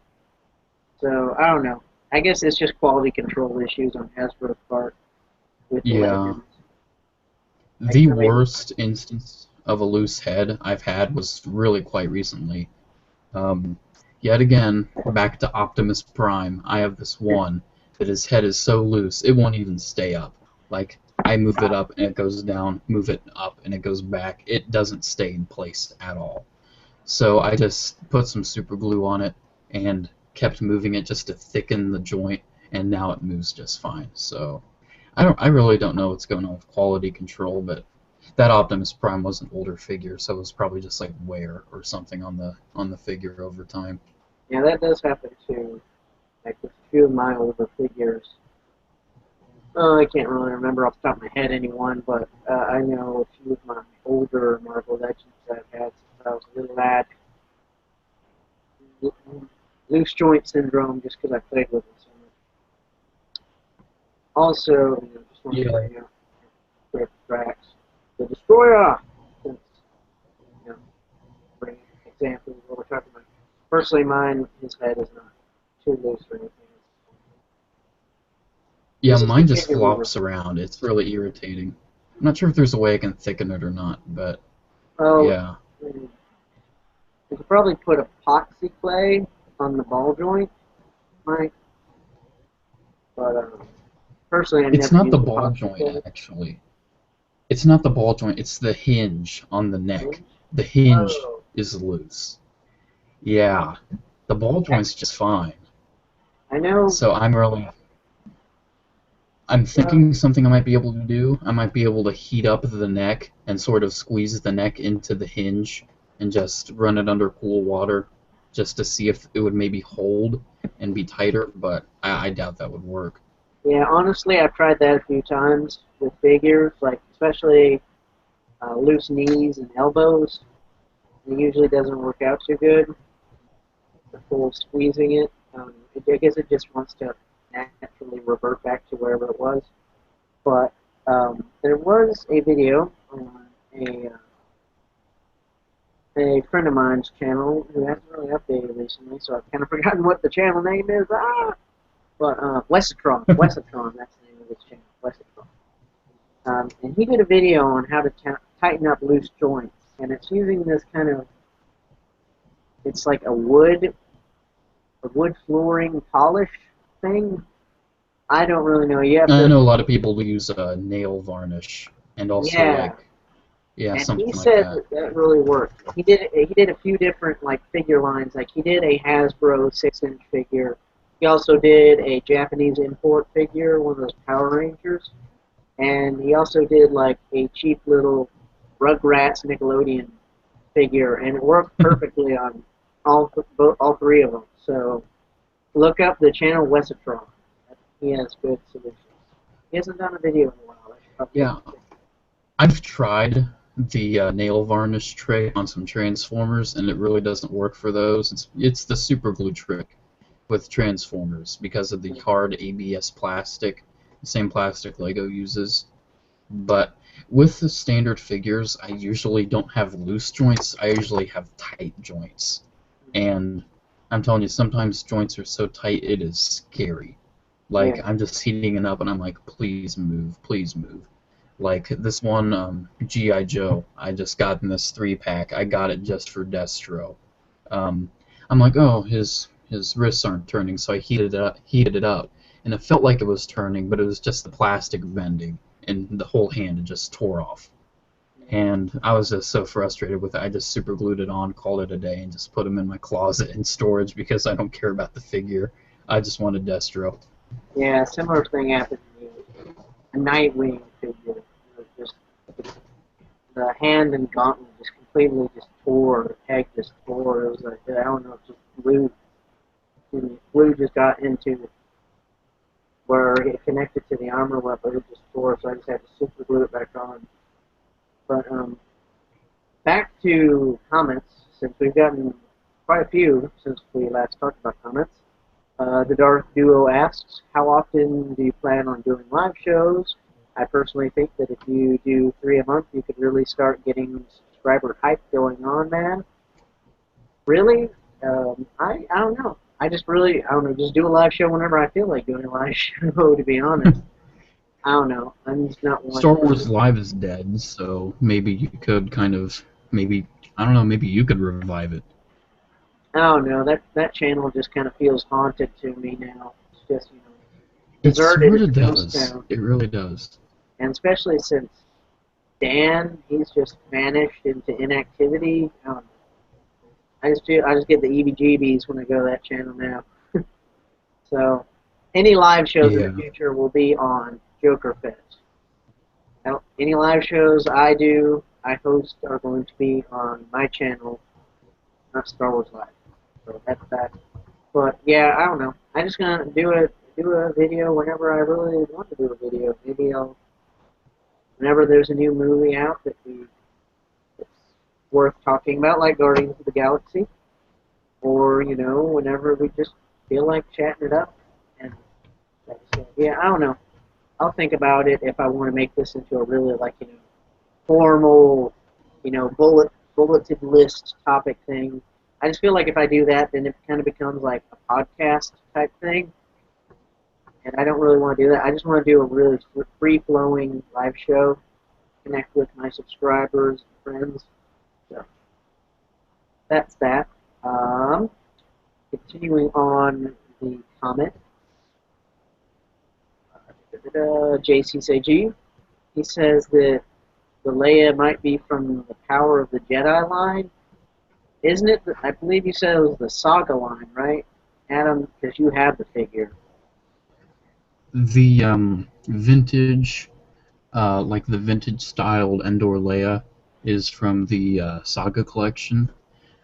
So, I don't know. I guess it's just quality control issues on Hasbro's part with the Yeah. Legends. The worst instance of a loose head I've had was really quite recently. Yet again, back to Optimus Prime, I have this one that his head is so loose, it won't even stay up. Like, I move it up and it goes down, move it up and it goes back. It doesn't stay in place at all. So I just put some super glue on it and kept moving it just to thicken the joint, and now it moves just fine. So I really don't know what's going on with quality control, but that Optimus Prime was an older figure, so it was probably just like wear or something on the figure over time. Yeah, that does happen too. Like with a few of my older figures. I can't really remember off the top of my head any one, but I know a few of my older Marvel Legends that I've had since I was a little lad. Loose joint syndrome, just because I played with them so much. Also, just want to bring out quick tracks. The Destroyer, since, bring examples of what we're talking about. Personally, mine, his head is not too loose or anything. Yeah, mine just flops around. It's really irritating. I'm not sure if there's a way I can thicken it or not, but yeah. You could probably put epoxy clay on the ball joint, Mike. But personally, it's not the ball joint actually. It's not the ball joint. It's the hinge on the neck. The hinge is loose. Yeah, the ball joint's just fine. I know. So I'm thinking something I might be able to do. I might be able to heat up the neck and sort of squeeze the neck into the hinge and just run it under cool water just to see if it would maybe hold and be tighter, but I doubt that would work. Yeah, honestly, I've tried that a few times with figures, like especially loose knees and elbows. It usually doesn't work out too good. The full squeezing it. I guess it just wants to naturally revert back to wherever it was. But there was a video on a friend of mine's channel who hasn't really updated recently, so I've kind of forgotten what the channel name is. But Wesatron, that's the name of his channel, Wesatron. And he did a video on how to tighten up loose joints, and it's using this kind of, it's like a wood flooring polish thing. I don't really know yet. I know a lot of people use nail varnish and also and something he like said that. that really worked. He did a few different like figure lines. Like he did a Hasbro 6-inch figure. He also did a Japanese import figure, one of those Power Rangers, and he also did like a cheap little Rugrats Nickelodeon figure, and it worked perfectly on all three of them. So look up the channel Wesatron. He has good solutions. He hasn't done a video in a while. Yeah, I've tried the nail varnish trick on some Transformers, and it really doesn't work for those. It's the super glue trick with Transformers because of the hard ABS plastic, the same plastic Lego uses. But with the standard figures, I usually don't have loose joints. I usually have tight joints. And I'm telling you, sometimes joints are so tight it is scary. Like, Yeah. I'm just heating it up, and I'm like, please move, please move. Like, this one G.I. Joe, I just got in this 3-pack. I got it just for Destro. Um, I'm like, oh, his wrists aren't turning, so I heated it up, and it felt like it was turning, but it was just the plastic bending, and the whole hand just tore off. And I was just so frustrated with it. I just super glued it on, called it a day, and just put him in my closet in storage because I don't care about the figure. I just wanted Destro. Yeah, similar thing happened to me. A Nightwing figure. It was just the hand and gauntlet just completely just tore. The peg just tore. It was like I don't know, just glue. Glue just got into where it connected to the armor weapon. It just tore, so I just had to super glue it back on. But back to comments, since we've gotten quite a few since we last talked about comments. The Darth Duo asks, how often do you plan on doing live shows? I personally think that if you do 3 a month, you could really start getting subscriber hype going on, man. Really? I don't know. I don't know, just do a live show whenever I feel like doing a live show, to be honest. I don't know. I'm just not one. Star Wars Live is dead, so maybe you could kind of, maybe, I don't know, maybe you could revive it. I don't know. That channel just kind of feels haunted to me now. It's just, It deserted. sort of It's a ghost does. town. It really does. And especially since Dan, he's just vanished into inactivity. I just get the EBGBs when I go to that channel now. So, any live shows in Yeah. the future will be on Joker Fest. Now, any live shows I host, are going to be on my channel, not Star Wars Live. So that's that. But yeah, I don't know. I'm just gonna do a video whenever I really want to do a video. Maybe whenever there's a new movie out that's worth talking about, like Guardians of the Galaxy, or whenever we just feel like chatting it up. And so, yeah, I don't know. I'll think about it if I want to make this into a really formal, bulleted list topic thing. I just feel like if I do that, then it kind of becomes like a podcast type thing, and I don't really want to do that. I just want to do a really free-flowing live show, connect with my subscribers and friends. So that's that. Continuing on the comment, Jcc2224, he says that the Leia might be from the Power of the Jedi line. Isn't it? I believe you said it was the Saga line, right, Adam? Because you have the figure. The vintage, like the vintage styled Endor Leia is from the Saga collection,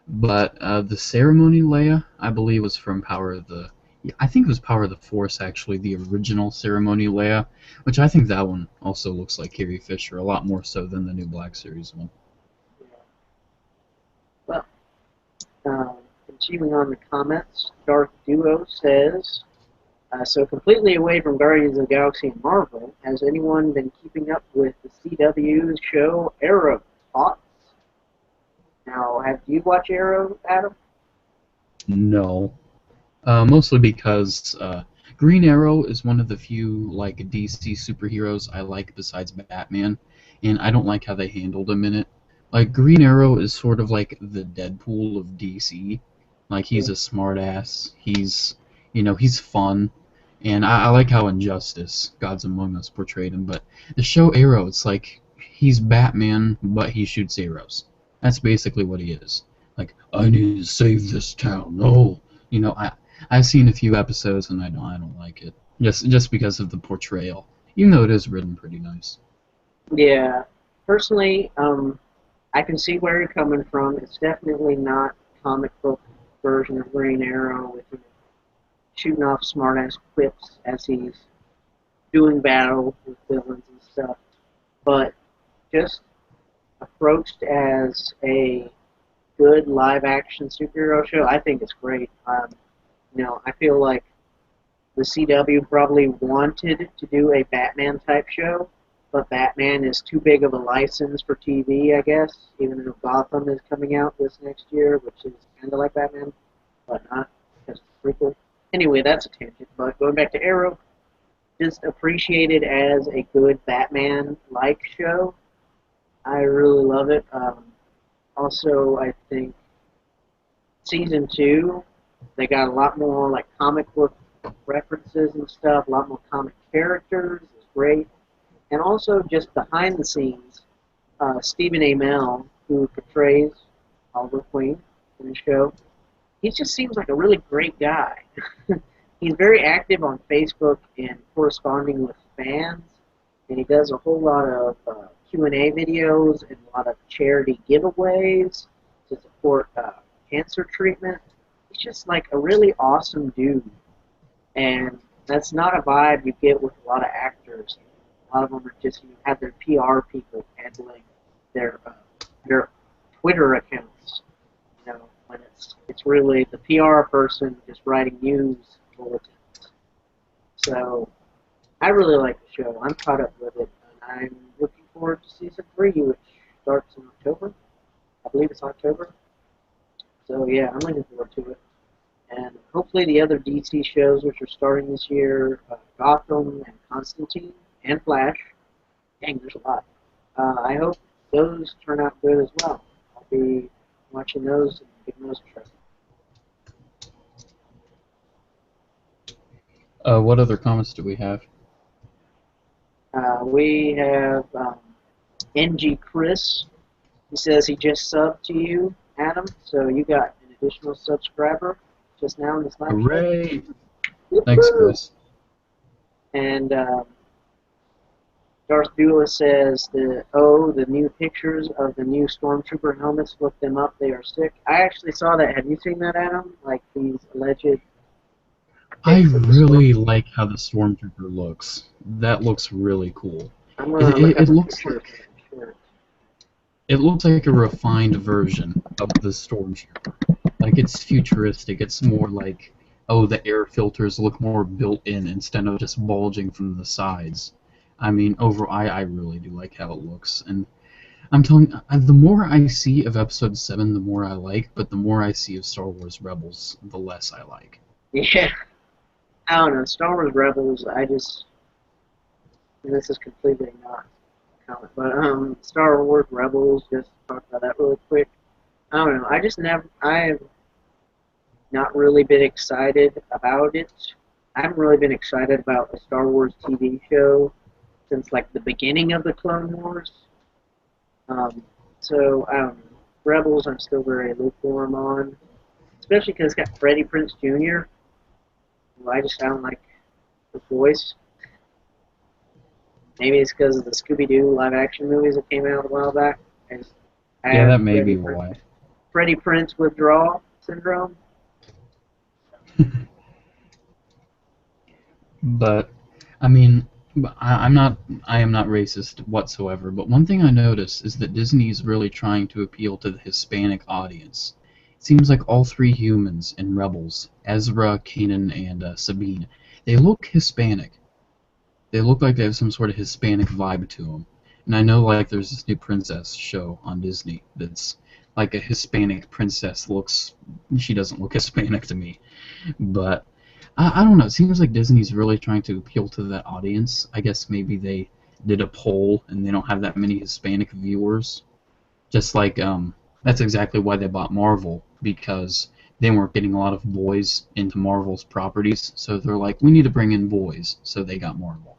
but the Ceremony Leia, I believe, was from Power of the... Yeah, I think it was Power of the Force, actually, the original Ceremony Leia, which I think that one also looks like Carrie Fisher, a lot more so than the new Black Series one. Well, continuing on the comments, Darth Duo says, so completely away from Guardians of the Galaxy and Marvel, has anyone been keeping up with the CW show Arrow? Thoughts? Now, have you watched Arrow, Adam? No. Mostly because Green Arrow is one of the few like DC superheroes I like besides Batman, and I don't like how they handled him in it. Like Green Arrow is sort of like the Deadpool of DC. Like he's a smartass. He's fun, and I like how Injustice, Gods Among Us portrayed him. But the show Arrow, it's like he's Batman, but he shoots arrows. That's basically what he is. Like, I need to save this town. No, I've seen a few episodes and I don't like it. Just because of the portrayal. Even though it is written pretty nice. Yeah. Personally, I can see where you're coming from. It's definitely not comic book version of Green Arrow with shooting off smartass quips as he's doing battle with villains and stuff. But just approached as a good live-action superhero show, I think it's great. I feel like the CW probably wanted to do a Batman-type show, but Batman is too big of a license for TV, I guess, even though Gotham is coming out this next year, which is kind of like Batman, but not, because it's a prequel. Anyway, that's a tangent, but going back to Arrow, just appreciated as a good Batman-like show. I really love it. Also, I think season 2, they got a lot more like comic book references and stuff, a lot more comic characters. It's great. And also just behind the scenes, Stephen Amell, who portrays Oliver Queen in the show, he just seems like a really great guy. He's very active on Facebook and corresponding with fans, and he does a whole lot of Q&A videos and a lot of charity giveaways to support cancer treatment. He's just like a really awesome dude, and that's not a vibe you get with a lot of actors. A lot of them are just have their PR people handling their Twitter accounts. You know, when it's really the PR person just writing news bulletins. So I really like the show. I'm caught up with it, and I'm looking forward to season 3, which starts in October. I believe it's October. So yeah, I'm looking forward to it. And hopefully the other DC shows which are starting this year, Gotham and Constantine and Flash. Dang, there's a lot. I hope those turn out good as well. I'll be watching those and giving those a try. What other comments do we have? We have NG Chris. He says he just subbed to you, Adam, so you got an additional subscriber just now in this live show. Hooray! Thanks, Chris. And Darth Beulah says the new pictures of the new Stormtrooper helmets, look them up, they are sick. I actually saw that. Have you seen that, Adam? Like these alleged... I really like how the Stormtrooper looks. That looks really cool. It looks like it looks like a refined version of the Stormtrooper. Like it's futuristic. It's more like, oh, the air filters look more built in instead of just bulging from the sides. I mean, I really do like how it looks, and I'm telling you, the more I see of Episode 7, the more I like, but the more I see of Star Wars Rebels, the less I like. Yeah. I don't know, Star Wars Rebels, and this is completely not a comment, but Star Wars Rebels, just to talk about that really quick, I don't know, I have not really been excited about it. I haven't really been excited about the Star Wars TV show since like the beginning of the Clone Wars. So, I don't know, Rebels I'm still very lukewarm on, especially because it's got Freddie Prinze Jr., who I just sound like the voice. Maybe it's because of the Scooby-Doo live-action movies that came out a while back. Yeah, that may be why. Freddie Prinze withdrawal syndrome. But I mean, I am not racist whatsoever. But one thing I notice is that Disney is really trying to appeal to the Hispanic audience. It seems like all 3 humans in Rebels, Ezra, Kanan, and Sabine, they look Hispanic. They look like they have some sort of Hispanic vibe to them. And I know like there's this new princess show on Disney that's like a Hispanic princess looks. She doesn't look Hispanic to me, but I don't know. It seems like Disney's really trying to appeal to that audience. I guess maybe they did a poll and they don't have that many Hispanic viewers. Just like that's exactly why they bought Marvel, because they weren't getting a lot of boys into Marvel's properties. So they're like, we need to bring in boys, so they got Marvel.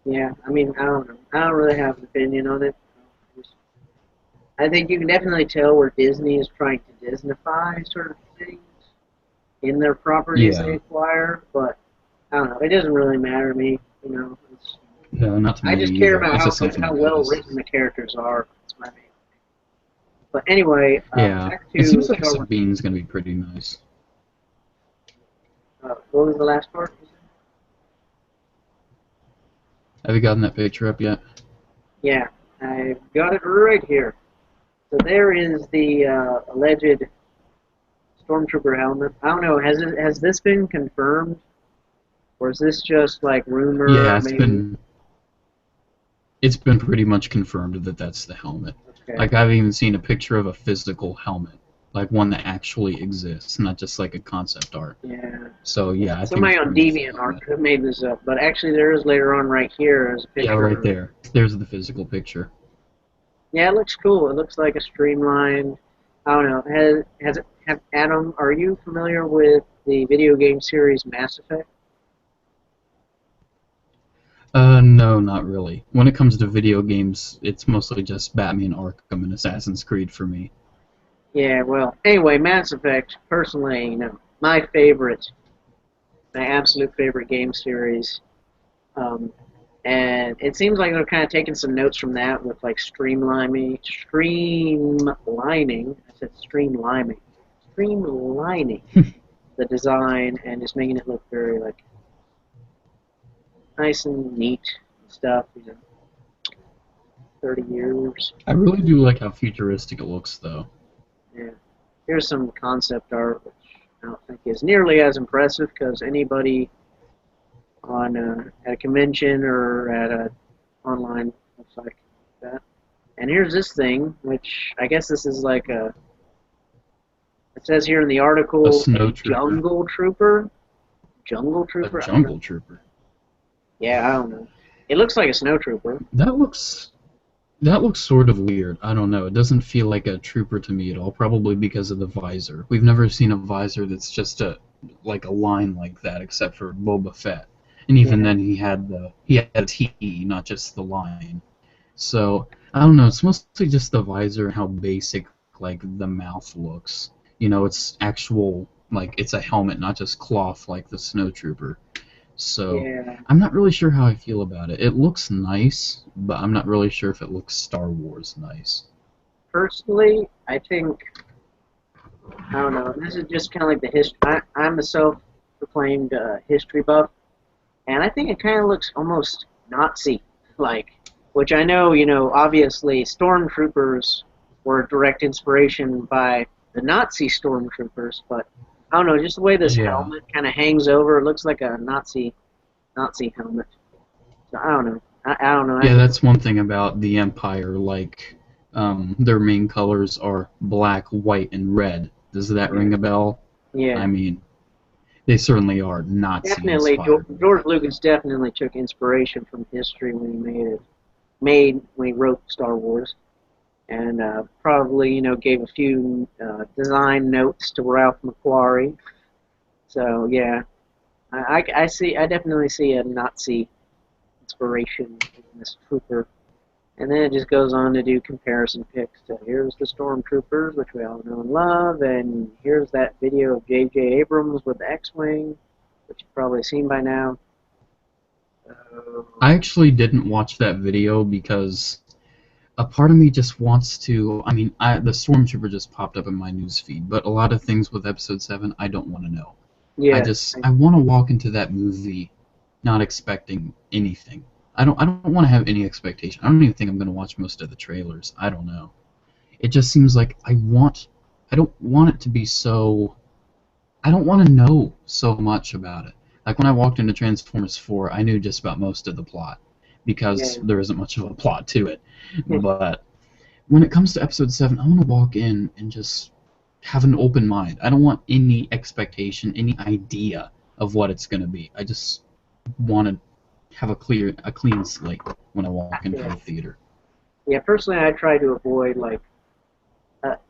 Yeah, I mean, I don't know. I don't really have an opinion on it. I think you can definitely tell where Disney is trying to Disneyfy sort of things in their properties they acquire, but I don't know. It doesn't really matter to me, you know. No, not to me. I just care about how well written the characters are. That's my main thing. But anyway, back to it seems like Sabine's going to be pretty nice. What was the last part? Have you gotten that picture up yet? Yeah, I've got it right here. So there is the alleged Stormtrooper helmet. I don't know, has this been confirmed? Or is this just like rumor? Yeah, it's been pretty much confirmed that that's the helmet. Okay. Like I've even seen a picture of a physical helmet like one that actually exists, not just like a concept art. Yeah. So yeah, I think Somebody it's on pretty much DeviantArt could have made this up, but actually there is later on right here as a picture. Yeah, right there. There's the physical picture. Yeah, it looks cool. It looks like a streamlined. I don't know. Adam? Are you familiar with the video game series Mass Effect? No, not really. When it comes to video games, it's mostly just Batman Arkham and Assassin's Creed for me. Yeah. Well, anyway, Mass Effect. Personally, my favorite, my absolute favorite game series. And it seems like they're kind of taking some notes from that with like streamlining. I said streamlining the design and just making it look very like nice and neat and stuff. 30 years. I really do like how futuristic it looks, though. Yeah. Here's some concept art, which I don't think is nearly as impressive because anybody on at a convention or at a online website like that. And here's this thing, which I guess this is like a. It says here in the article, A snow trooper. jungle trooper. Jungle trooper. A jungle trooper. Yeah, I don't know. It looks like a snow trooper. That looks sort of weird. I don't know. It doesn't feel like a trooper to me at all. Probably because of the visor. We've never seen a visor that's just a line like that, except for Boba Fett. And even then, he had a T, not just the line. So I don't know. It's mostly just the visor and how basic like the mouth looks. It's actual it's a helmet, not just cloth like the snow trooper. So Yeah. I'm not really sure how I feel about it. It looks nice, but I'm not really sure if it looks Star Wars nice. Personally, I think I don't know. This is just kind of like the history. I'm a self-proclaimed history buff, and I think it kind of looks almost Nazi-like, which I know, obviously stormtroopers were a direct inspiration by the Nazi stormtroopers, but I don't know, just the way this helmet kind of hangs over, it looks like a Nazi helmet. So I don't know. I don't know. Yeah, that's one thing about the Empire. Their main colors are black, white, and red. Does that ring a bell? Yeah. I mean, they certainly are Nazi Definitely, inspired. George Lucas definitely took inspiration from history when he wrote Star Wars, and probably gave a few design notes to Ralph McQuarrie. So yeah, I definitely see a Nazi inspiration in this trooper. And then it just goes on to do comparison pics. So here's the stormtroopers, which we all know and love, and here's that video of J.J. Abrams with the X-Wing, which you've probably seen by now. I actually didn't watch that video because a part of me just wants to. I mean, the stormtrooper just popped up in my newsfeed, but a lot of things with Episode 7 I don't want to know. Yeah. I want to walk into that movie not expecting anything. I don't want to have any expectation. I don't even think I'm going to watch most of the trailers. I don't know. It just seems like I don't want it to be so. I don't want to know so much about it. Like when I walked into Transformers 4, I knew just about most of the plot because there isn't much of a plot to it. But when it comes to Episode 7, I want to walk in and just have an open mind. I don't want any expectation, any idea of what it's going to be. I just want to have a clean slate when I walk into the theater. Yeah, personally, I try to avoid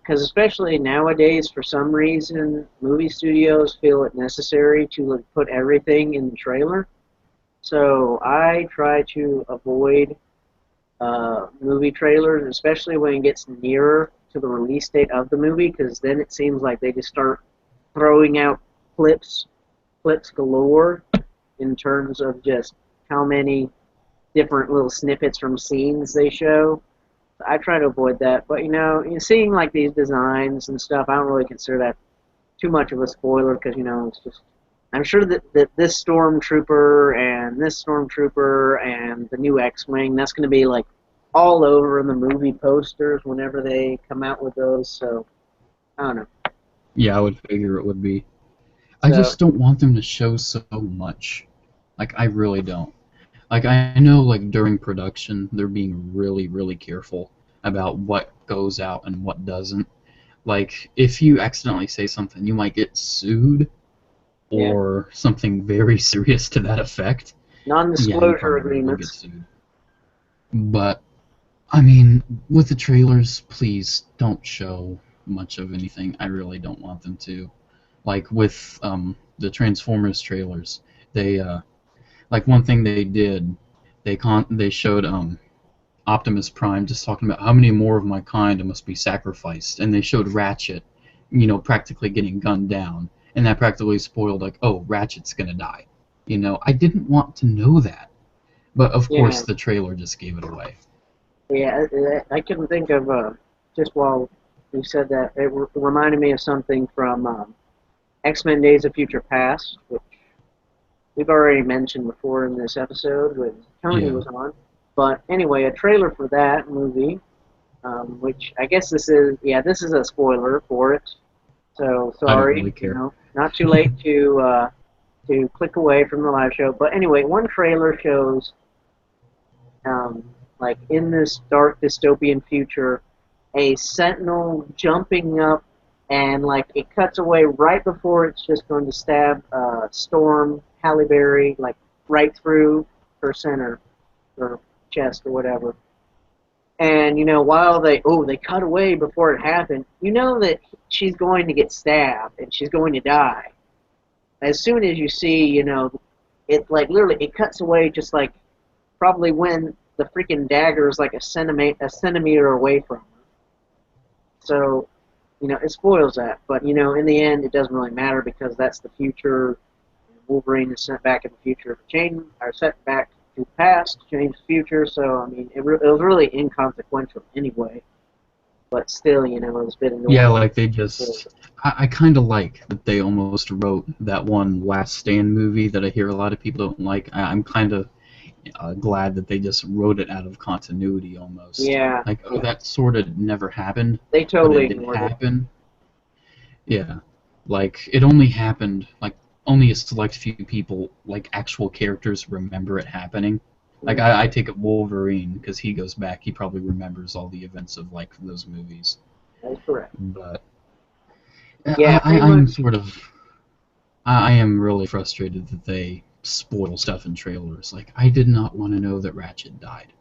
because especially nowadays, for some reason, movie studios feel it necessary to put everything in the trailer. So I try to avoid movie trailers, especially when it gets nearer to the release date of the movie, because then it seems like they just start throwing out clips galore in terms of just how many different little snippets from scenes they show. I try to avoid that, but seeing like these designs and stuff, I don't really consider that too much of a spoiler because it's just. I'm sure that this stormtrooper and the new X-Wing, that's going to be like all over in the movie posters whenever they come out with those. So I don't know. Yeah, I would figure it would be. I just don't want them to show so much. I really don't. I know, during production, they're being really, really careful about what goes out and what doesn't. Like, if you accidentally say something, you might get sued or something very serious to that effect. Yeah, you Non-disclosure probably will get agreements. sued. But, I mean, with the trailers, please don't show much of anything. I really don't want them to. Like, with the Transformers trailers, they, like, one thing they did, they showed Optimus Prime just talking about how many more of my kind must be sacrificed, and they showed Ratchet, practically getting gunned down, and that practically spoiled, like, oh, Ratchet's gonna die. I didn't want to know that, but of course Yeah. the trailer just gave it away. Yeah, I couldn't think of, just while you said that, it reminded me of something from X-Men Days of Future Past, which we've already mentioned before in this episode when Tony Yeah. was on. But anyway, a trailer for that movie, which I guess this is a spoiler for it. So I don't sorry, really care. not too late to click away from the live show. But anyway, one trailer shows, like in this dark dystopian future, a sentinel jumping up, and like it cuts away right before it's just going to stab Storm Halle Berry, like right through her center or chest or whatever. And while they cut away before it happened, you know that she's going to get stabbed and she's going to die. As soon as you see, it like literally it cuts away just like probably when the freaking dagger is like a centimeter away from her. So, it spoils that. But in the end, it doesn't really matter because that's the future. Wolverine is sent back in the future to change, or sent back to the past to change the future. So, I mean, it was really inconsequential anyway. But still, it was a bit annoying. Yeah, like they just... I kind of like that they almost wrote that one Last Stand movie that I hear a lot of people don't like. I'm kind of glad that they just wrote it out of continuity almost. Yeah. Like, oh, that sort of never happened. They totally but it did ignored happen. Yeah. Like, it only happened, like, only a select few people, like, actual characters remember it happening. Like, I take it Wolverine, because he goes back, he probably remembers all the events of, like, those movies. That's correct. But yeah, I'm sort of... I am really frustrated that they spoil stuff in trailers. Like, I did not want to know that Ratchet died.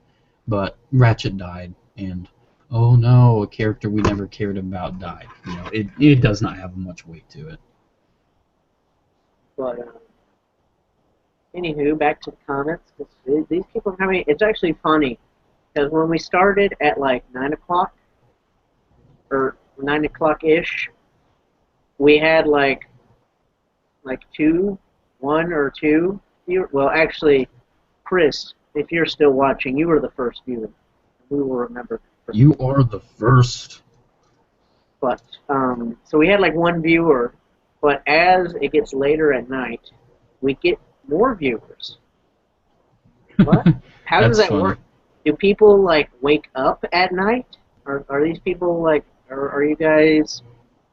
But Ratchet died, and oh no, a character we never cared about died. It does not have much weight to it. But anywho, back to the comments. These people, it's actually funny because when we started at like 9 o'clock or 9 o'clock ish, we had like one or two. Well, actually, Chris, if you're still watching, you were the first viewer. We will remember. You are the first. But so we had like one viewer, but as it gets later at night, we get more viewers. What? How does that work? Do people like wake up at night? Are these people like? Are you guys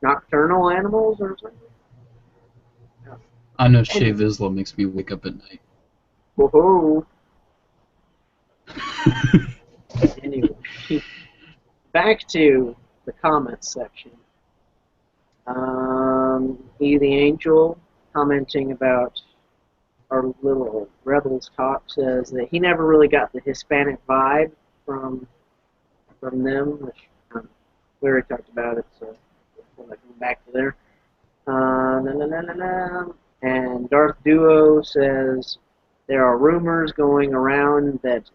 nocturnal animals or something? No. I know Shea Vizsla makes me wake up at night. Whoa. Anyway, back to the comments section. E the Angel commenting about our little Rebels talk says that he never really got the Hispanic vibe from them, which we already talked about it, so we'll go back to there. And Darth Duo says there are rumors going around that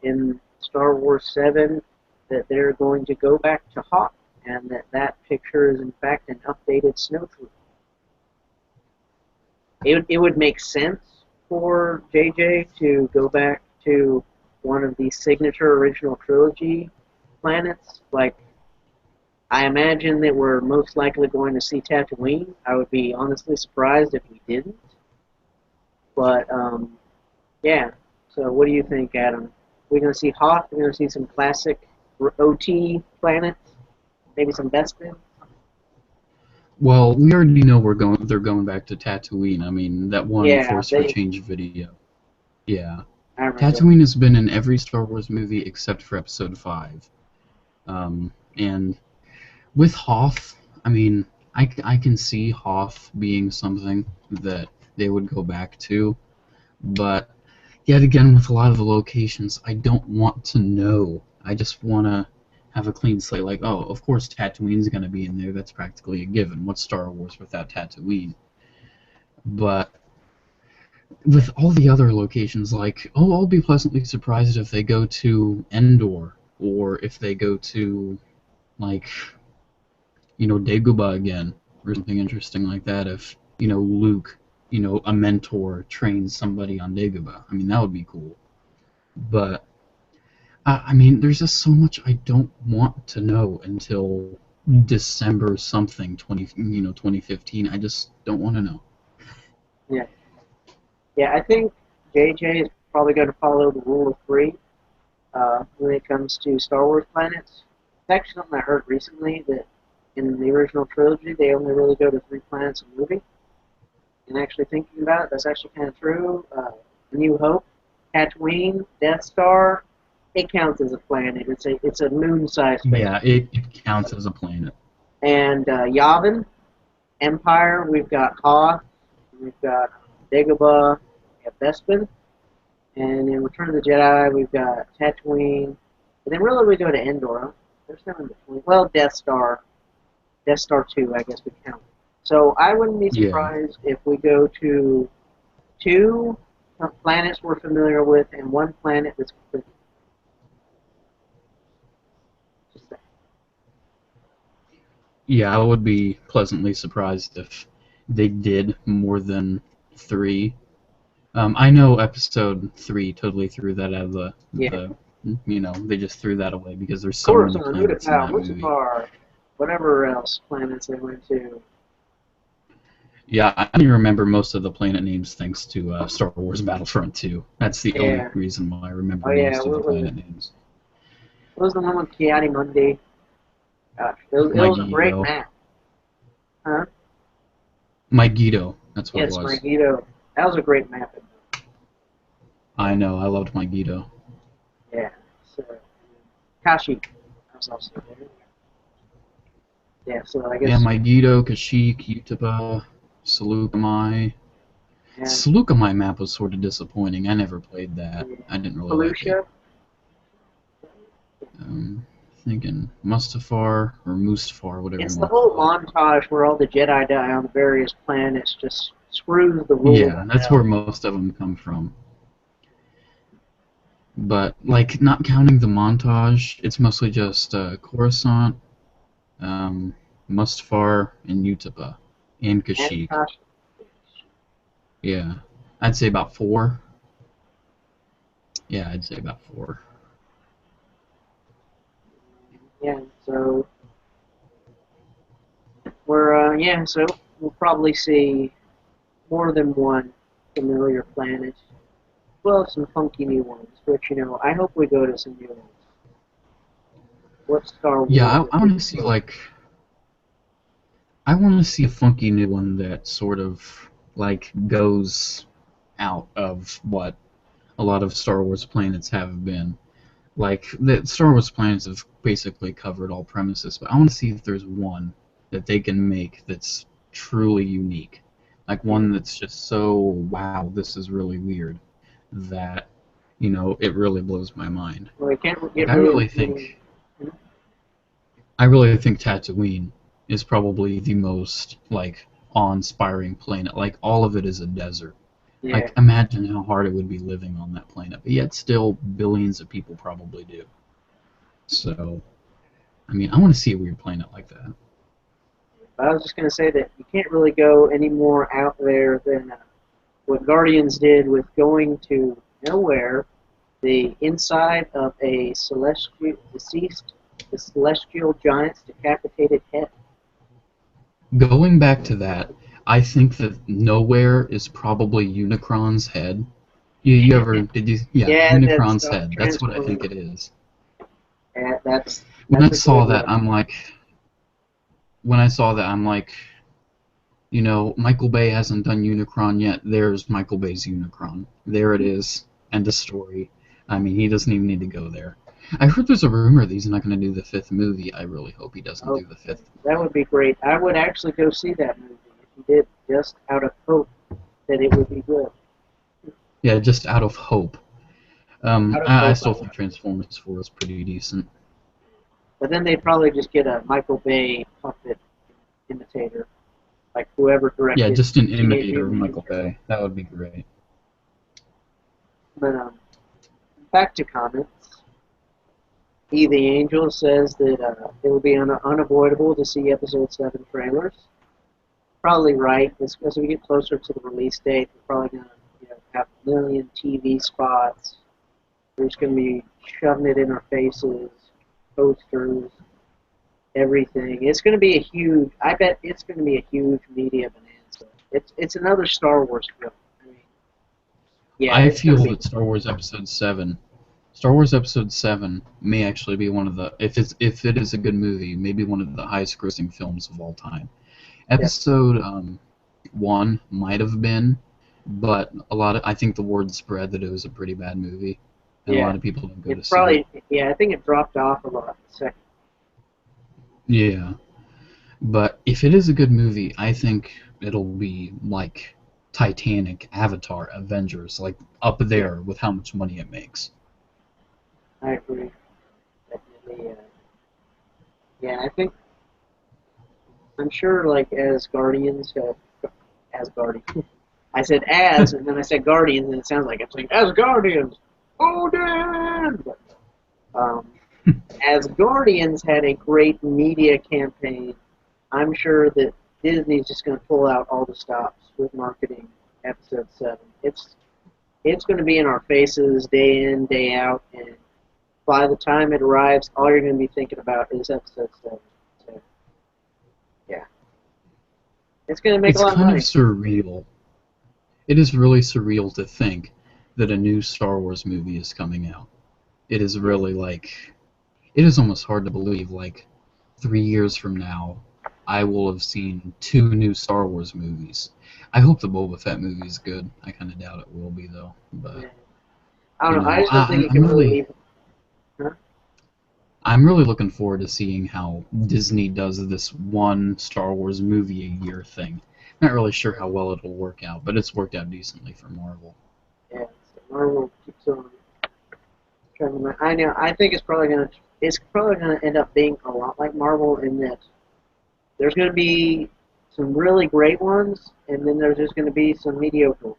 in Star Wars 7 that they're going to go back to Hoth, and that picture is in fact an updated snowtrooper. It would make sense for JJ to go back to one of the signature original trilogy planets. Like, I imagine that we're most likely going to see Tatooine. I would be honestly surprised if we didn't. But, yeah. So what do you think, Adam? We're going to see Hoth? We're going to see some classic OT planets? Maybe some Bespin? Well, we already know they're going back to Tatooine. I mean, that one Force for Change video. Yeah. Tatooine has been in every Star Wars movie except for Episode 5. And With Hoth, I mean, I can see Hoth being something that they would go back to, but yet again, with a lot of the locations, I don't want to know. I just want to have a clean slate. Like, oh, of course Tatooine's going to be in there. That's practically a given. What's Star Wars without Tatooine? But with all the other locations, like, oh, I'll be pleasantly surprised if they go to Endor, or if they go to, like, Dagobah again, or something interesting like that. If, Luke, a mentor trains somebody on Dagobah. I mean, that would be cool. But I mean, there's just so much I don't want to know until December something 2015. I just don't want to know. Yeah. Yeah, I think JJ is probably going to follow the rule of three when it comes to Star Wars planets. It's actually something I heard recently, that in the original trilogy, they only really go to 3 planets a movie. And actually thinking about it, that's actually kind of true. New Hope, Tatooine, Death Star, it counts as a planet. It's a moon-sized space. Yeah, it counts as a planet. And Yavin, Empire, we've got Hoth, we've got Dagobah, we have Bespin, and in Return of the Jedi, we've got Tatooine, and then really we go to Endor. There's no in between. Well, Death Star 2, I guess we count. So I wouldn't be surprised if we go to 2 planets we're familiar with and 1 planet that's completely. Just that. Yeah, I would be pleasantly surprised if they did more than 3. I know Episode 3 totally threw that out of the they just threw that away because there's so many planets in that movie. Mustafar, whatever else planets they went to. Yeah, I only remember most of the planet names thanks to Star Wars Battlefront 2. That's the only reason why I remember most of the planet names. What was the one with Kiadi Mundi? Gosh, it was a great map. Huh? Megiddo, that's what it was. Yes, Megiddo. That was a great map. I know, I loved Megiddo. Yeah. So, Kashyyyk. That was also there. Yeah, so I guess... Yeah, Megiddo, Kashyyyk, Utapau, Seleucami. Yeah. Seleucami map was sort of disappointing. I never played that. Yeah. I didn't really like it. Thinking Mustafar or Mustafar, whatever. It's the whole montage where all the Jedi die on the various planets just screws the rules. Yeah, that's where most of them come from. But, like, not counting the montage, it's mostly just Coruscant, Mustafar, and Utapau, and Kashyyyk. Yeah, I'd say about 4. Yeah, I'd say about 4. Yeah, so so we'll probably see more than 1 familiar planet. Well, some funky new ones, which, I hope we go to some new ones. What Star Wars? Yeah, I want to see, I want to see a funky new one that sort of, goes out of what a lot of Star Wars planets have been. Like, the Star Wars planets have basically covered all premises, but I want to see if there's one that they can make that's truly unique. Like, one that's just so, wow, this is really weird, that, it really blows my mind. Well, we can't get I really think Tatooine is probably the most, awe-inspiring planet. Like, all of it is a desert. Yeah. Like, imagine how hard it would be living on that planet, but yet still billions of people probably do. So, I mean, I want to see a weird planet like that. I was just going to say that you can't really go any more out there than what Guardians did with going to nowhere, the inside of a celestial giant's decapitated head. Going back to that, I think that nowhere is probably Unicron's head. Yeah, Unicron's head. That's what I think it is. Yeah, that's when I saw that, I'm like, Michael Bay hasn't done Unicron yet. There's Michael Bay's Unicron. There it is. End of story. I mean, he doesn't even need to go there. I heard there's a rumor that he's not going to do the fifth movie. I really hope he doesn't Oh, do the fifth. that would be great. I would actually go see that movie if he did, just out of hope that it would be good. Yeah, just out of hope. Out of I hope. still think Transformers 4 is pretty decent. But then they'd probably just get a Michael Bay puppet imitator, like whoever directed. Yeah, just an Teenage imitator of Mutant Michael Ninja Bay. That would be great. But back to comics. He the Angel says that it will be unavoidable to see Episode 7 trailers. Probably right. As we get closer to the release date, we're probably going to have a million TV spots. We're just going to be shoving it in our faces, posters, everything. It's going to be a huge. I bet it's going to be a huge media bonanza. It's another Star Wars film. I mean, yeah. I feel that Star Wars Episode 7 may actually be one of the, if it is a good movie, maybe one of the highest grossing films of all time. Episode 1 might have been, but I think the word spread that it was a pretty bad movie, and a lot of people didn't go to see it. Yeah, I think it dropped off a lot the second. Yeah, but if it is a good movie, I think it'll be like Titanic, Avatar, Avengers, like up there with how much money it makes. I agree. Definitely. Yeah, I think. I'm sure, like, as Guardians have. As Guardians. I said as, and then I said Guardians, and it sounds like I'm saying, as Guardians! Odin! But, as Guardians had a great media campaign, I'm sure that Disney's just going to pull out all the stops with marketing Episode 7. It's going to be in our faces day in, day out, and by the time it arrives, all you're going to be thinking about is Episode 7. So, yeah. It's going to make a lot of money. It's kind of surreal. It is really surreal to think that a new Star Wars movie is coming out. It is really like... It is almost hard to believe, like, 3 years from now, I will have seen 2 new Star Wars movies. I hope the Boba Fett movie is good. I kind of doubt it will be, though. But Yeah. I don't know. I just don't think you can really leave. Huh? I'm really looking forward to seeing how Disney does this one Star Wars movie a year thing. Not really sure how well it'll work out, but it's worked out decently for Marvel. Yeah, so Marvel keeps on trying to. I know. I think it's probably gonna end up being a lot like Marvel in that there's gonna be some really great ones, and then there's just gonna be some mediocre ones,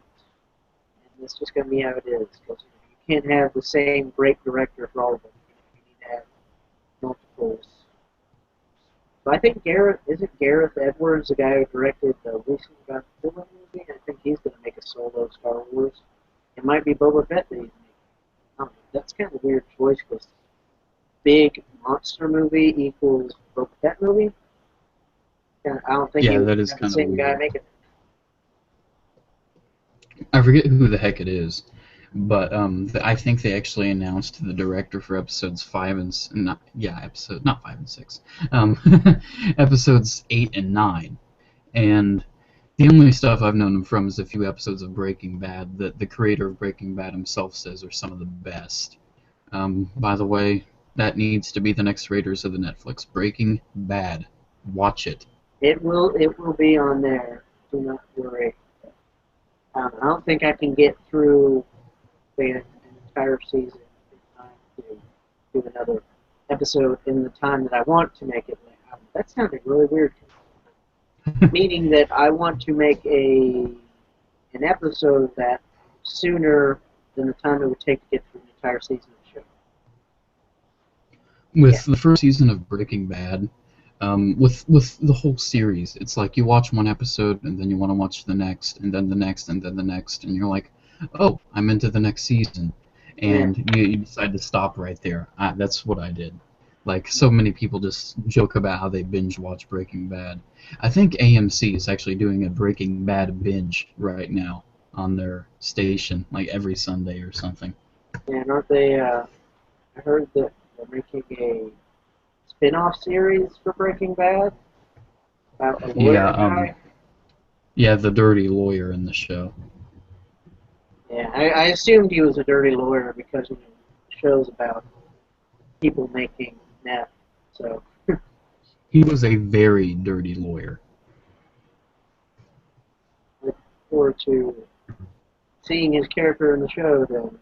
and it's just gonna be how it is. Because you can't have the same great director for all of them. You need to have multiples. But I think Gareth Edwards, the guy who directed the recent Godzilla movie? I think he's going to make a solo Star Wars. It might be Boba Fett that he's making. I don't know. That's kind of a weird choice because big monster movie equals Boba Fett movie. And I don't think that is the kind same of guy weird. making it. I forget who the heck it is, but I think they actually announced the director for episodes 5 and not 5 and 6, episodes 8 and 9, and the only stuff I've known him from is a few episodes of Breaking Bad that the creator of Breaking Bad himself says are some of the best. By the way, that needs to be the next Raiders of the Netflix. Breaking Bad, watch it. It will be on there. Do not worry. I don't think I can get through an entire season in time to do another episode in the time that I want to make it. That sounded really weird. Meaning that I want to make an episode of that sooner than the time it would take to get through an entire season of the show. With the first season of Breaking Bad, with the whole series, it's like you watch one episode and then you want to watch the next, and then the next, and then the next, and you're like, oh, I'm into the next season, and you decide to stop right there. That's what I did. Like, so many people just joke about how they binge watch Breaking Bad. I think AMC is actually doing a Breaking Bad binge right now on their station, like every Sunday or something. Yeah, and aren't they, I heard that they're making a spin-off series for Breaking Bad about a lawyer guy. Yeah, the dirty lawyer in the show. Yeah, I assumed he was a dirty lawyer because of the shows about people making meth. So He was a very dirty lawyer. I look forward to seeing his character in the show. Then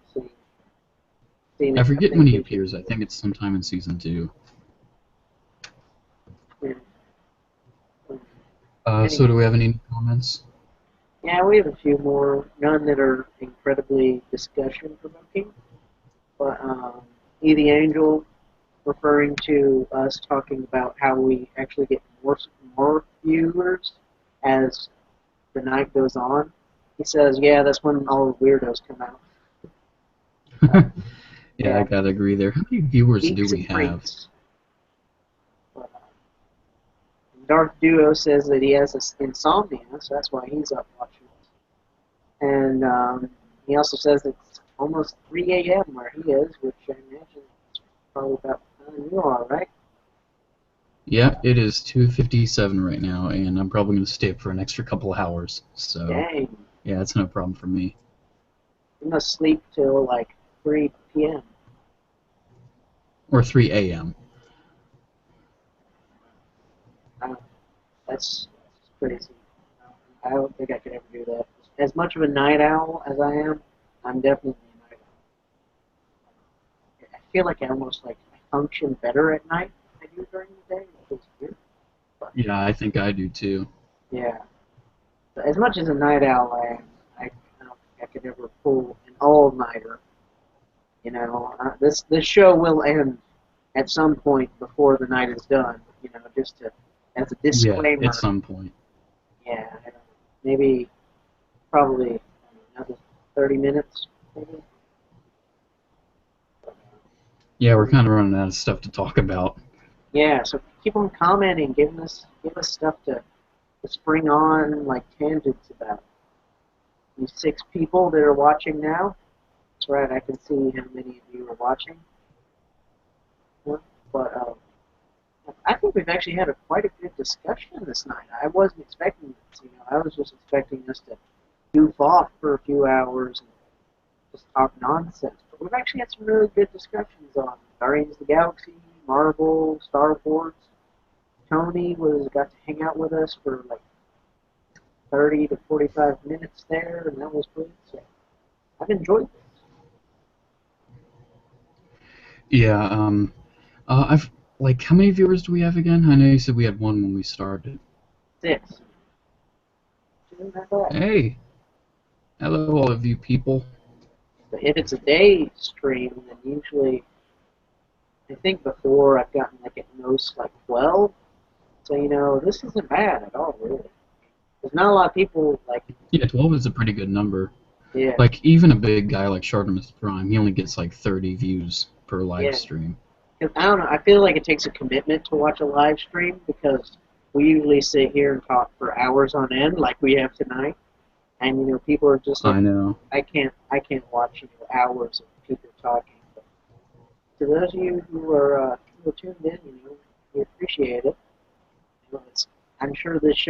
seeing I if forget when he they appears. I think it's sometime in season 2. can. So do we have any comments? Yeah, we have a few more. None that are incredibly discussion provoking, but E the Angel referring to us talking about how we actually get more viewers as the night goes on. He says, "Yeah, that's when all the weirdos come out." Yeah, I Yeah, gotta agree there. How many viewers do geeks we and have? freaks. But, Darth Duo says that he has insomnia, so that's why he's up watching it. And he also says it's almost 3 a.m. where he is, which I imagine is probably about the time you are, right? Yeah, it is 2:57 right now, and I'm probably gonna stay up for an extra couple hours. So Dang, yeah, it's no problem for me. you must sleep till like 3 p.m. Or 3 a.m. That's crazy. I don't think I could ever do that. As much of a night owl as I am, I'm definitely a night owl. I feel like I almost like I function better at night than I do during the day. It feels weird. But, Yeah, I think I do too. yeah. But as much as a night owl I am, I don't think I could ever pull an all-nighter. You know, this show will end at some point before the night is done. You know, just to as a Yeah, at disclaimer. some point. Yeah, I don't know, maybe probably another 30 minutes, maybe. Yeah, we're kind of running out of stuff to talk about. Yeah, so keep on commenting, give us stuff to spring on like tangents about. You 6 people that are watching now. That's right, I can see how many of you are watching. Yeah, but I think we've actually had quite a good discussion this night. I wasn't expecting this. You know, I was just expecting us to goof off for a few hours and just talk nonsense. But we've actually had some really good discussions on Guardians of the Galaxy, Marvel, Star Wars. Tony got to hang out with us for like 30 to 45 minutes there, and that was good. So I've enjoyed Yeah, I've like how many viewers do we have again? I know you said we had one when we started. this. 6. Isn't that bad? Hey, hello all of you people. But if it's a day stream, then usually I think before I've gotten like at most like 12. So you know this isn't bad at all, really. There's not a lot of people like. Yeah, 12 is a pretty good number. Yeah. Like, even a big guy like Shartimus Prime, he only gets like 30 views per live Yeah. stream. Cause I don't know. I feel like it takes a commitment to watch a live stream because we usually sit here and talk for hours on end, like we have tonight. And you know, people are just like, I know. I can't watch hours of people talking. But to those of you who are tuned in, you know, we appreciate it. You know, I'm sure this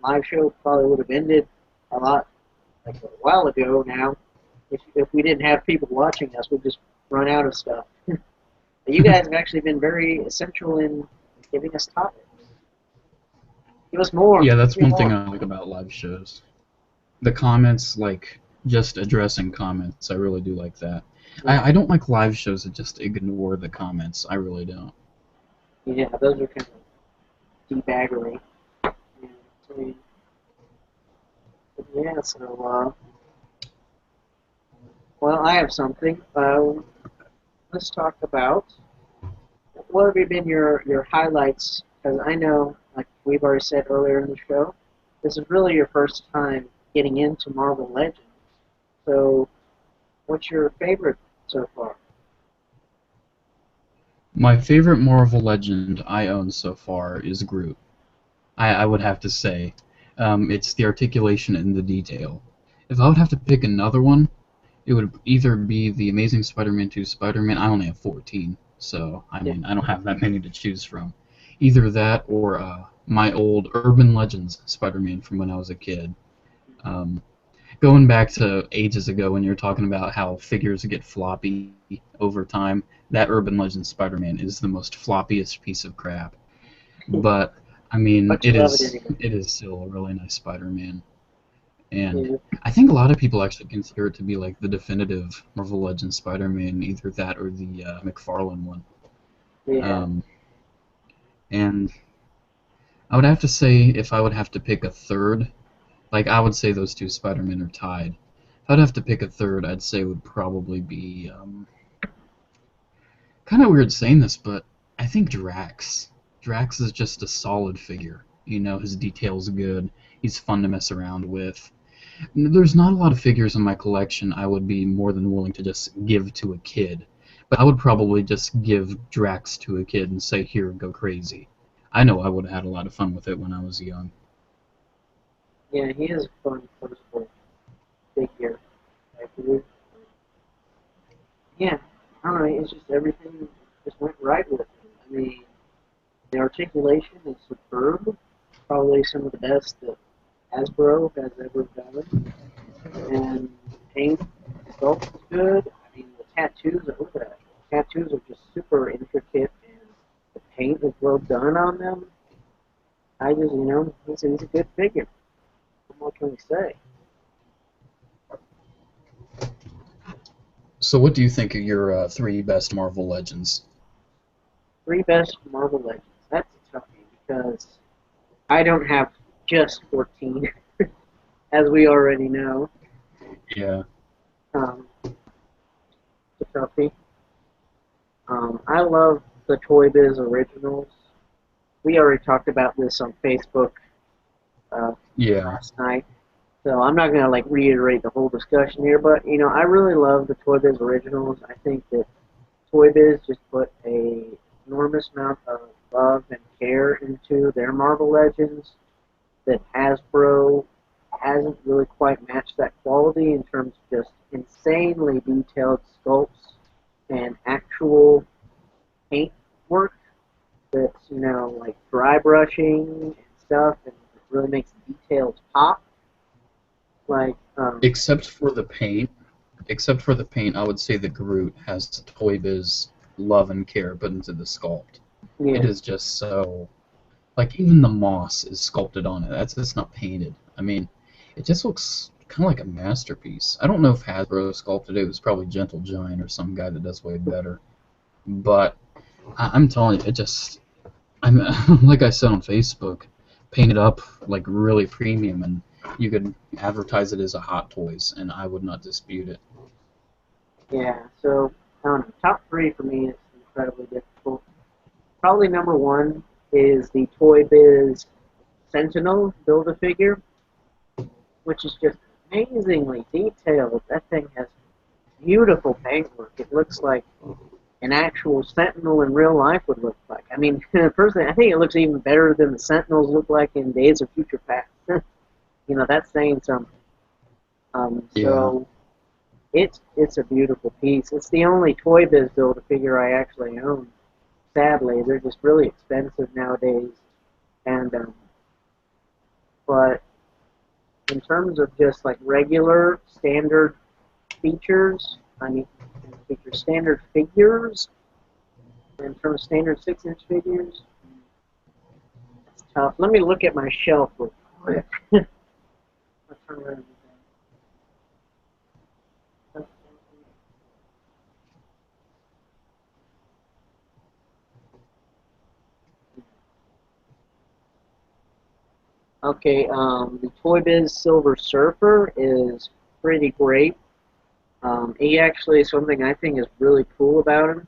live show, probably would have ended a lot like a while ago now. If we didn't have people watching us, we'd just run out of stuff. But you guys have actually been very essential in giving us topics. Give us more. Yeah, that's Give me one thing more. I like about live shows. The comments, like, just addressing comments, I really do like that. I don't like live shows that just ignore the comments. I really don't. Yeah, those are kind of debaggery. Yeah, so, well, I have something. Let's talk about what have been your highlights? Because I know, like we've already said earlier in the show, this is really your first time getting into Marvel Legends. So, what's your favorite so far? My favorite Marvel Legend I own so far is Groot. I would have to say. It's the articulation and the detail. If I would have to pick another one, it would either be the Amazing Spider-Man 2 Spider-Man. I only have 14, so I mean, I don't have that many to choose from. Either that or my old Urban Legends Spider-Man from when I was a kid. Um, going back to ages ago when you were talking about how figures get floppy over time, that Urban Legends Spider-Man is the most floppiest piece of crap. But I mean, But you love it anyway. it is still a really nice Spider-Man, and Yeah. I think a lot of people actually consider it to be like the definitive Marvel Legends Spider-Man, either that or the McFarlane one. Yeah. Um, and I would have to say, if I would have to pick a third, like I would say those two Spider-Men are tied. If I'd have to pick a third, I'd say it would probably be kind of weird saying this, but I think Drax. Drax is just a solid figure. You know, his detail's good. He's fun to mess around with. There's not a lot of figures in my collection I would be more than willing to just give to a kid. But I would probably just give Drax to a kid and say, here, go crazy. I know I would have had a lot of fun with it when I was young. Yeah, he is a fun, personable figure, I believe. Yeah, I don't know, it's just everything just went right with him. I mean, the articulation is superb, probably some of the best that Hasbro has ever done. And the paint itself is good. I mean, the tattoos, look at that. Tattoos are just super intricate, and the paint is well done on them. I just, he's a good figure. What more can we say? So what do you think are your three best Marvel Legends? Three best Marvel Legends. That's a toughie because I don't have just 14, as we already know. Yeah. It's a toughie. I love the Toy Biz originals. We already talked about this on Facebook last night, so I'm not going to reiterate the whole discussion here. But I really love the Toy Biz originals. I think that Toy Biz just put a enormous amount of love and care into their Marvel Legends that Hasbro hasn't really quite matched that quality in terms of just insanely detailed sculpts and actual paint work that's, like dry brushing and stuff, and it really makes details pop. Like, Except for the paint, I would say the Groot has Toy Biz love and care put into the sculpt. yeah, It is just so, like, even the moss is sculpted on it. It's not painted. I mean, it just looks kind of like a masterpiece. I don't know if Hasbro sculpted it. It was probably Gentle Giant or some guy that does way better. But I'm telling you, I'm like I said on Facebook, painted up like really premium, and you could advertise it as a Hot Toys, and I would not dispute it. yeah. So, top three for me is incredibly difficult. Probably number one is the Toy Biz Sentinel Build-A-Figure, which is just amazingly detailed. That thing has beautiful paintwork. It looks like an actual Sentinel in real life would look like. I mean, personally, I think it looks even better than the Sentinels look like in Days of Future Past. That's saying something. So it's a beautiful piece. It's the only Toy Biz Build-A-Figure I actually own. Sadly, they're just really expensive nowadays. And but in terms of just like regular standard features, standard figures, in terms of standard 6-inch figures, it's tough. Let me look at my shelf real quick. Let's turn around. Okay, the Toy Biz Silver Surfer is pretty great. He actually, something I think is really cool about him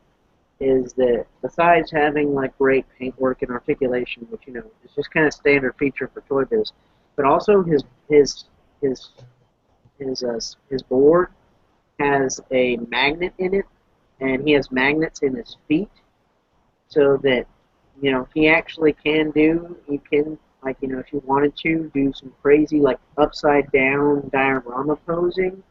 is that besides having like great paintwork and articulation, which is just kind of standard feature for Toy Biz, but also his board has a magnet in it, and he has magnets in his feet, so that he actually can if you wanted to do some crazy like upside down diorama posing.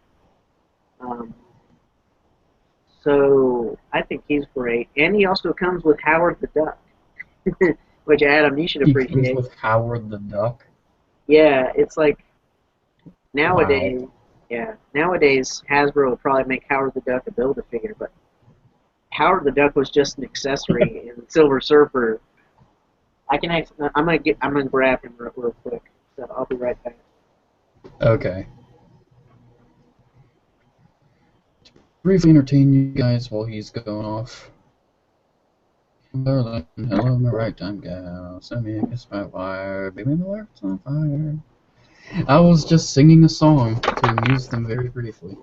So I think he's great, and he also comes with Howard the Duck, which Adam, you should He appreciate. comes with Howard the Duck. Yeah, it's like Wow. nowadays Yeah. Nowadays, Hasbro would probably make Howard the Duck a Build-A-Figure, but Howard the Duck was just an accessory in Silver Surfer. I'm gonna grab him real quick, so I'll be right back. Okay. To briefly entertain you guys while he's going off. Hello, my right time gal. Send me a kiss by wire. Baby, my heart's on fire. I was just singing a song to amuse them very briefly.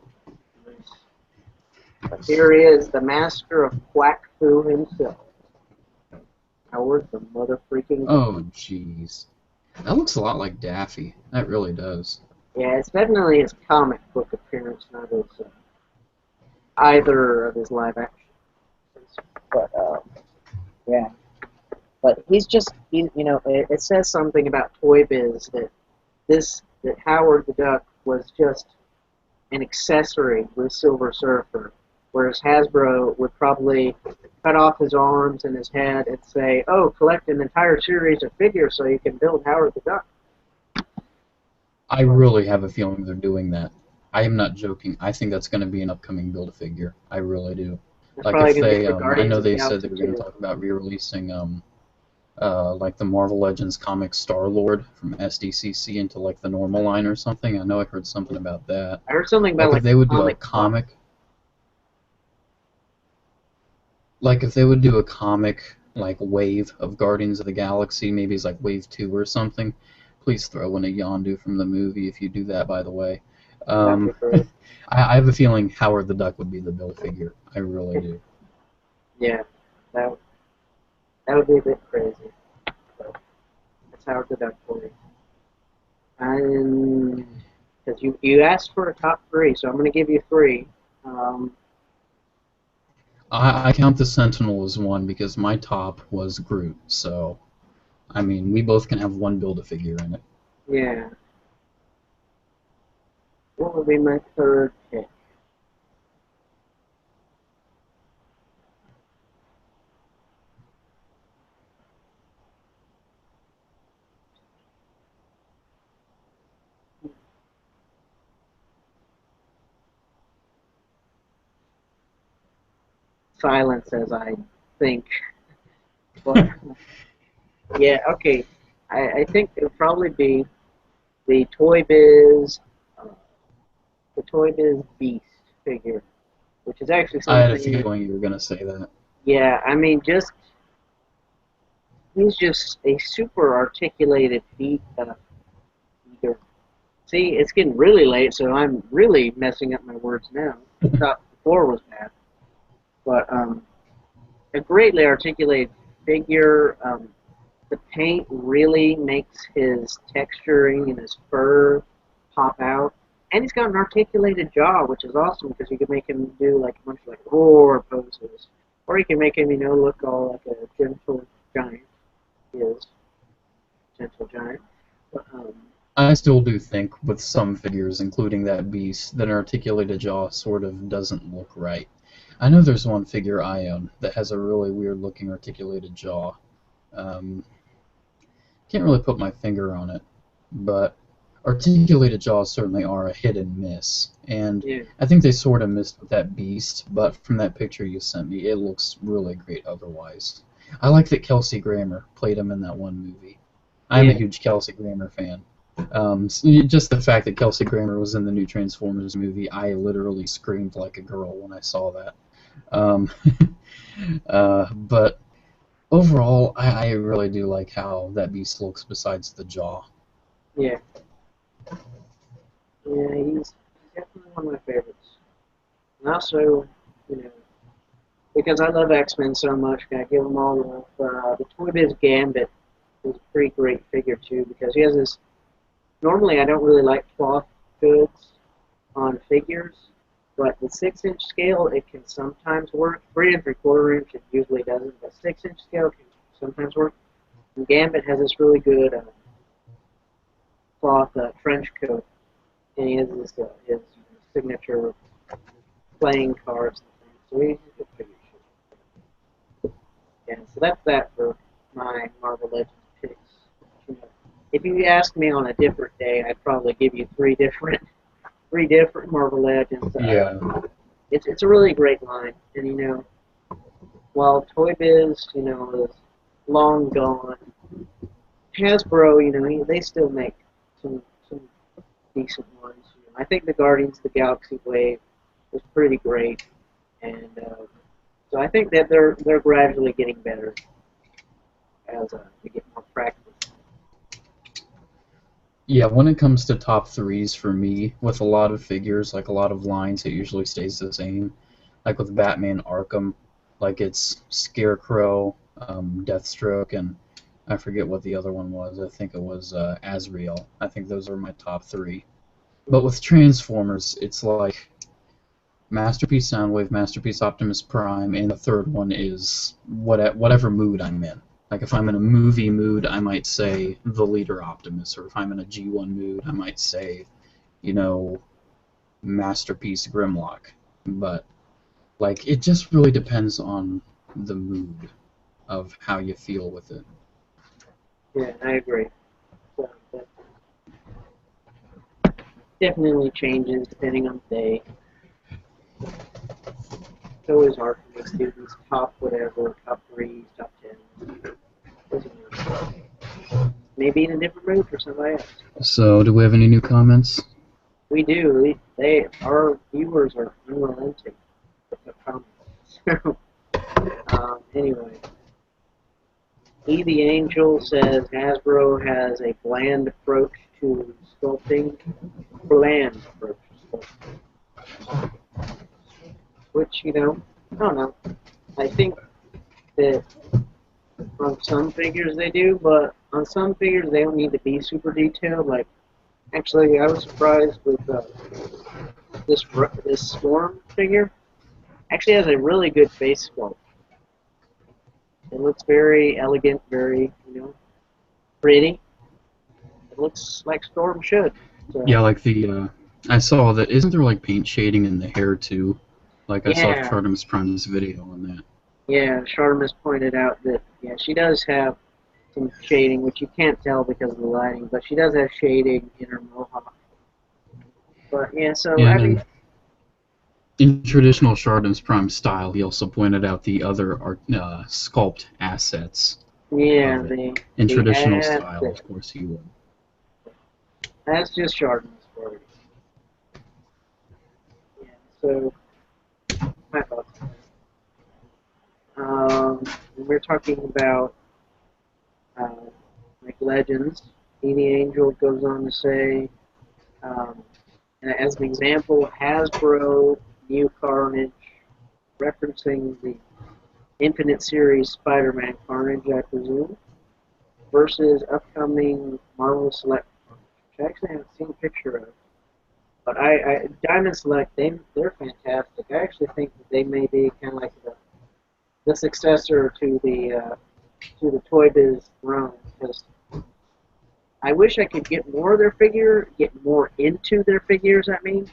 But here is the master of Quack Fu himself. Howard the mother freaking. Oh, jeez. That looks a lot like Daffy. That really does. Yeah, it's definitely his comic book appearance, not his either of his live action. But yeah. But it says something about Toy Biz that Howard the Duck was just an accessory with Silver Surfer, whereas Hasbro would probably cut off his arms and his head and say, "Oh, collect an entire series of figures so you can build Howard the Duck." I really have a feeling they're doing that. I am not joking. I think that's going to be an upcoming Build-A-Figure. I really do. It's Like probably if gonna be they, for I Guardians know of the they said Galaxy they were going to 2. talk about re-releasing like the Marvel Legends comic Star-Lord from SDCC into like the normal line or something. I know I heard something about that. I heard something about Like if they would do a comic. like if they would do a comic like wave of Guardians of the Galaxy, maybe it's like wave 2 or something. Please throw in a Yondu from the movie if you do that, by the way. That'd be great. I have a feeling Howard the Duck would be the Build-A-Figure. I really do. Yeah, that would be a bit crazy. So, that's Howard the Duck for you. And because you asked for a top 3, so I'm going to give you 3. I count the Sentinel as one because my top was Groot, so I mean we both can have one Build-A-Figure in it. Yeah. What would be my 3rd pick? Silence as I think. But, yeah, okay. I think it would probably be the Toy Biz Beast figure, which is actually I had a something. feeling you were gonna say that. Yeah, I mean, he's just a super articulated figure. See, it's getting really late, so I'm really messing up my words now. I thought before was bad, but a greatly articulated figure. The paint really makes his texturing and his fur pop out. And he's got an articulated jaw, which is awesome because you can make him do like a bunch of like roar poses. Or you can make him, look all like a gentle giant. He is gentle giant. But, I still do think with some figures, including that Beast, that an articulated jaw sort of doesn't look right. I know there's one figure I own that has a really weird looking articulated jaw. Can't really put my finger on it, but articulated jaws certainly are a hit and miss. And yeah. I think they sort of missed with that Beast, but from that picture you sent me, it looks really great otherwise. I like that Kelsey Grammer played him in that one movie. I'm a huge Kelsey Grammer fan. Just the fact that Kelsey Grammer was in the new Transformers movie, I literally screamed like a girl when I saw that. But overall, I really do like how that Beast looks besides the jaw. Yeah. Yeah, he's definitely one of my favorites. And also, because I love X-Men so much, gotta give them all love. The Toy Biz Gambit is a pretty great figure too, because he has this. Normally, I don't really like cloth goods on figures, but the 6-inch scale it can sometimes work. 3 3/4 inch it usually doesn't, but 6-inch scale can sometimes work. And Gambit has this really good cloth trench coat, and he has his signature playing cards and things. So he's a good figure. Yeah, so that's that for my Marvel Legends picks. If you asked me on a different day, I'd probably give you 3 different 3 different Marvel Legends. Yeah. It's a really great line, and you know, while Toy Biz, you know, is long gone, Hasbro, you know, they still make some decent ones. You know, I think the Guardians of the Galaxy Wave was pretty great, and so I think that they're gradually getting better as they get more practice. Yeah, when it comes to top threes for me, with a lot of figures, like a lot of lines, it usually stays the same. Like with Batman Arkham, like it's Scarecrow, Deathstroke, and I forget what the other one was. I think it was Azrael. I think those are my top three. But with Transformers, it's like Masterpiece Soundwave, Masterpiece Optimus Prime, and the third one is whatever mood I'm in. Like if I'm in a movie mood, I might say the leader Optimus, or if I'm in a G1 mood, I might say, you know, Masterpiece Grimlock. But like it just really depends on the mood of how you feel with it. Yeah, I agree. So that definitely changes depending on the day. It's always hard for me to do these top whatever, top threes, top tens. Doesn't matter. Maybe in a different mood for somebody else. So, do we have any new comments? We do. Our viewers are unrelenting with the comments. Anyway, the Angel says Hasbro has a bland approach to sculpting. Bland approach to sculpting. Which, you know, I don't know. I think that on some figures they do, but on some figures they don't need to be super detailed. Like, actually, I was surprised with this Storm figure. Actually has a really good face sculpt. It looks very elegant, very, you know, pretty. It looks like Storm should. So, Yeah, like the I saw that. Isn't there like paint shading in the hair too? Like I saw yeah, Artemis Prime's video on that. yeah. Sharmas pointed out that yeah, she does have some shading, which you can't tell because of the lighting, but she does have shading in her mohawk. But yeah, so Yeah, I and mean, in traditional Artemis Prime style, he also pointed out the other art, sculpt assets yeah, of it. the In the traditional ad style, that of course, he would. that's just Sharmas for you. Yeah, so my thoughts. We're talking about uh, like legends. The Angel goes on to say, um, as an example, Hasbro New Carnage, referencing the Infinite Series Spider-Man Carnage, I presume, versus upcoming Marvel Select Carnage, which I actually haven't seen a picture of. But Diamond Select, they're fantastic. I actually think that they may be kind of like the successor to the Toy Biz throne, because I wish I could get more of their figure, get more into their figures. I mean,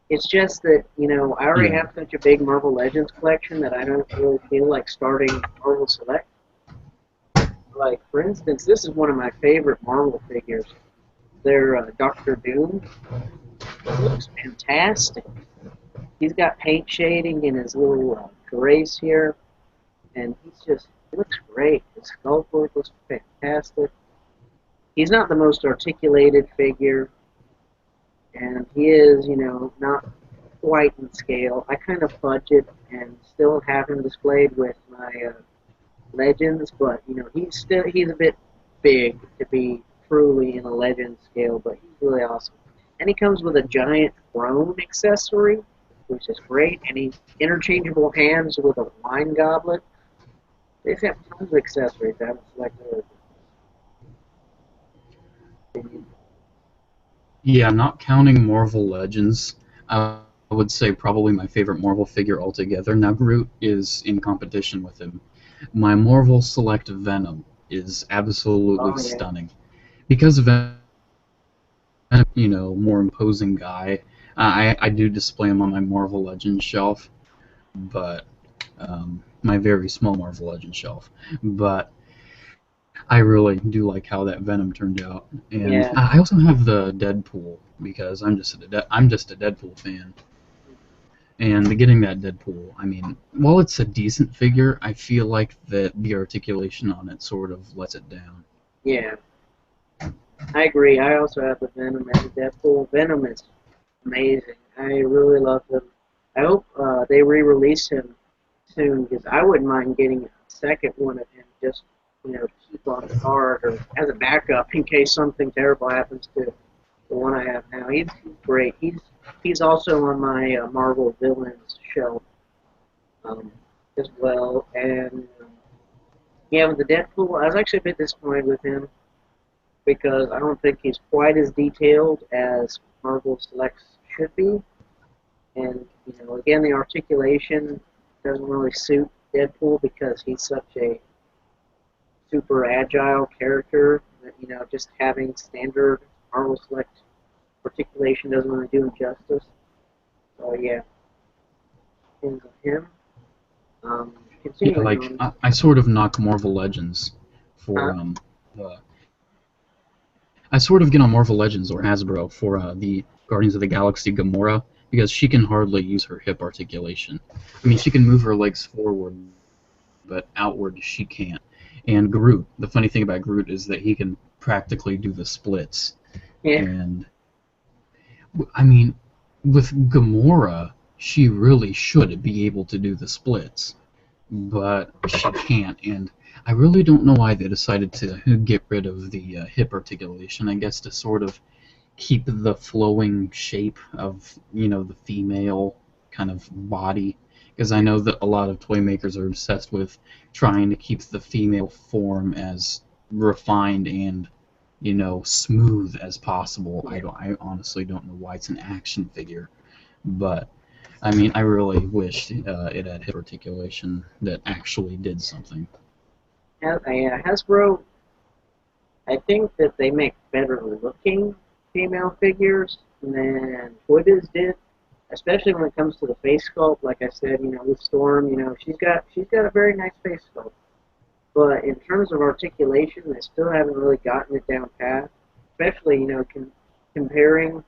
it's just that you know I already Yeah. have such a big Marvel Legends collection that I don't really feel like starting Marvel Select. Like for instance, this is one of my favorite Marvel figures. They're Doctor Doom. It looks fantastic. He's got paint shading in his little grace here, and he looks great. His sculpt work looks fantastic. He's not the most articulated figure, and he is, you know, not quite in scale. I kind of fudge it and still have him displayed with my legends, but you know, he's a bit big to be truly in a legend scale, but he's really awesome. And he comes with a giant throne accessory, which is great, and he's interchangeable hands with a wine goblet. They have tons of accessories. I haven't selected it. Yeah, not counting Marvel Legends, I would say probably my favorite Marvel figure altogether. Now Groot is in competition with him. My Marvel Select Venom is absolutely Oh yeah. stunning. Because Venom, you know, more imposing guy, I do display him on my Marvel Legends shelf, but my very small Marvel Legends shelf. But I really do like how that Venom turned out, and Yeah. I also have the Deadpool because I'm just a Deadpool fan, and getting that Deadpool, I mean, while it's a decent figure, I feel like that the articulation on it sort of lets it down. Yeah. I agree. I also have the Venom and the Deadpool. Venom is amazing. I really love him. I hope they re-release him soon because I wouldn't mind getting a second one of him just to keep on the card or as a backup in case something terrible happens to the one I have now. He's great. He's also on my Marvel villains shelf um, as well. And yeah, with the Deadpool, I was actually a bit disappointed with him because I don't think he's quite as detailed as Marvel Selects should be. And again, the articulation doesn't really suit Deadpool because he's such a super agile character that just having standard Marvel Select articulation doesn't really do him justice. So yeah, depends on him. Yeah, Continuing like on. I sort of knock Marvel Legends for Huh? uh, I sort of get on Marvel Legends or Hasbro for the Guardians of the Galaxy Gamora because she can hardly use her hip articulation. I mean, Yeah. she can move her legs forward, but outward she can't. And Groot, the funny thing about Groot is that he can practically do the splits. Yeah. And I mean, with Gamora, she really should be able to do the splits, but she can't. And I really don't know why they decided to get rid of the hip articulation. I guess to sort of keep the flowing shape of the female kind of body, because I know that a lot of toy makers are obsessed with trying to keep the female form as refined and smooth as possible. Yeah. I honestly don't know why it's an action figure, but I mean, I really wish it had hip articulation that actually did something. Hasbro, I think that they make better looking female figures than Toy Biz did, especially when it comes to the face sculpt. Like I said, with Storm, she's got a very nice face sculpt. But in terms of articulation, they still haven't really gotten it down pat. Especially, comparing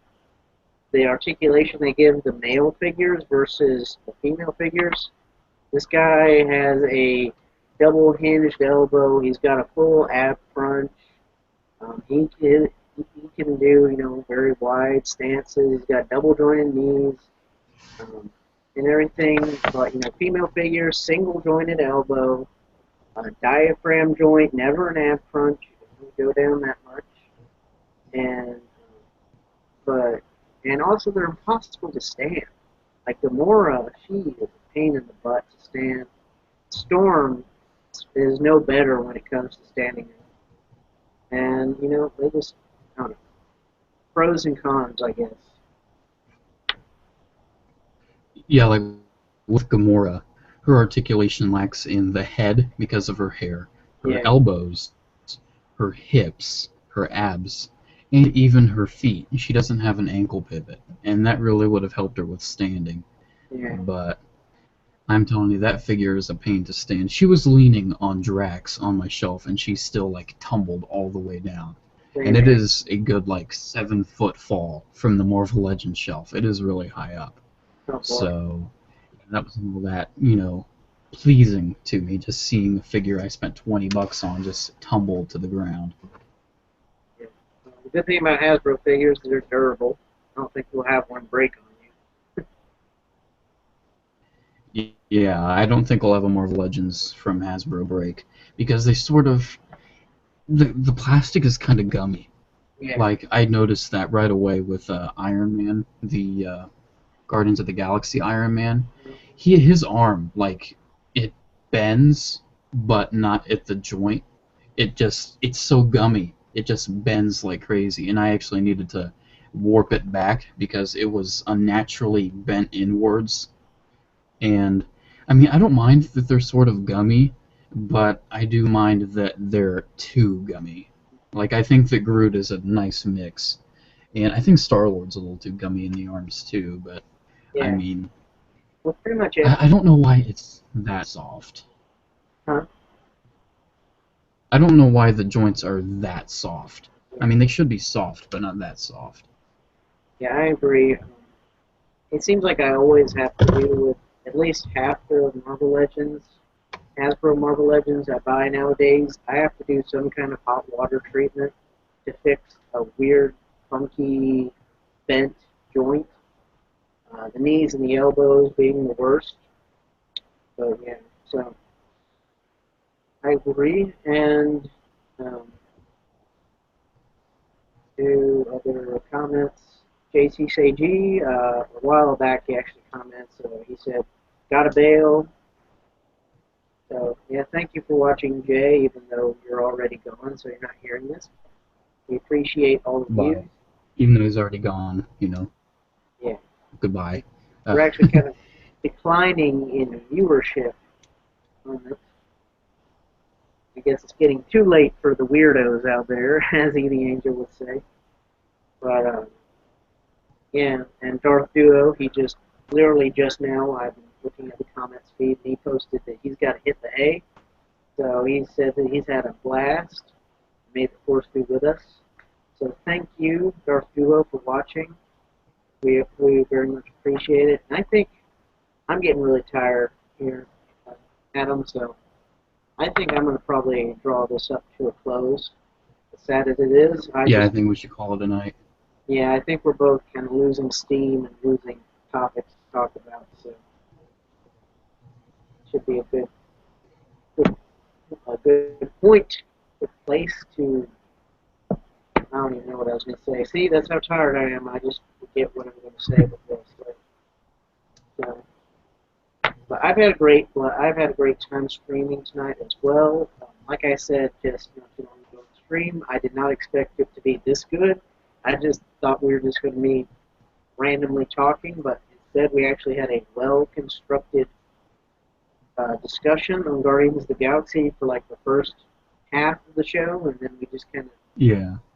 the articulation they give the male figures versus the female figures. This guy has a double hinged elbow. He's got a full ab crunch. He can do very wide stances. He's got double jointed knees and everything. But female figures, single jointed elbow, diaphragm joint, never an ab crunch. You don't go down that much. And but and also they're impossible to stand. Like Gamora, she is a pain in the butt to stand. Storm is no better when it comes to standing. And they just I don't know. Pros and cons, I guess. Yeah, like with Gamora, her articulation lacks in the head because of her hair, her Yeah, elbows, her hips, her abs, and even her feet. She doesn't have an ankle pivot, and that really would have helped her with standing. yeah, But I'm telling you, that figure is a pain to stand. She was leaning on Drax on my shelf, and she still tumbled all the way down. And same it here. is a good 7-foot fall from the Marvel Legends shelf. It is really high up. Oh boy. So that was all that, pleasing to me, just seeing a figure I spent $20 on just tumble to the ground. Yeah. The good thing about Hasbro figures is they're durable. I don't think we'll have one break on Yeah, I don't think I'll have a Marvel Legends from Hasbro break because they sort of the plastic is kind of gummy. you. Yeah, Like I noticed that right away with Iron Man, the Guardians of the Galaxy Iron Man. His arm it bends, but not at the joint. It's so gummy. It just bends like crazy, and I actually needed to warp it back because it was unnaturally bent inwards. And I mean, I don't mind that they're sort of gummy, but I do mind that they're too gummy. Like I think that Groot is a nice mix, and I think Star Lord's a little too gummy in the arms too. But I yeah. mean, Well, pretty much I don't know why it's that soft. huh? I don't know why the joints are that soft. I mean, they should be soft, but not that soft. Yeah, I agree. It seems like I always have to deal with at least half the Marvel Legends, Hasbro Marvel Legends I buy nowadays. I have to do some kind of hot water treatment to fix a weird, funky, bent joint. The knees and the elbows being the worst. So yeah, so I agree. And um, two other comments. JCCG, a while back, he actually comments. He said, "Got a bail." So yeah, thank you for watching, Jay. Even though you're already gone, so you're not hearing this. We appreciate all of you. Bye. Even though he's already gone, you know. Yeah. Goodbye. We're actually kind of declining in viewership on this. I guess it's getting too late for the weirdos out there, as Eating Angel would say. But yeah, and Darth Duo, he just literally just now, I've been looking at the comments feed, and he posted that he's got to hit the A. So he said that he's had a blast. May the Force be with us. So thank you, Darth Duo, for watching. We very much appreciate it. And I think I'm getting really tired here, Adam, so I think I'm going to probably draw this up to a close. As sad as it is, I think we should call it a night. Yeah, I think we're both kind of losing steam and losing topics to talk about, so it should be a good point, good place to. I don't even know what I was going to say. See, that's how tired I am. I just forget what I'm going to say with this. But I've had a great time streaming tonight as well. Like I said just not too long ago on stream, I did not expect it to be this good. I just thought we were just going to be randomly talking, but instead we actually had a well-constructed discussion on Guardians of the Galaxy for like the first half of the show, and then we just kind of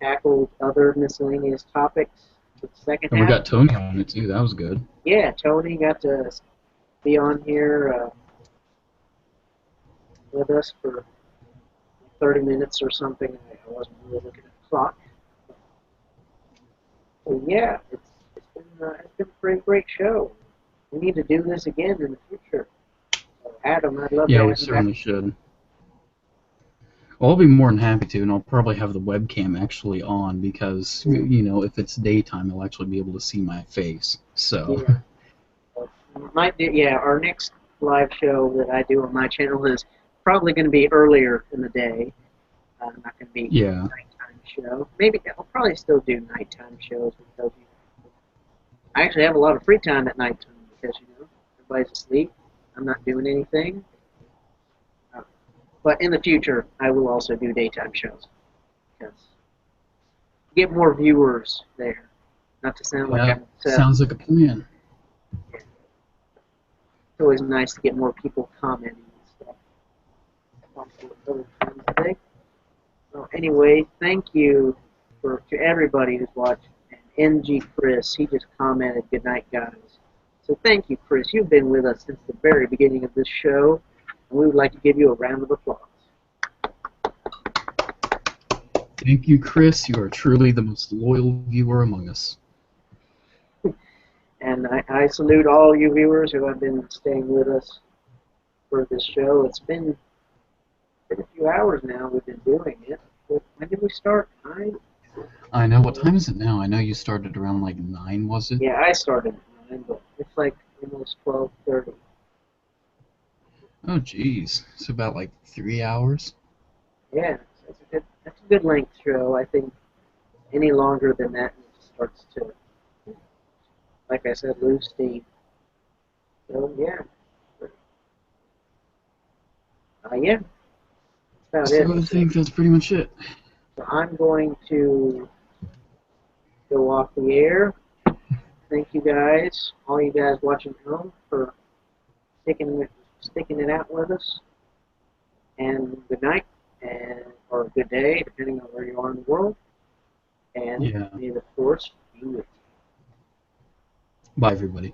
tackled other miscellaneous topics for the second half. And we got Tony on it too. That was good. Yeah, Tony got to be on here with us for 30 minutes or something. I wasn't really looking at the clock. So yeah, it's been a great show. We need to do this again in the future. So Adam, I'd love to have you we certainly should. Well, I'll be more than happy to, and I'll probably have the webcam actually on because, you know, if it's daytime, I'll actually be able to see my face. So. Yeah. Our next live show that I do on my channel is probably going to be earlier in the day. Not going to be a nighttime show. Maybe I'll probably still do nighttime shows because I actually have a lot of free time at nighttime because everybody's asleep. I'm not doing anything. But in the future, I will also do daytime shows because get more viewers there. Not to sound like I'm obsessed. Sounds like a plan. Yeah. It's always nice to get more people commenting and stuff. So anyway, thank you to everybody who's watching. And NG Chris, he just commented, "Good night, guys." So thank you, Chris. You've been with us since the very beginning of this show, and we would like to give you a round of applause. Thank you, Chris. You are truly the most loyal viewer among us. And I salute all you viewers who have been staying with us for this show. It's been a few hours now we've been doing it. When did we start? 9? I know. What time is it now? I know you started around like 9, was it? Yeah, I started at 9, but it's like almost 12:30. Oh, jeez. It's about like 3 hours. Yeah, that's a good length show. I think any longer than that, it starts to, like I said, lose steam. So yeah, yeah, that's about it. I think that's pretty much it. So I'm going to go off the air. Thank you guys, all you guys watching at home, for sticking it out with us. And good night, or good day, depending on where you are in the world. And may the Force be with you. Bye, everybody.